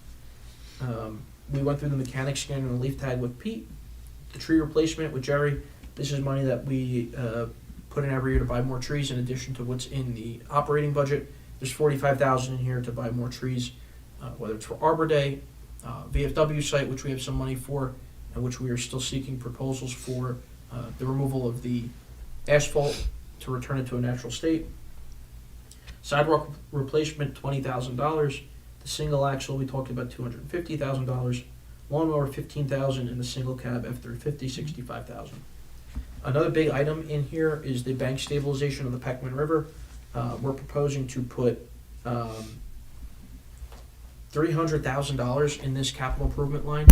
We went through the mechanic scan and the leaf tag with Pete. The tree replacement with Jerry. This is money that we put in every year to buy more trees in addition to what's in the operating budget. There's $45,000 in here to buy more trees, whether it's for Arbor Day, VFW site, which we have some money for, and which we are still seeking proposals for the removal of the asphalt to return it to a natural state. Sidewalk replacement, $20,000. The single axle, we talked about $250,000. Lawnmower, $15,000, and the single cab F-350, $65,000. Another big item in here is the bank stabilization of the Peckman River. We're proposing to put $300,000 in this capital improvement line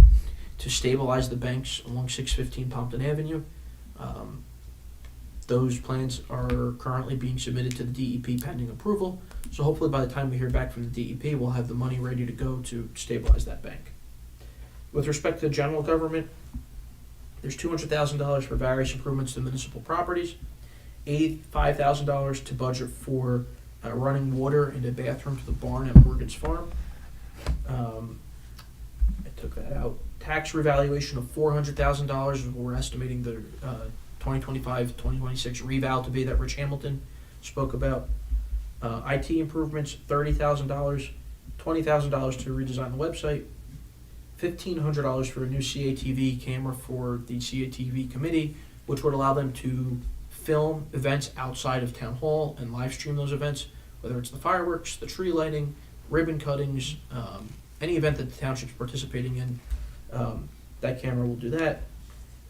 to stabilize the banks along 615 Pompton Avenue. Those plans are currently being submitted to the DEP pending approval, so hopefully by the time we hear back from the DEP, we'll have the money ready to go to stabilize that bank. With respect to general government, there's $200,000 for various improvements to municipal properties, $85,000 to budget for running water in the bathroom to the barn at Morgan's Farm. I took that out. Tax revaluation of $400,000 is what we're estimating the 2025-2026 reval to be that Rich Hamilton spoke about. IT improvements, $30,000, $20,000 to redesign the website, $1,500 for a new CATV camera for the CATV committee, which would allow them to film events outside of town hall and live stream those events, whether it's the fireworks, the tree lighting, ribbon cuttings, any event that the township's participating in. That camera will do that.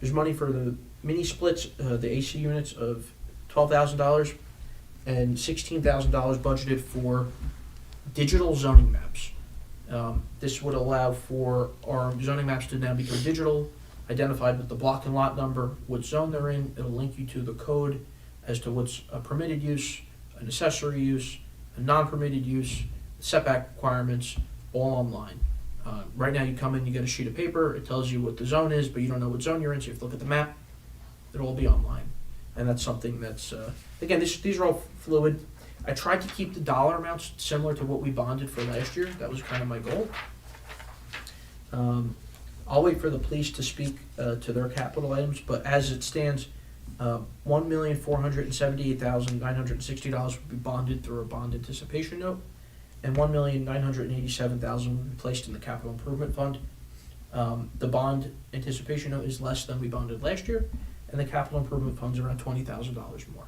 There's money for the mini splits, the AC units of $12,000 and $16,000 budgeted for digital zoning maps. This would allow for our zoning maps to now become digital, identified with the block and lot number, what zone they're in. It'll link you to the code as to what's a permitted use, an accessory use, a non-permitted use, setback requirements, all online. Right now you come in, you get a sheet of paper, it tells you what the zone is, but you don't know what zone you're in, so you have to look at the map. It'll all be online. And that's something that's, again, these are all fluid. I tried to keep the dollar amounts similar to what we bonded for last year. That was kind of my goal. I'll wait for the police to speak to their capital items, but as it stands, $1,478,960 would be bonded through a bond anticipation note, and $1,987,000 will be placed in the capital improvement fund. The bond anticipation note is less than we bonded last year, and the capital improvement fund's around $20,000 more.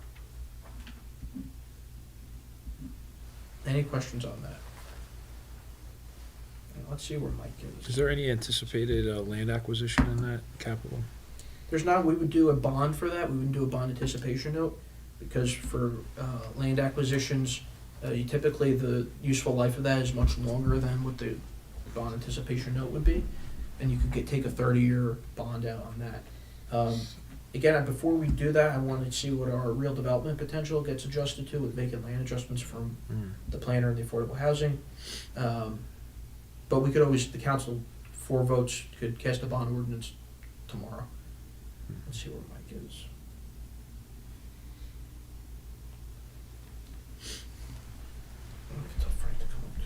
Any questions on that? And let's see where Mike is. Is there any anticipated land acquisition in that capital? There's not. We would do a bond for that. We wouldn't do a bond anticipation note because for land acquisitions, you typically the useful life of that is much longer than what the bond anticipation note would be, and you could take a 30-year bond out on that. Again, before we do that, I wanted to see what our real development potential gets adjusted to with vacant land adjustments from the planner and the affordable housing. But we could always, the council, 4 votes, could cast a bond ordinance tomorrow. Let's see where Mike is. It's tough for him to come up to.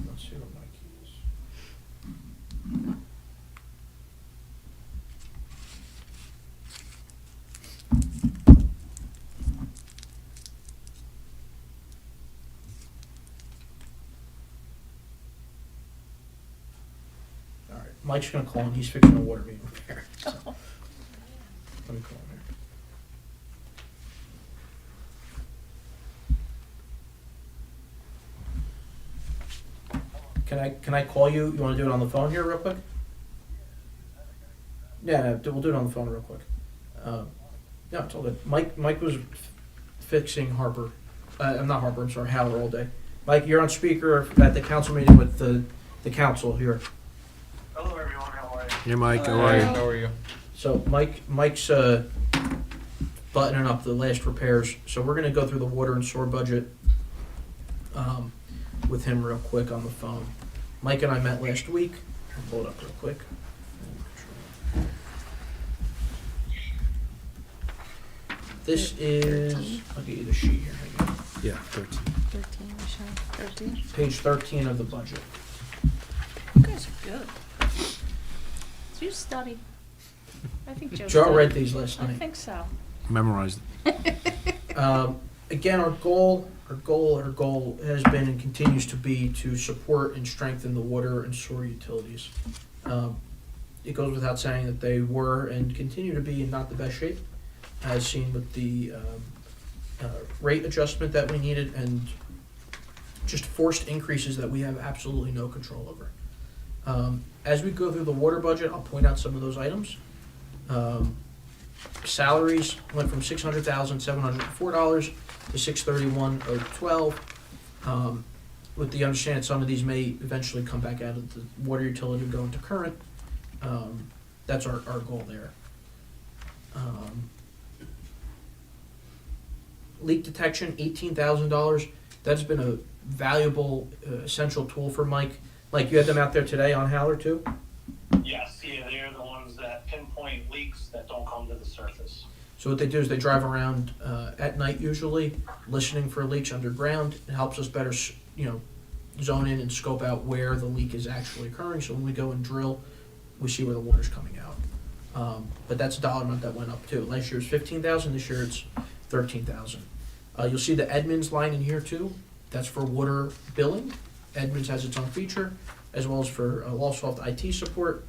Let's see where Mike is. All right, Mike's gonna call him. He's fixing a water main repair. So. Let me call him here. Can I call you? You want to do it on the phone here real quick? Yeah, we'll do it on the phone real quick. Yeah, it's all good. Mike was fixing Harper. I'm not Harper, I'm sorry, Howler all day. Mike, you're on speaker at the council meeting with the council here. Hello, everyone. How are you? Hey, Mike, how are you? How are you? So Mike's buttoning up the last repairs. So we're gonna go through the water and sewer budget with him real quick on the phone. Mike and I met last week. I'll pull it up real quick. This is, I'll get you the sheet here. Hang on. Yeah, 13. 13, Michelle. 13. Page 13 of the budget. You guys are good. Did you study? I think Joe Joe studied. read these last I night. think so. Memorized it. Again, our goal has been and continues to be to support and strengthen the water and sewer utilities. It goes without saying that they were and continue to be in not the best shape, as seen with the rate adjustment that we needed and just forced increases that we have absolutely no control over. As we go through the water budget, I'll point out some of those items. Salaries went from $600,704 to $631,012. With the understanding some of these may eventually come back out of the water utility and go into current. That's our goal there. Leak detection, $18,000. That's been a valuable, essential tool for Mike. Mike, you had them out there today on Howler too? Yes, yeah, they're the ones that pinpoint leaks that don't come to the surface. So what they do is they drive around at night usually, listening for leaks underground. It helps us better, zone in and scope out where the leak is actually occurring. So when we go and drill, we see where the water's coming out. But that's a dollar amount that went up too. Last year was $15,000. This year it's $13,000. You'll see the Edmunds line in here too. That's for water billing. Edmunds has its own feature, as well as for Wallsoft IT support.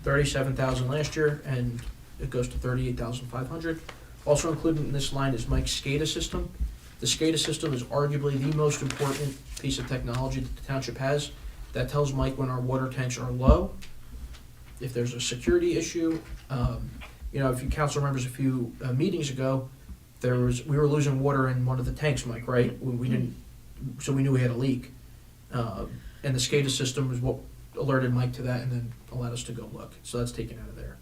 $37,000 last year, and it goes to $38,500. Also included in this line is Mike's SCADA system. The SCADA system is arguably the most important piece of technology that the township has. That tells Mike when our water tanks are low, if there's a security issue. If you council remembers a few meetings ago, we were losing water in one of the tanks, Mike, right? So we knew we had a leak. And the SCADA system is what alerted Mike to that and then allowed us to go look. So that's taken out of there.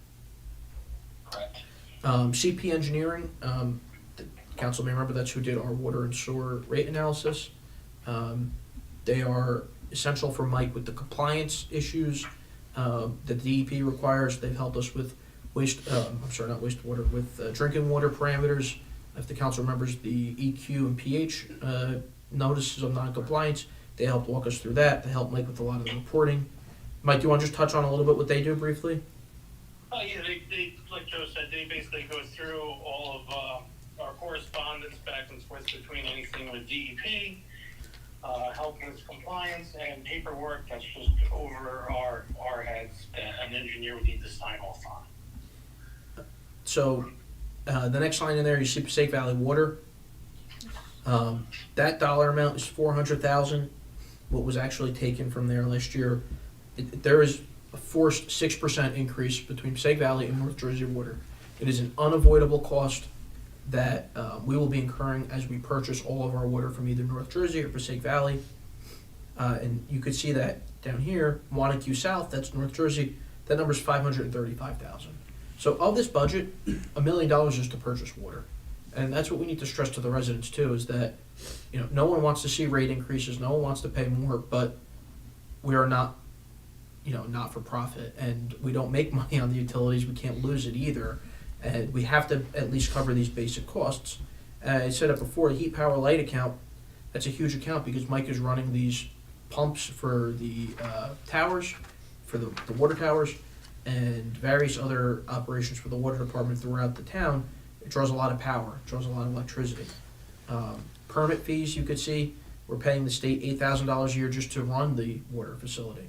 Correct. CP Engineering, the council may remember that's who did our water and sewer rate analysis. They are essential for Mike with the compliance issues that the DEP requires. They've helped us with drinking water parameters. If the council remembers the EQ and pH notices of non-compliance, they helped walk us through that. They helped Mike with a lot of the reporting. Mike, do you want to just touch on a little bit what they do briefly? Yeah, they like Joe said, they basically go through all of our correspondence back and forth between anything with DEP, help with compliance, and paperwork that's just over our heads. An engineer would need to sign off on. So the next line in there, you see Passaic Valley Water. That dollar amount is $400,000. What was actually taken from there last year, there is a forced 6% increase between Passaic Valley and North Jersey Water. It is an unavoidable cost that we will be incurring as we purchase all of our water from either North Jersey or Passaic Valley. And you could see that down here, Wanacue South, that's North Jersey, that number is $535,000. So of this budget, $1 million is to purchase water. And that's what we need to stress to the residents too, is that no one wants to see rate increases, no one wants to pay more, but we are not not for profit, and we don't make money on the utilities. We can't lose it either, and we have to at least cover these basic costs. I said it before, a heat, power, light account, that's a huge account because Mike is running these pumps for the towers, for the water towers, and various other operations for the water department throughout the town. It draws a lot of power, it draws a lot of electricity. Permit fees, you could see, we're paying the state $8,000 a year just to run the water facility.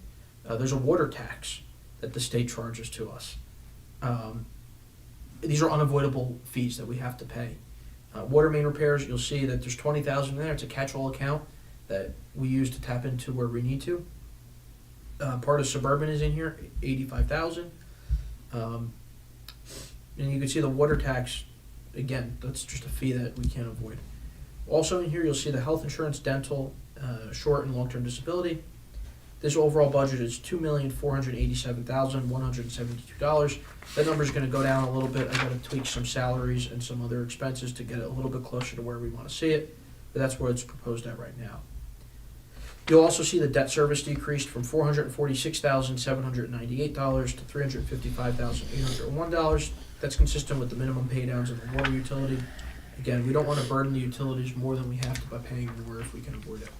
There's a water tax that the state charges to us. These are unavoidable fees that we have to pay. Water main repairs, you'll see that there's $20,000 in there. It's a catch-all account that we use to tap into where we need to. Part of Suburban is in here, $85,000. And you can see the water tax, again, that's just a fee that we can't avoid. Also in here, you'll see the health insurance, dental, short and long-term disability. This overall budget is $2,487,172. That number is going to go down a little bit. I got to tweak some salaries and some other expenses to get it a little bit closer to where we want to see it, but that's where it's proposed at right now. You'll also see the debt service decreased from $446,798 to $355,801. That's consistent with the minimum pay downs of the water utility. Again, we don't want to burden the utilities more than we have to by paying more if we can avoid it.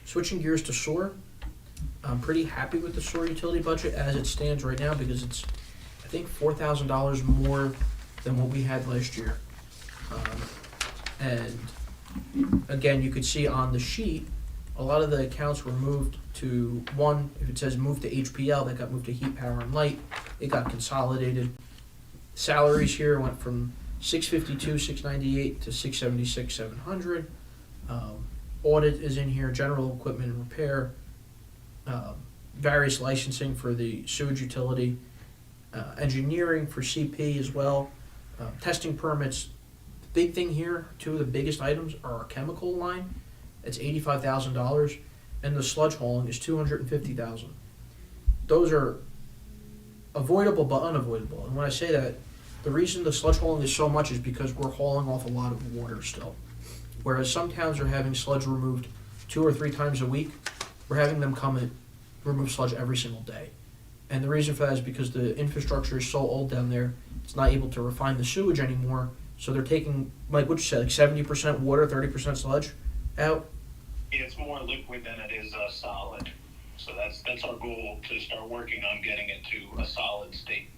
Switching gears to sewer, I'm pretty happy with the sewer utility budget as it stands right now because it's, I think, $4,000 more than what we had last year. And again, you could see on the sheet, a lot of the accounts were moved to one. If it says move to HPL, that got moved to heat, power, and light. It got consolidated. Salaries here went from $652,000, $698,000 to $676,700. Audit is in here, general equipment and repair, various licensing for the sewage utility, engineering for CP as well, testing permits. The big thing here, two of the biggest items are our chemical line. It's $85,000, and the sludge hauling is $250,000. Those are avoidable but unavoidable. And when I say that, the reason the sludge hauling is so much is because we're hauling off a lot of water still. Whereas some towns are having sludge removed 2 or 3 times a week, we're having them come and remove sludge every single day. And the reason for that is because the infrastructure is so old down there, it's not able to refine the sewage anymore. So they're taking, like what you said, like 70% water, 30% sludge out. It's more liquid than it is solid. So that's our goal, to start working on getting it to a solid state.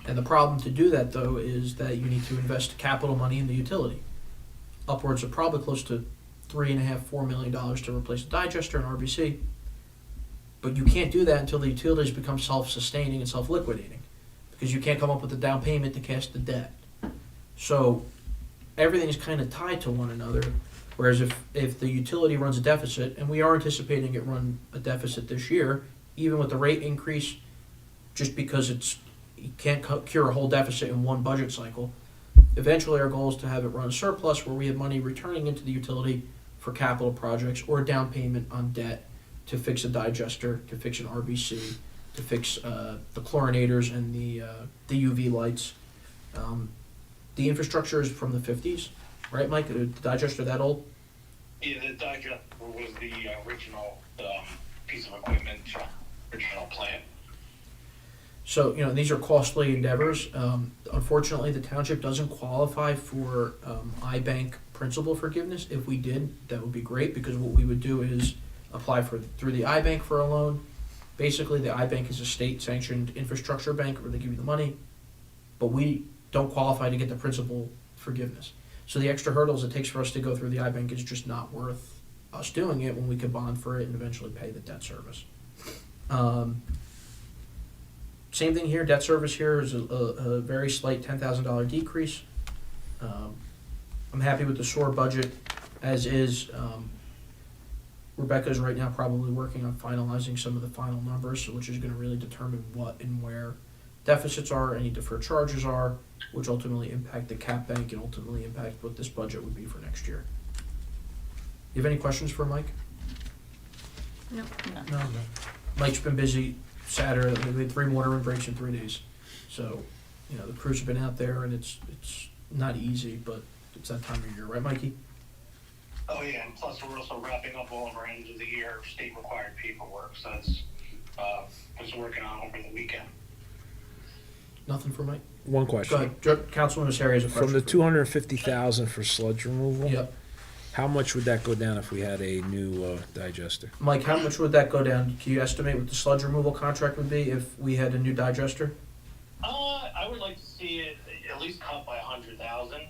And the problem to do that, though, is that you need to invest capital money in the utility. Upwards of probably close to $3.5–4 million to replace the digester and RBC. But you can't do that until the utilities become self-sustaining and self-liquidating, because you can't come up with a down payment to cash the debt. So everything is kind of tied to one another. Whereas if the utility runs a deficit, and we are anticipating it run a deficit this year, even with the rate increase, just because you can't cure a whole deficit in one budget cycle. Eventually, our goal is to have it run a surplus where we have money returning into the utility for capital projects or a down payment on debt to fix a digester, to fix an RBC, to fix the chlorinators and the UV lights. The infrastructure is from the 50s, right, Mike? The digester that old? Yeah, the digester was the original piece of equipment from the original plant. So, these are costly endeavors. Unfortunately, the township doesn't qualify for iBank principal forgiveness. If we did, that would be great, because what we would do is apply through the iBank for a loan. Basically, the iBank is a state-sanctioned infrastructure bank where they give you the money, but we don't qualify to get the principal forgiveness. So the extra hurdles it takes for us to go through the iBank is just not worth us doing it when we could bond for it and eventually pay the debt service. Same thing here, debt service here is a very slight $10,000 decrease. I'm happy with the SOAR budget as is. Rebecca's right now probably working on finalizing some of the final numbers, which is going to really determine what and where deficits are, any deferred charges are, which ultimately impact the cap bank and ultimately impact what this budget would be for next year. You have any questions for Mike? No. No. Mike's been busy Saturday. We had 3 water breaks in 3 days. So, the crews have been out there, and it's not easy, but it's that time of year, right, Mikey? Oh yeah, and plus we're also wrapping up all of our end of the year state required paperwork, so that's was working on over the weekend. Nothing for Mike? One Go question. ahead. Councilman Misery has a question. From the 250,000 for sludge removal, Yep. how much would that go down if we had a new digester? Mike, how much would that go down? Can you estimate what the sludge removal contract would be if we had a new digester? I would like to see it at least cut by 100,000.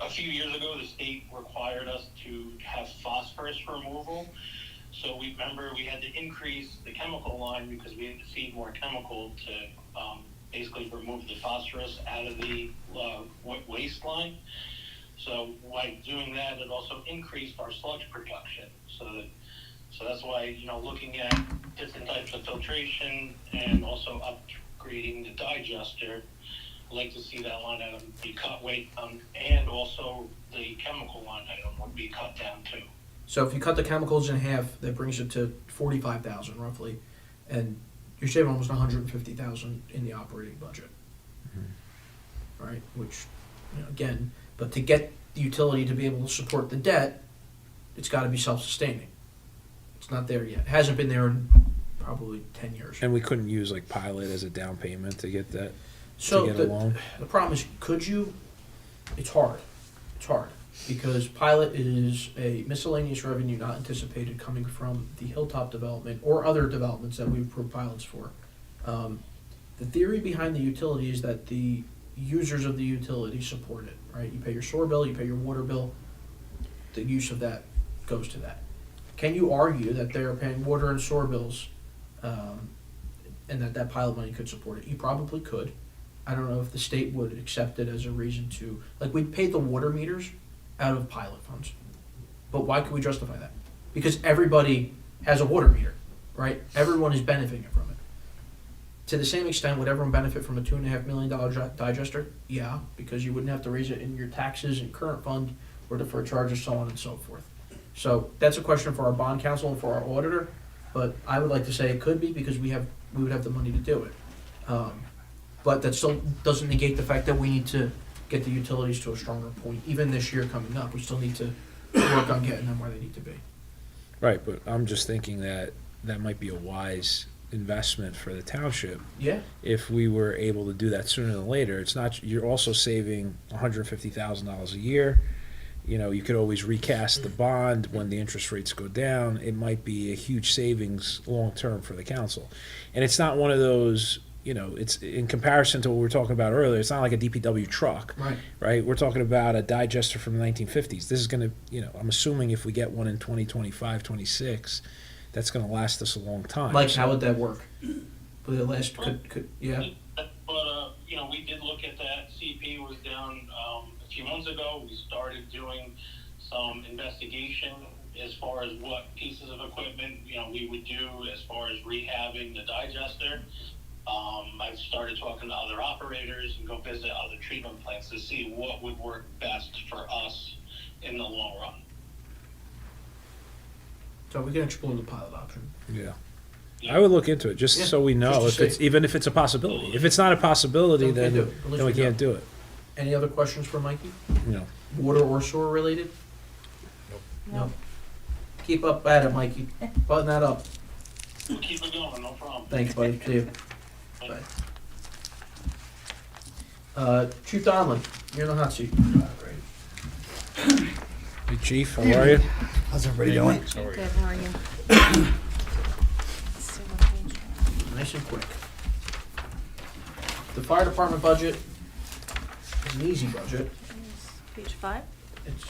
A few years ago, the state required us to have phosphorus removal. So we had to increase the chemical line because we had to feed more chemical to basically remove the phosphorus out of the waste line. So by doing that, it also increased our sludge production. So that's why, looking at different types of filtration and also upgrading the digester, I'd like to see that line item be cut way down, and also the chemical line item would be cut down too. So if you cut the chemicals in half, that brings it to 45,000 roughly, and you're saving almost 150,000 in the operating budget. Right? Which, again, but to get the utility to be able to support the debt, it's got to be self-sustaining. It's not there yet. It hasn't been there in probably 10 years. And we couldn't use like Pilot as a down payment to get that, So to get a loan? the problem is, could you? It's hard. It's hard because Pilot is a miscellaneous revenue not anticipated coming from the Hilltop development or other developments that we've approved pilots for. The theory behind the utility is that the users of the utility support it, right? You pay your sewer bill, you pay your water bill. The use of that goes to that. Can you argue that they're paying water and sewer bills, and that Pilot money could support it? You probably could. I don't know if the state would accept it as a reason to, like, we'd pay the water meters out of Pilot funds. But why could we justify that? because everybody has a water meter, right? Everyone is benefiting from it. To the same extent, would everyone benefit from a $2.5 million digester? Yeah, because you wouldn't have to raise it in your taxes and current fund or deferred charges, so on and so forth. So that's a question for our bond counsel and for our auditor, but I would like to say it could be because we would have the money to do it. But that still doesn't negate the fact that we need to get the utilities to a stronger point. Even this year coming up, we still need to work on getting them where they need to be. Right, but I'm just thinking that that might be a wise investment for the township. Yeah. If we were able to do that sooner than later. It's not, you're also saving $150,000 a year. You know, you could always recast the bond when the interest rates go down. It might be a huge savings long-term for the council. And it's not one of those, you know, it's in comparison to what we were talking about earlier, it's not like a DPW truck. Right. Right? We're talking about a digester from the 1950s. This is going to, you know, I'm assuming if we get one in 2025, 26, that's going to last us a long time. Mike, So- how would that work? Would it last, yeah? But, you know, we did look at that. CP was down a few months ago. We started doing some investigation as far as what pieces of equipment, you know, we would do as far as rehabbing the digester. I've started talking to other operators and go visit other treatment plants to see what would work best for us in the long run. So we can explore the pilot option. Yeah. I would look into it, just Yeah, so we know, just to if it's, even if it's a possibility. If it's not a possibility, Then we then can't do it. At least then we we know. can't do it, Any other questions for Mikey? you know. Water or sewer related? No. Keep up at it, Mikey. Button that up. We'll keep it going, no problem. Thanks, buddy. See you. Bye. Chief Donlin, you're in the hot seat. Hey, Chief, how are you? How's everybody doing? Good, how are you? Nice and quick. The fire department budget is an easy budget. Page 5? It's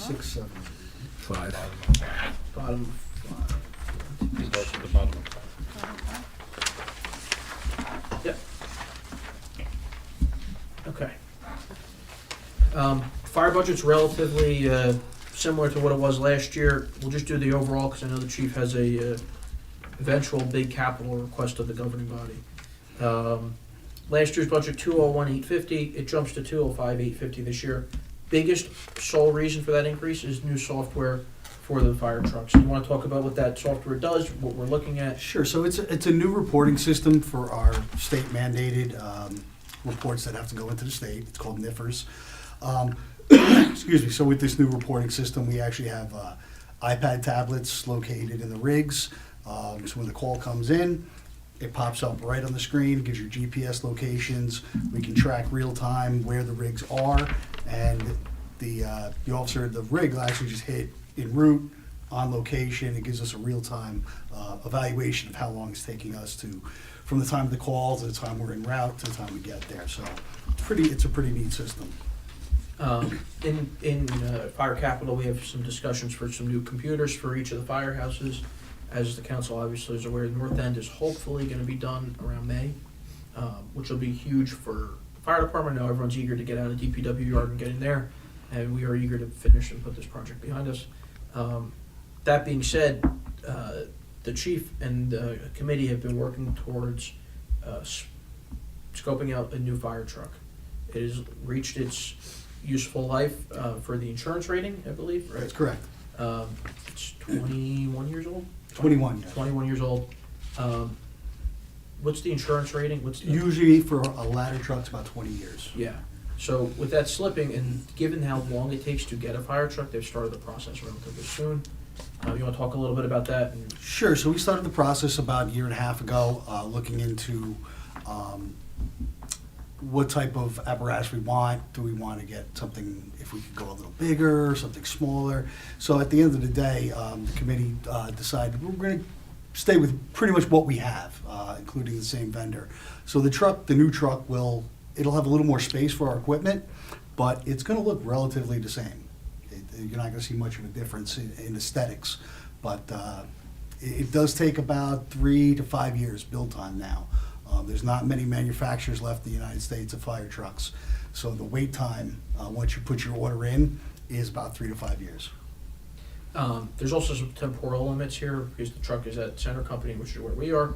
6, 7. 5. bottom five. Yep. Okay. Fire budget's relatively similar to what it was last year. We'll just do the overall, because I know the chief has a eventual big capital request of the governing body. Last year's budget, 201,850, it jumps to 205,850 this year. Biggest sole reason for that increase is new software for the fire trucks. You want to talk about what that software does, what we're looking at? Sure, so it's a new reporting system for our state mandated reports that have to go into the state. It's called NIFRS. Excuse me, so with this new reporting system, we actually have iPad tablets located in the rigs. So when the call comes in, it pops up right on the screen, gives you GPS locations. We can track real time where the rigs are, and the officer at the rig will actually just hit en route, on location. It gives us a real time evaluation of how long it's taking us from the time of the call to the time we're en route to the time we get there. So it's a pretty neat system. In Fire Capital, we have some discussions for some new computers for each of the firehouses. As the council obviously is aware, North End is hopefully going to be done around May, which will be huge for the fire department. Now everyone's eager to get out of the DPW yard and get in there, and we are eager to finish and put this project behind us. That being said, the chief and the committee have been working towards scoping out a new fire truck. It has reached its useful life for the insurance rating, I believe, right? That's correct. It's 21 years old? 21, yeah. 21 years old. What's the insurance rating? Usually for a ladder truck, it's about 20 years. Yeah. So with that slipping, and given how long it takes to get a fire truck, they've started the process relatively soon. You want to talk a little bit about that? Sure. So we started the process about a year and a half ago, looking into what type of apparatus we want. Do we want to get something, if we could go a little bigger, something smaller? So at the end of the day, the committee decided we're going to stay with pretty much what we have, including the same vendor. So the new truck it'll have a little more space for our equipment, but it's going to look relatively the same. You're not going to see much of a difference in aesthetics, but it does take about 3 to 5 years build time now. There's not many manufacturers left in the United States of fire trucks, so the wait time, once you put your order in, is about 3 to 5 years. There's also some temporal limits here because the truck is at Center Company, which is where we are.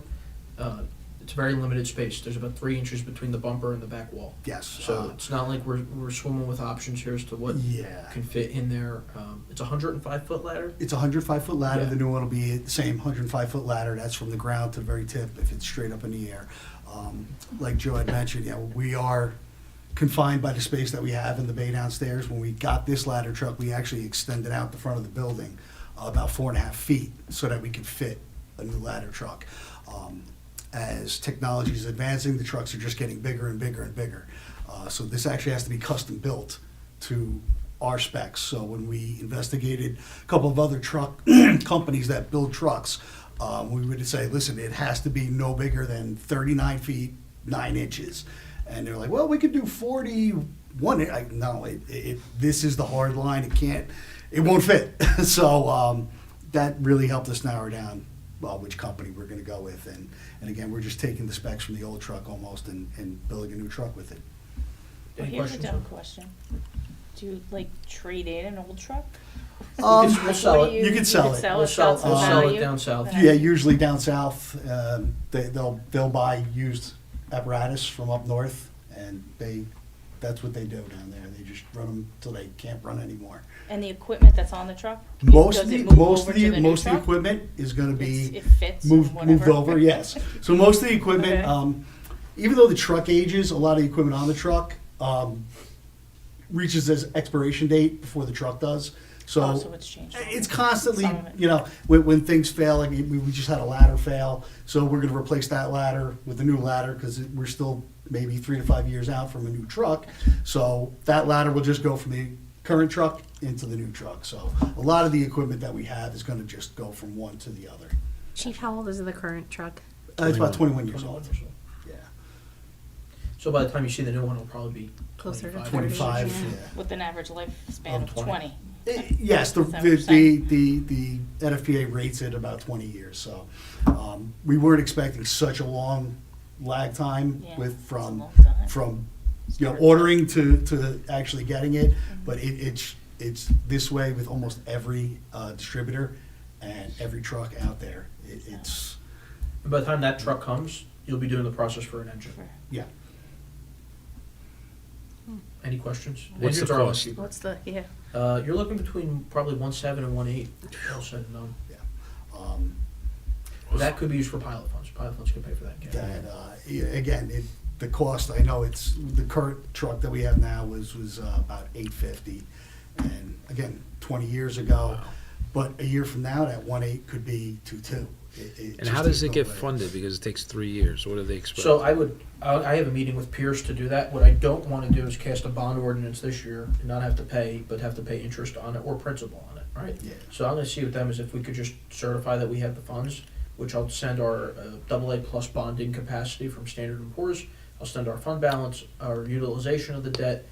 It's very limited space. There's about 3 inches between the bumper and the back wall. Yes. So it's not like we're swimming with options here as to what Yeah. can fit in there. It's a 105-foot ladder. It's a 105-foot ladder. Yeah. The new one will be the same 105-foot ladder. That's from the ground to the very tip if it's straight up in the air. Like Joe had mentioned, we are confined by the space that we have in the bay downstairs. When we got this ladder truck, we actually extended out the front of the building about 4.5 feet so that we could fit a new ladder truck. As technology is advancing, the trucks are just getting bigger and bigger and bigger. So this actually has to be custom built to our specs. So when we investigated a couple of other truck companies that build trucks, we would say, listen, it has to be no bigger than 39 feet, 9 inches. And they're like, well, we could do 41. This is the hard line. It won't fit. So that really helped us narrow down which company we're going to go with. And again, we're just taking the specs from the old truck almost and building a new truck with it. Well, Any here's a questions? dumb question. Do you like trade in an old truck? We'll sell it. You can sell it. Sell We'll it, sell some we'll sell it value? down south. Yeah, usually down south, they'll buy used apparatus from up north, and that's what they do down there. They just run them till they can't run anymore. And the equipment that's on the truck? Most of does the it move most over of to the the new most of the truck? equipment is going to be It fits and moved whatever. over. Yes. So most of the equipment, Okay. even though the truck ages, a lot of the equipment on the truck reaches its expiration date before the truck does. So, Oh, so it's changed. it's constantly, Some of it. when things fail, like we just had a ladder fail, so we're going to replace that ladder with a new ladder because we're still maybe 3 to 5 years out from a new truck. So that ladder will just go from the current truck into the new truck. So a lot of the equipment that we have is going to just go from one to the other. Chief, how old is the current truck? It's about 21 years old. 21 years old. Yeah. So by the time you see the new one, it'll probably be Closer to 25. Yeah. Yeah. With an average lifespan Of of 20. 20. Yes, the Is that what you're saying? NFPA rates it about 20 years. So we weren't expecting such a long lag time Yeah, with it's a from long time. from Start. ordering to actually getting it. But it's this way with almost every distributor and every truck out there. It's And by the time that truck comes, you'll be doing the process for an engine. yeah. Any questions? What's the Engines are cost? cheaper. What's the, yeah. You're looking between probably 1.7 and 1.8, all said and done. Um, That could be used for pilot funds. Pilot funds can pay for that. that again, the cost. I know it's the current truck that we have now was about $850, and again, 20 years ago. But a year from now, that 1.8 could be 2.2. And how does it get funded? Because it takes 3 years. What do they expect? So I have a meeting with Pierce to do that. What I don't want to do is cast a bond ordinance this year and not have to pay, but have to pay interest on it or principal on it, right? Yeah. So I'm gonna see with them is if we could just certify that we have the funds, which I'll send our AA plus bonding capacity from Standard & Poor's. I'll send our fund balance, our utilization of the debt,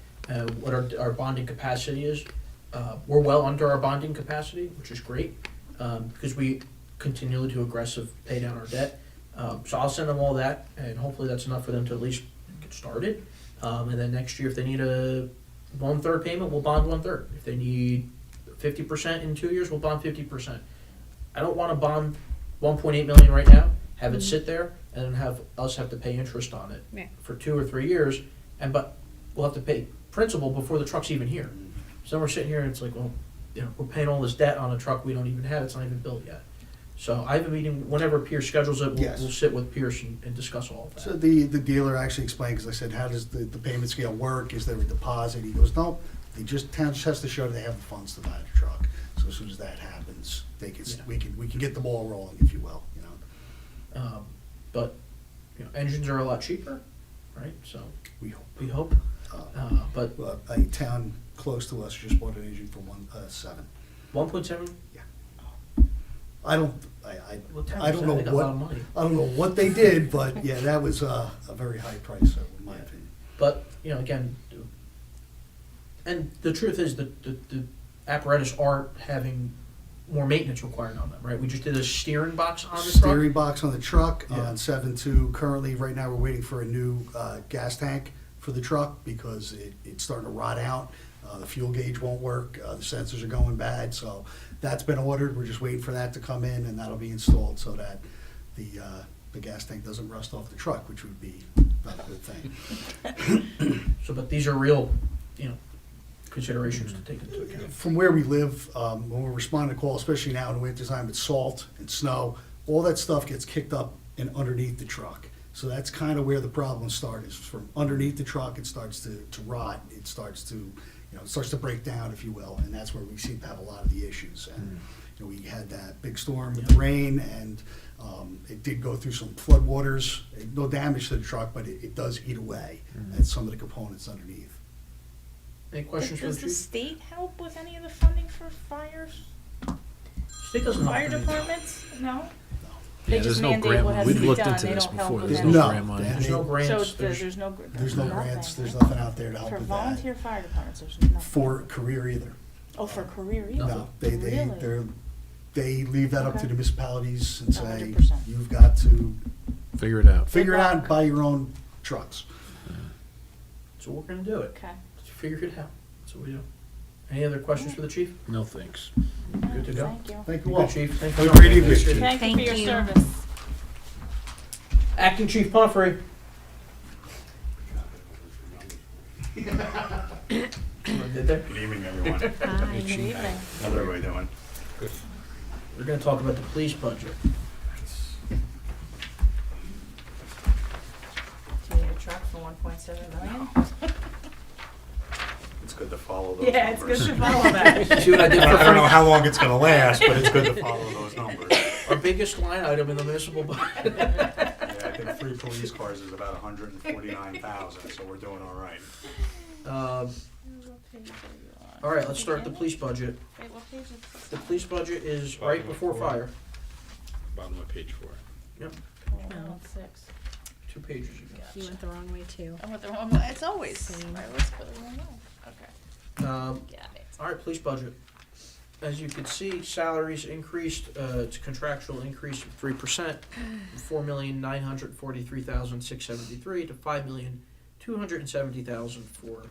what our bonding capacity is. We're well under our bonding capacity, which is great, because we continually do aggressive pay down our debt. So I'll send them all that, and hopefully that's enough for them to at least get started. And then next year, if they need a 1/3 payment, we'll bond 1/3. If they need 50% in 2 years, we'll bond 50%. I don't want to bond 1.8 million right now, have it sit there, and then have us have to pay interest on it Yeah. for 2 or 3 years, but we'll have to pay principal before the truck's even here. So we're sitting here and it's like, well, we're paying all this debt on a truck we don't even have, it's not even built yet. So I have a meeting, whenever Pierce schedules it, Yes. we'll sit with Pierce and discuss all of that. So the dealer actually explained, because I said, how does the payment scale work? Is there a deposit? He goes, no, town just has to show they have the funds to buy the truck. So as soon as that happens, we can get the ball rolling, if you will, But, engines are a lot cheaper, right? So We hope. we hope. But Well, a town close to us just bought an engine for 1.7. 1.7, I don't know they got a lot of money. I don't know what they did, but yeah, that was a very high price, in my opinion. But, again, and the truth is that the apparatus aren't having more maintenance required on them, right? We just did a steering box on the truck. Steering box on the truck Yeah. on 7.2. Currently, right now, we're waiting for a new gas tank for the truck because it's starting to rot out. The fuel gauge won't work, the sensors are going bad, so that's been ordered. We're just waiting for that to come in, and that'll be installed so that the gas tank doesn't rust off the truck, which would be not a good thing. So, but these are real, considerations to take into account. From where we live, when we're responding to calls, especially now in the winter time with salt and snow, all that stuff gets kicked up and underneath the truck. So that's kind of where the problems start, is from underneath the truck, it starts to rot, it starts to, it starts to break down, if you will, and that's where we seem to have a lot of the issues. And, we had that big storm with the rain, and it did go through some floodwaters. No damage to the truck, but it does eat away at some of the components underneath. Any questions for the Does the chief? state help with any of the funding for fires? State doesn't help Fire with anything. departments? No? Yeah, They there's just no mandate grant what money. has We've to be looked done. into They this don't help before. with There's any- no No. grant money. There's no So grants, there's no. There's no nothing. grants, there's nothing out there to help For with that. volunteer fire departments, there's nothing. For career either. Oh, for career either? No, Really? they leave that up to Okay. the municipalities and say, 100%. you've got to Figure it out. figure it out and buy your own trucks. So we're gonna do it. Okay. Let's figure it out. That's what we do. Any other questions for the chief? No thanks. Good to go? Thank you. Thank you Good, all. chief. Thank Have you. a great evening. Thanks, Chief. Thank you for Thank your you. service. Acting Chief Pumphrey. Did there? Good evening, everyone. Hi. Good evening. How's everybody doing? We're gonna talk about the police budget. Do you need a truck for 1.7 million? It's good to follow those Yeah, it's good numbers. to follow that. See what I did for I don't know Frank? how long it's gonna last, but it's good to follow those numbers. Our biggest line item in the municipal budget. Yeah, I think 3 police cars is about 149,000, so we're doing all right. All right, let's start the police budget. Wait, what page is this? The police budget is right before fire. Bottom of page 4. Yep, Oh, 1.6. 2 pages you got. You went the wrong way too. I went the wrong way. It's always. Same. I always go the wrong way. Okay. Got it. All right, police budget. As you can see, salaries increased, it's a contractual increase of 3%, from $4,943,673 to $5,270,000 for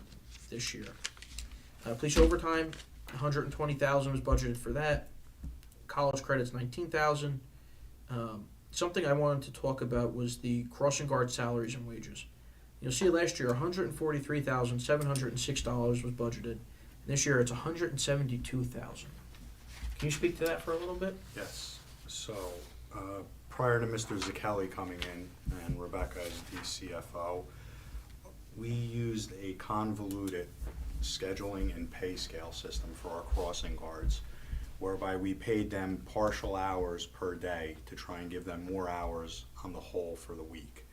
this year. Police overtime, $120,000 was budgeted for that. College credits, $19,000. Something I wanted to talk about was the crossing guard salaries and wages. You'll see last year, $143,706 was budgeted. This year, it's $172,000. Can you speak to that for a little bit? Yes, so, prior to Mr. Zakelli coming in and Rebecca as the CFO, we used a convoluted scheduling and pay scale system for our crossing guards, whereby we paid them partial hours per day to try and give them more hours on the whole for the week.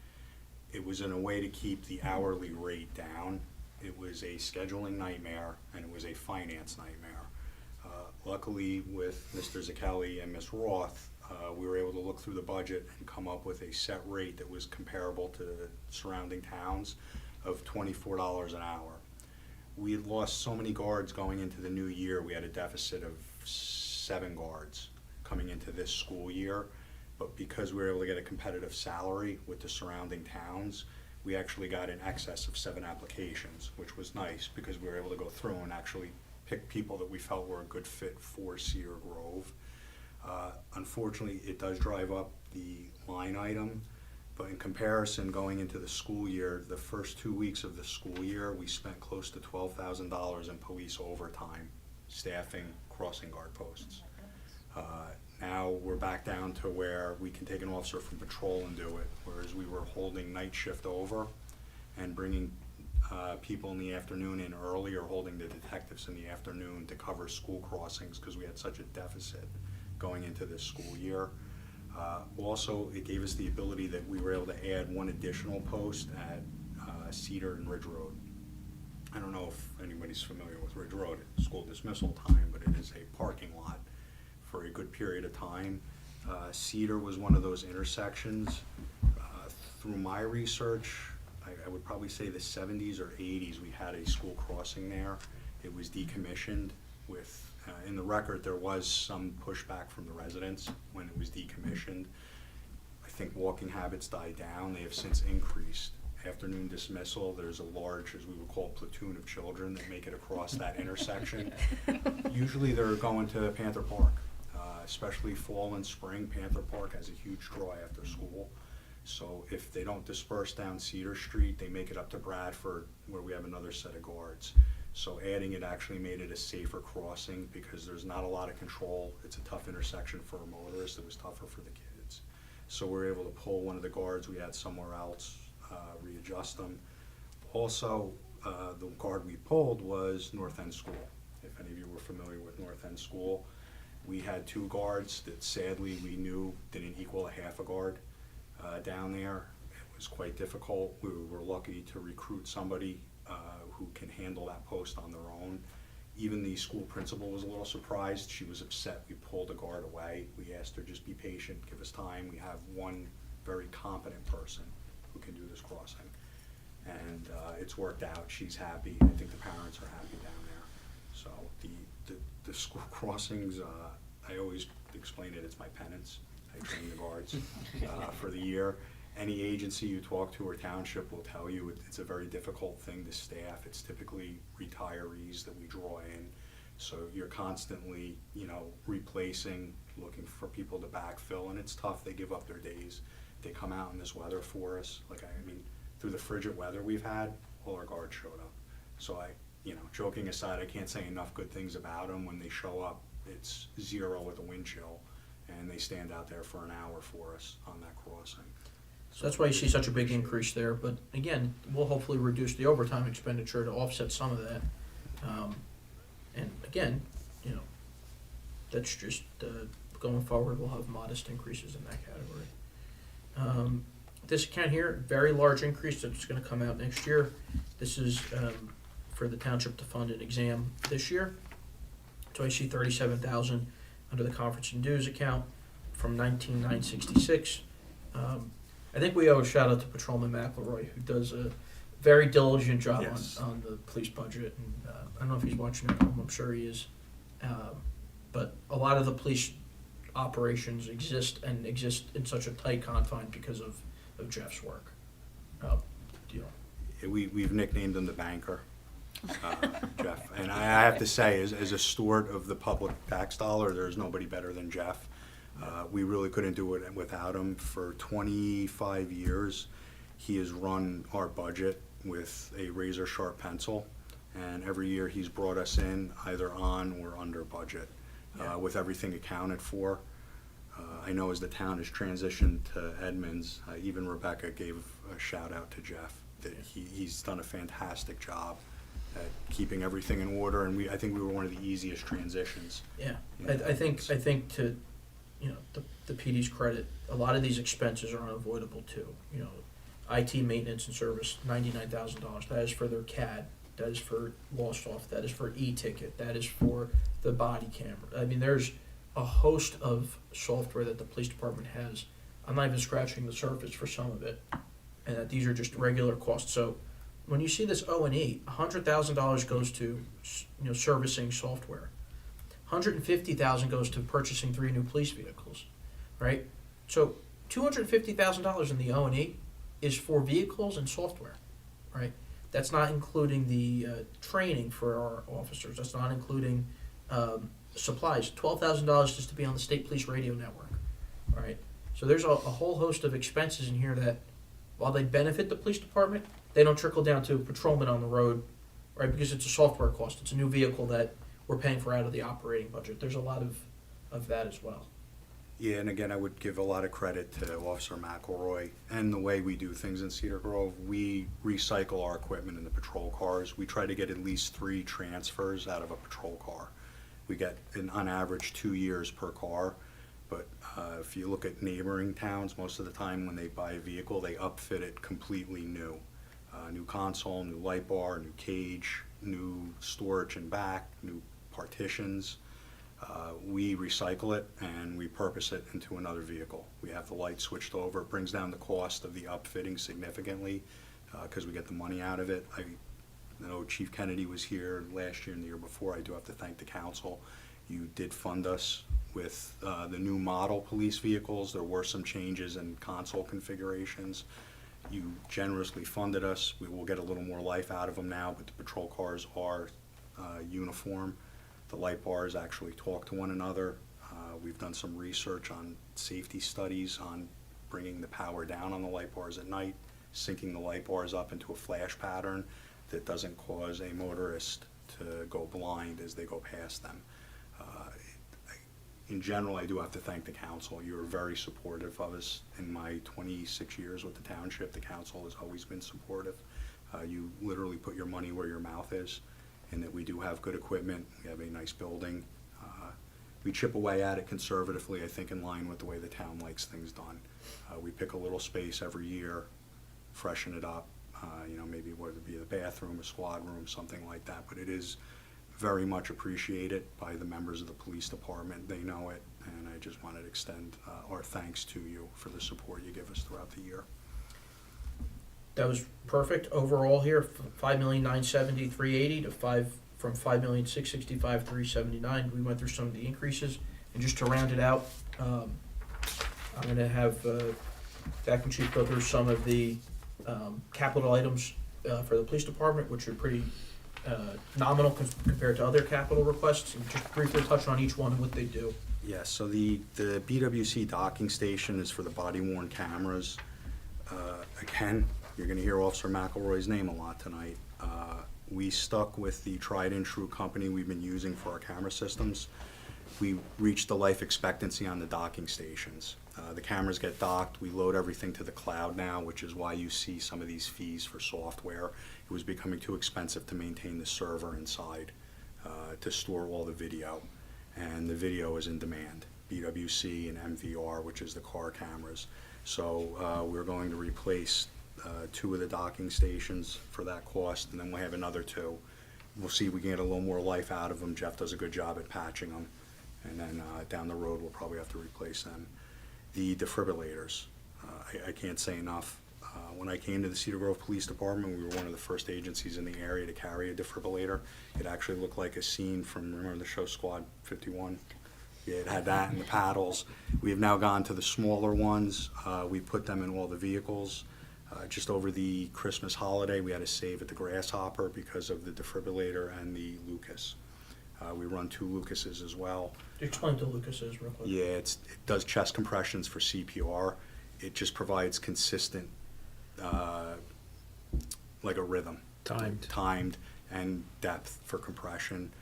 It was in a way to keep the hourly rate down. It was a scheduling nightmare, and it was a finance nightmare. Luckily, with Mr. Zakelli and Ms. Roth, we were able to look through the budget and come up with a set rate that was comparable to the surrounding towns of $24 an hour. We had lost so many guards going into the new year. We had a deficit of 7 guards coming into this school year, but because we were able to get a competitive salary with the surrounding towns, we actually got in excess of 7 applications, which was nice because we were able to go through and actually pick people that we felt were a good fit for Cedar Grove. Unfortunately, it does drive up the line item, but in comparison, going into the school year, the first 2 weeks of the school year, we spent close to $12,000 in police overtime, staffing crossing guard posts. Now we're back down to where we can take an officer from patrol and do it, whereas we were holding night shift over and bringing people in the afternoon in early, or holding the detectives in the afternoon to cover school crossings because we had such a deficit going into this school year. Also, it gave us the ability that we were able to add 1 additional post at Cedar and Ridge Road. I don't know if anybody's familiar with Ridge Road at school dismissal time, but it is a parking lot for a good period of time. Cedar was one of those intersections. Through my research, I would probably say the 70s or 80s, we had a school crossing there. It was decommissioned with, in the record, there was some pushback from the residents when it was decommissioned. I think walking habits died down. They have since increased. afternoon dismissal, there's a large, as we would call, platoon of children that make it across that intersection. Usually they're going to Panther Park, especially fall and spring. Panther Park has a huge draw after school. So if they don't disperse down Cedar Street, they make it up to Bradford, where we have another set of guards. So adding it actually made it a safer crossing because there's not a lot of control. It's a tough intersection for a motorist. It was tougher for the kids. So we were able to pull one of the guards we had somewhere else, readjust them. Also, the guard we pulled was North End School. If any of you were familiar with North End School, we had 2 guards that sadly we knew didn't equal a half a guard down there. It was quite difficult. We were lucky to recruit somebody who can handle that post on their own. Even the school principal was a little surprised. She was upset we pulled a guard away. We asked her, just be patient, give us time. We have one very competent person who can do this crossing. And it's worked out. She's happy. I think the parents are happy down there. So the school crossings, I always explain it, it's my penance. I train the guards for the year. Any agency you talk to or township will tell you it's a very difficult thing to staff. It's typically retirees that we draw in. So you're constantly, replacing, looking for people to backfill, and it's tough. They give up their days. They come out in this weather for us. Through the frigid weather we've had, all our guards showed up. So joking aside, I can't say enough good things about them. When they show up, it's 0 with a wind chill, and they stand out there for an hour for us on that crossing. So that's why you see such a big increase there, but again, we'll hopefully reduce the overtime expenditure to offset some of that. And again, that's just, going forward, we'll have modest increases in that category. This account here, very large increase that's gonna come out next year. This is, for the township to fund an exam this year. So I see 37,000 under the conference and dues account from 19,966. I think we owe a shout out to Patrolman McElroy, who does a very diligent job Yes. on the police budget. And I don't know if he's watching at home, I'm sure he is. But a lot of the police operations exist in such a tight confine because of Jeff's work. We've nicknamed him the banker, Jeff. And I have to say, as a steward of the public tax dollar, there's nobody better than Jeff. We really couldn't do it without him. For 25 years, he has run our budget with a razor sharp pencil, and every year he's brought us in either on or under budget, with everything accounted for. I know as the town has transitioned to Edmonds, even Rebecca gave a shout out to Jeff, that he's done a fantastic job at keeping everything in order, and I think we were one of the easiest transitions. Yeah, I think to, the PD's credit, a lot of these expenses are unavoidable too. IT maintenance and service, $99,000. That is for their CAD. That is for LostSoft. That is for e-ticket. That is for the body camera. There's a host of software that the police department has. I'm not even scratching the surface for some of it, and that these are just regular costs. So when you see this O&E, $100,000 goes to servicing software. $150,000 goes to purchasing 3 new police vehicles, right? So $250,000 in the O&E is for vehicles and software, right? That's not including the training for our officers. That's not including supplies. $12,000 just to be on the state police radio network, right? So there's a whole host of expenses in here that, while they benefit the police department, they don't trickle down to a patrolman on the road, right? Because it's a software cost. It's a new vehicle that we're paying for out of the operating budget. There's a lot of that as well. Yeah, and again, I would give a lot of credit to Officer McElroy and the way we do things in Cedar Grove. We recycle our equipment in the patrol cars. We try to get at least 3 transfers out of a patrol car. We get, on average, 2 years per car. But if you look at neighboring towns, most of the time when they buy a vehicle, they upfit it completely new. New console, new light bar, new cage, new storage in back, new partitions. We recycle it and we repurpose it into another vehicle. We have the light switched over. It brings down the cost of the upfitting significantly because we get the money out of it. I know Chief Kennedy was here last year and the year before. I do have to thank the council. You did fund us with the new model police vehicles. There were some changes in console configurations. You generously funded us. We will get a little more life out of them now, but the patrol cars are uniform. The light bars actually talk to one another. We've done some research on safety studies on bringing the power down on the light bars at night, syncing the light bars up into a flash pattern that doesn't cause a motorist to go blind as they go past them. In general, I do have to thank the council. You were very supportive of us. In my 26 years with the township, the council has always been supportive. You literally put your money where your mouth is, and that we do have good equipment. We have a nice building. We chip away at it conservatively, I think in line with the way the town likes things done. We pick a little space every year, freshen it up, maybe whether it be the bathroom, a squad room, something like that, but it is very much appreciated by the members of the police department. They know it, and I just wanted to extend our thanks to you for the support you give us throughout the year. That was perfect overall here, $5,970,380 to from $5,665,379. We went through some of the increases, and just to round it out, I'm going to have Jack and Chief go through some of the capital items for the police department, which are pretty nominal compared to other capital requests, and just briefly touch on each one and what they do. Yes, so the BWC docking station is for the body-worn cameras. Again, you're going to hear Officer McElroy's name a lot tonight. We stuck with the tried and true company we've been using for our camera systems. We reached the life expectancy on the docking stations. The cameras get docked, we load everything to the cloud now, which is why you see some of these fees for software. It was becoming too expensive to maintain the server inside to store all the video, and the video is in demand. BWC and MVR, which is the car cameras. So we're going to replace 2 of the docking stations for that cost, and then we'll have another 2. We'll see if we can get a little more life out of them. Jeff does a good job at patching them, and then down the road we'll probably have to replace them. The defibrillators, I can't say enough. When I came to the Cedar Grove Police Department, we were one of the first agencies in the area to carry a defibrillator. It actually looked like a scene from, remember the show Squad 51? Yeah, it had that and the paddles. We have now gone to the smaller ones. We put them in all the vehicles. Just over the Christmas holiday, we had a save at the Grasshopper because of the defibrillator and the Lucas. We run 2 Lucases as well. Explain to Lucas's real quick. Yeah, it does chest compressions for CPR. It just provides consistent, like a rhythm. Timed and depth for compression.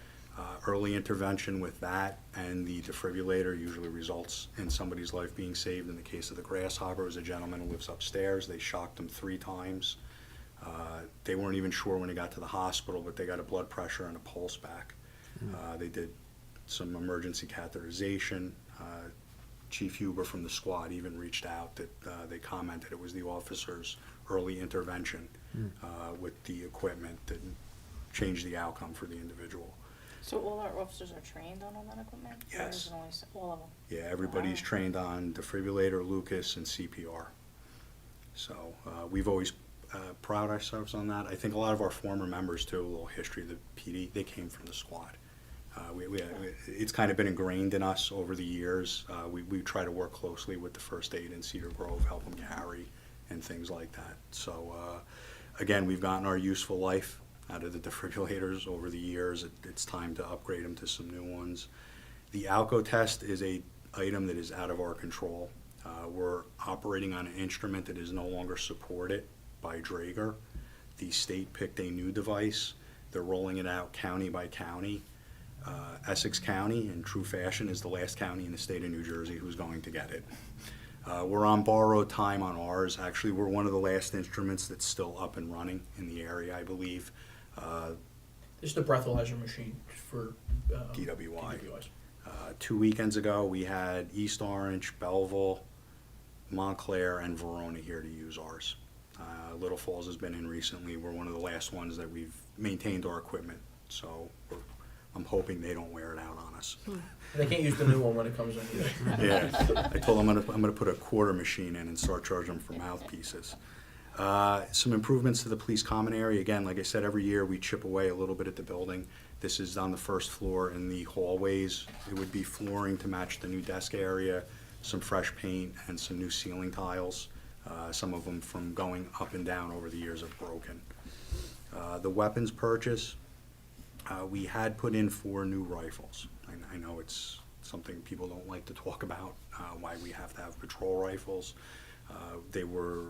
Early intervention with that and the defibrillator usually results in somebody's life being saved. In the case of the Grasshopper, it was a gentleman who lives upstairs. They shocked him 3 times. They weren't even sure when he got to the hospital, but they got a blood pressure and a pulse back. They did some emergency catheterization. Chief Huber from the squad even reached out that they commented it was the officer's early intervention with the equipment that changed the outcome for the individual. So all our officers are trained on all that equipment? Or Yes. is it only all of them? Yeah, everybody's trained on defibrillator, Lucas, and CPR. So we've always proud ourselves on that. I think a lot of our former members, too, a little history of the PD, they came from the squad. It's kind of been ingrained in us over the years. We try to work closely with the first aid in Cedar Grove, help them carry and things like that. So again, we've gotten our useful life out of the defibrillators over the years. It's time to upgrade them to some new ones. The ALCO test is a item that is out of our control. We're operating on an instrument that is no longer supported by Draeger. The state picked a new device. They're rolling it out county by county. Essex County, in true fashion, is the last county in the state of New Jersey who's going to get it. We're on borrowed time on ours. Actually, we're one of the last instruments that's still up and running in the area, I believe. This is the breathalyzer machine for DWI. DWIs. 2 weekends ago, we had East Orange, Belleville, Montclair, and Verona here to use ours. Little Falls has been in recently. We're one of the last ones that we've maintained our equipment, so I'm hoping they don't wear it out on us. They can't use the new one when it comes in either. Yeah, I told them I'm gonna put a quarter machine in and start charging them for mouthpieces. Some improvements to the police common area. Again, like I said, every year we chip away a little bit at the building. This is on the first floor in the hallways. It would be flooring to match the new desk area, some fresh paint, and some new ceiling tiles. Some of them from going up and down over the years have broken. The weapons purchase, we had put in 4 new rifles. I know it's something people don't like to talk about, why we have to have patrol rifles. They were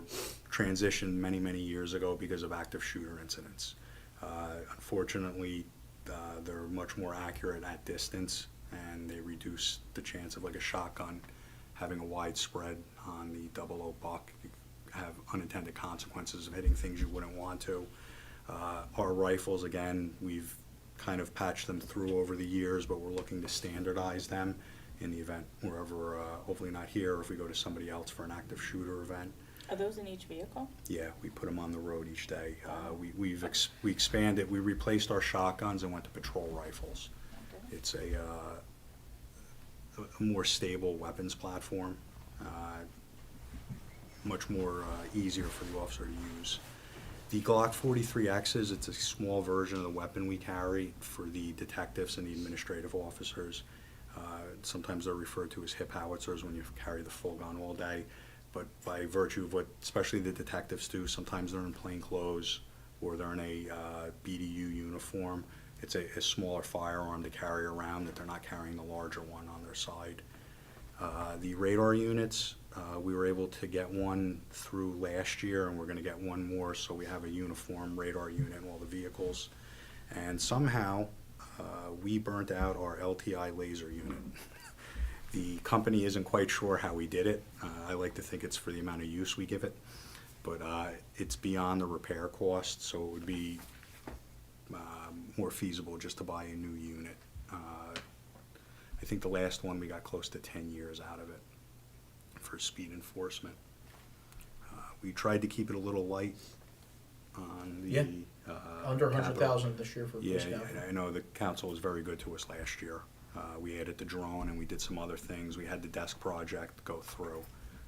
transitioned many, many years ago because of active shooter incidents. Unfortunately, they're much more accurate at distance, and they reduce the chance of like a shotgun having a wide spread on the 00 buck. You have unintended consequences of hitting things you wouldn't want to. Our rifles, again, we've kind of patched them through over the years, but we're looking to standardize them in the event wherever, hopefully not here, or if we go to somebody else for an active shooter event. Are those in each vehicle? Yeah, we put them on the road each day. We expanded, we replaced our shotguns and went to patrol rifles. Okay. It's a more stable weapons platform, much more easier for the officer to use. The Glock 43Xs, it's a small version of the weapon we carry for the detectives and the administrative officers. Sometimes they're referred to as hip howitzers when you carry the full gun all day. But by virtue of what especially the detectives do, sometimes they're in plain clothes or they're in a BDU uniform. It's a smaller firearm to carry around, that they're not carrying the larger one on their side. The radar units, we were able to get one through last year, and we're going to get one more, so we have a uniform radar unit in all the vehicles. And somehow, we burnt out our LTI laser unit. The company isn't quite sure how we did it. I like to think it's for the amount of use we give it, but it's beyond the repair cost, so it would be more feasible just to buy a new unit. I think the last one we got close to 10 years out of it for speed enforcement. We tried to keep it a little light on the... Yeah. Under capital. 100,000 this year for police Yeah, capital. I know the council was very good to us last year. We added the drone and we did some other things. We had the desk project go through.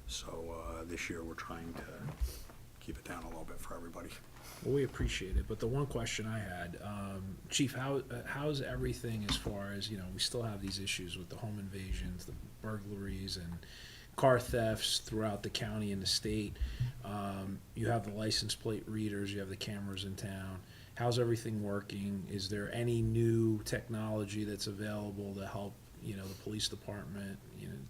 So this year we're trying to keep it down a little bit for everybody. Well, we appreciate it, but the one question I had, Chief, how's everything as far as, we still have these issues with the home invasions, the burglaries, and car thefts throughout the county and the state. You have the license plate readers, you have the cameras in town. How's everything working? Is there any new technology that's available to help, the police department,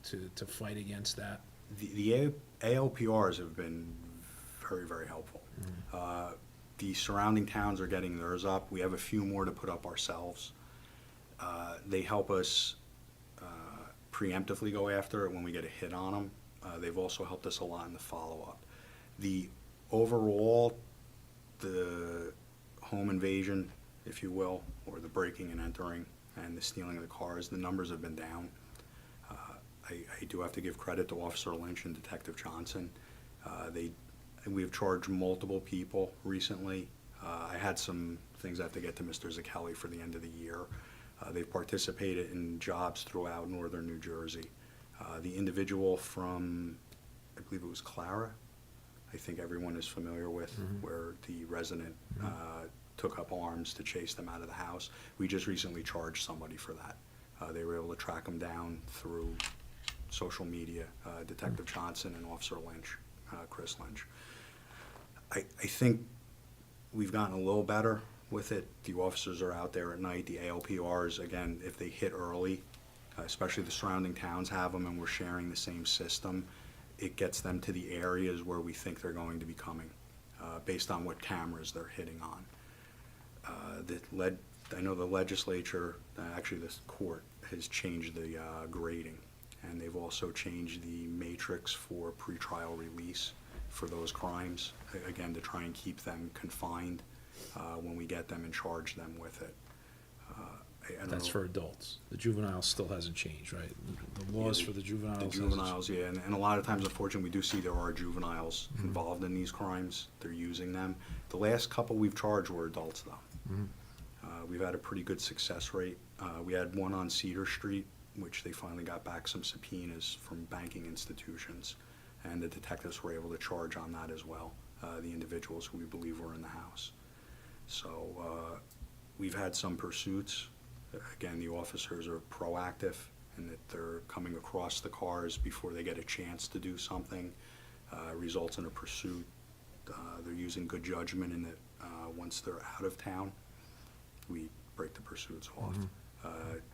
to fight against that? The ALPRs have been very, very helpful. The surrounding towns are getting theirs up. We have a few more to put up ourselves. They help us preemptively go after it when we get a hit on them. They've also helped us a lot in the follow-up. The overall, the home invasion, if you will, or the breaking and entering and the stealing of the cars, the numbers have been down. I do have to give credit to Officer Lynch and Detective Johnson. We have charged multiple people recently. I had some things I have to get to Mr. Zacchelli for the end of the year. They've participated in jobs throughout northern New Jersey. The individual from, I believe it was Clara, I think everyone is familiar with, where the resident took up arms to chase them out of the house. We just recently charged somebody for that. They were able to track them down through social media, Detective Johnson and Officer Lynch, Chris Lynch. I think we've gotten a little better with it. The officers are out there at night. The ALPRs, again, if they hit early, especially the surrounding towns have them and we're sharing the same system, it gets them to the areas where we think they're going to be coming, based on what cameras they're hitting on. I know the legislature, actually this court, has changed the grading, and they've also changed the matrix for pretrial release for those crimes, again, to try and keep them confined when we get them and charge them with it. I don't That's know. for adults. The juvenile still hasn't changed, right? The laws for the juveniles. The hasn't juveniles, yeah, and a lot of times, unfortunately, we do see there are juveniles involved in these crimes. They're using them. The last couple we've charged were adults, though. We've had a pretty good success rate. We had one on Cedar Street, which they finally got back some subpoenas from banking institutions, and the detectives were able to charge on that as well, the individuals who we believe were in the house. So we've had some pursuits. Again, the officers are proactive in that they're coming across the cars before they get a chance to do something. results in a pursuit. They're using good judgment in that once they're out of town, we break the pursuits off.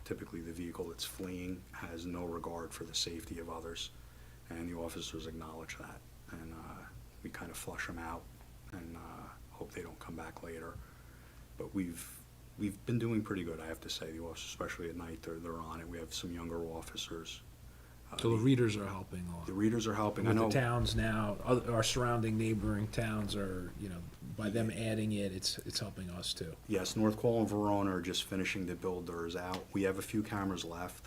Typically, the vehicle that's fleeing has no regard for the safety of others, and the officers acknowledge that. And we kind of flush them out and hope they don't come back later. But we've been doing pretty good, I have to say. The officers, especially at night, they're on it. We have some younger officers. So the readers are helping a lot. The readers are helping. I With know. the towns now, our surrounding neighboring towns are, you know, by them adding it, it's helping us too. Yes, North Cole and Verona are just finishing to build theirs out. We have a few cameras left.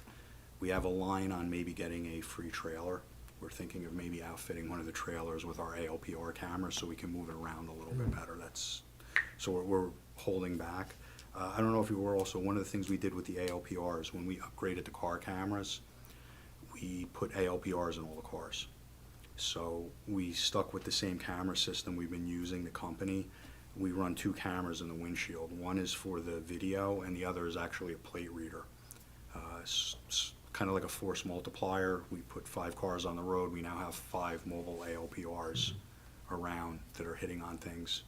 We have a line on maybe getting a free trailer. We're thinking of maybe outfitting one of the trailers with our ALPR cameras so we can move it around a little bit better. So we're holding back. I don't know if you were also, one of the things we did with the ALPRs, when we upgraded the car cameras, we put ALPRs in all the cars. So we stuck with the same camera system we've been using, the company. We run 2 cameras in the windshield. One is for the video, and the other is actually a plate reader. Kind of like a force multiplier. We put 5 cars on the road. We now have 5 mobile ALPRs around that are hitting on things.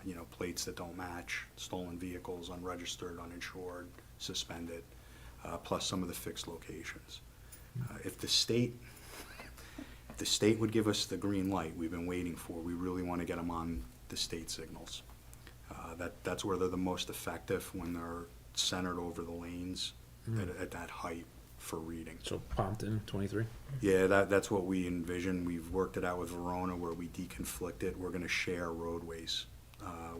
You know, plates that don't match, stolen vehicles, unregistered, uninsured, suspended, plus some of the fixed locations. If the state would give us the green light we've been waiting for, we really want to get them on the state signals. That's where they're the most effective, when they're centered over the lanes at that height for reading. So Pompton, 23? Yeah, that's what we envision. We've worked it out with Verona where we deconflict it. We're going to share roadways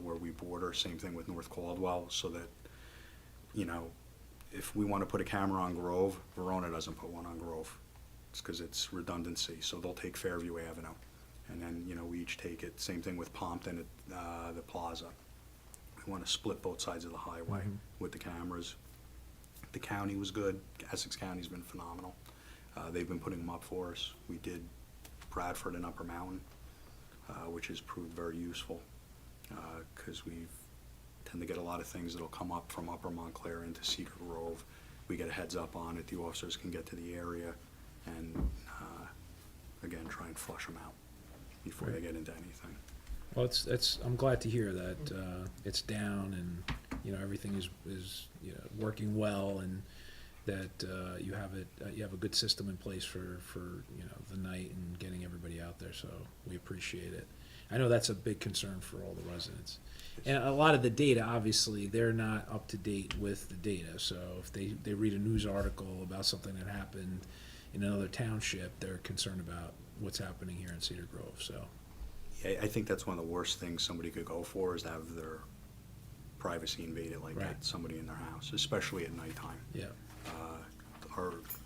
where we border. Same thing with North Caldwell, so that, you know, if we want to put a camera on Grove, Verona doesn't put one on Grove. It's because it's redundancy, so they'll take Fairview Avenue. And then, you know, we each take it. Same thing with Pompton at the plaza. We want to split both sides of the highway with the cameras. The county was good. Essex County's been phenomenal. They've been putting them up for us. We did Bradford and Upper Mountain, which has proved very useful, because we tend to get a lot of things that'll come up from Upper Montclair into Cedar Grove. We get a heads up on it. The officers can get to the area and, again, try and flush them out before they get into anything. Well, I'm glad to hear that it's down and, you know, everything is you know, working well, and that you have a good system in place for you know, the night and getting everybody out there. So we appreciate it. I know that's a big concern for all the residents. And a lot of the data, obviously, they're not up to date with the data. So if they read a news article about something that happened in another township, they're concerned about what's happening here in Cedar Grove. So. Yeah, I think that's one of the worst things somebody could go for, is to have their privacy invaded like that, somebody in their house, especially at nighttime. Yeah.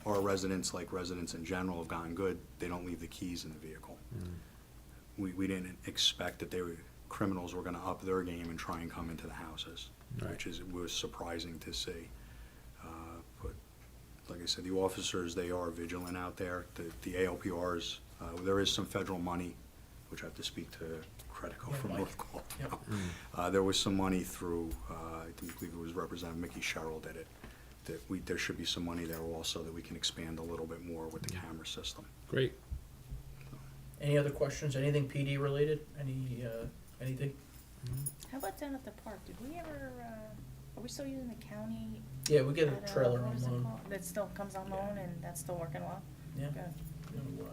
Our residents, like residents in general, have gotten good. They don't leave the keys in the vehicle. We didn't expect that criminals were going to up their game and try and come into the houses, which was surprising to see. But like I said, the officers, they are vigilant out there. The ALPRs, there is some federal money, which I have to speak to Credico from North Caldwell. There was some money through, I believe it was Representative Mickey Sherrill did it, that there should be some money there also that we can expand a little bit more with the camera system. Great. Any other questions? Anything PD related? Anything? How about down at the park? Did we ever, are we still using the county? Yeah, we get a trailer what is it on loan. called? That still comes on loan and that's still working well? Yeah. Good. You know,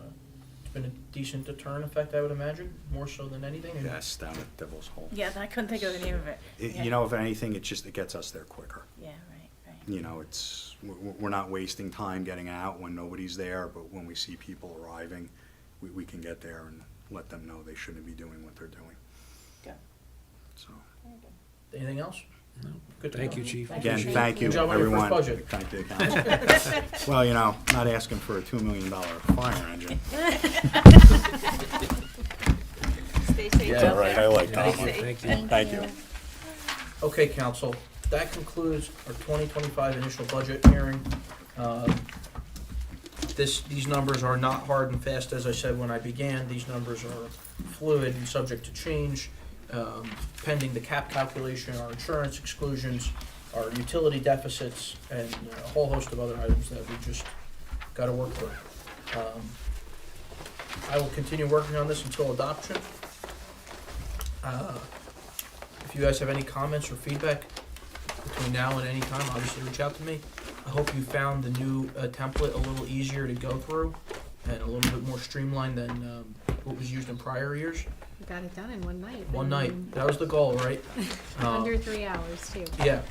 it's been a decent deterrent effect, I would imagine, more so than anything. And Yes, down at Devil's Hole. Yeah, I couldn't think of the name of it. Yeah. You know, if anything, it gets us there quicker. Yeah, right. You know, we're not wasting time getting out when nobody's there, but when we see people arriving, we can get there and let them know they shouldn't be doing what they're doing. Good. So. Anything else? No. Good to Thank go. you, Chief. Again, thank you, Good job on your everyone. first budget. Thank you, council. Well, you know, not asking for a $2 million fire engine. Stay safe. Yeah, right, I like that Stay one. safe. Thank you. Thank you. Okay, council, that concludes our 2025 initial budget hearing. These numbers are not hard and fast, as I said when I began. These numbers are fluid and subject to change, pending the cap calculation, our insurance exclusions, our utility deficits, and a whole host of other items that we just got to work through. I will continue working on this until adoption. If you guys have any comments or feedback between now and any time, obviously reach out to me. I hope you found the new template a little easier to go through and a little bit more streamlined than what was used in prior years. We got it done in one night. One night, that was the goal, right? Under 3 hours, too. Yeah,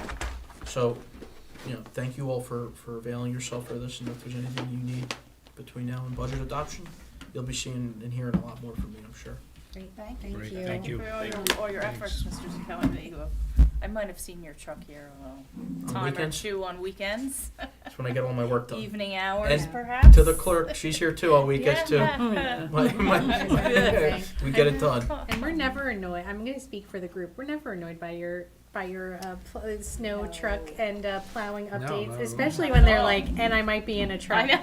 so, thank you all for availing yourself for this, and if there's anything you need between now and budget adoption, you'll be seeing and hearing a lot more from me, I'm sure. Great, Thank thank Great, you. thank you. For all your efforts, Mr. Zuchelli. I might have seen your truck here a On time or weekends? two on weekends, That's when I get all my work done. evening hours And perhaps. To the clerk, she's here too on weekends too. Yeah. We get it done. And we're never annoyed, I'm gonna speak for the group, we're never annoyed by your snow No. truck and plowing not at updates, all. especially when they're No. like, and I might be in a I truck. know.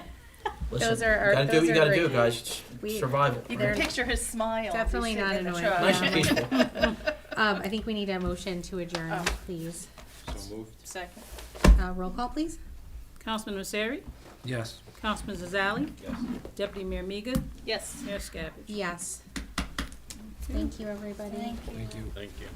Listen, Those are you gotta do what you gotta do, great. guys. It's We- survival. You They're can picture his smile. as he's definitely sitting not in the annoying. truck. Nice and peaceful. I think we need a motion to adjourn, Oh. please. So moved. Second. Roll call, please. Councilman Messeri, Yes. Councilman Zazali, Yes. Deputy Mayor Miga, Yes. Mayor Scavage. Yes. Thank you, everybody. Thank you. Thank you.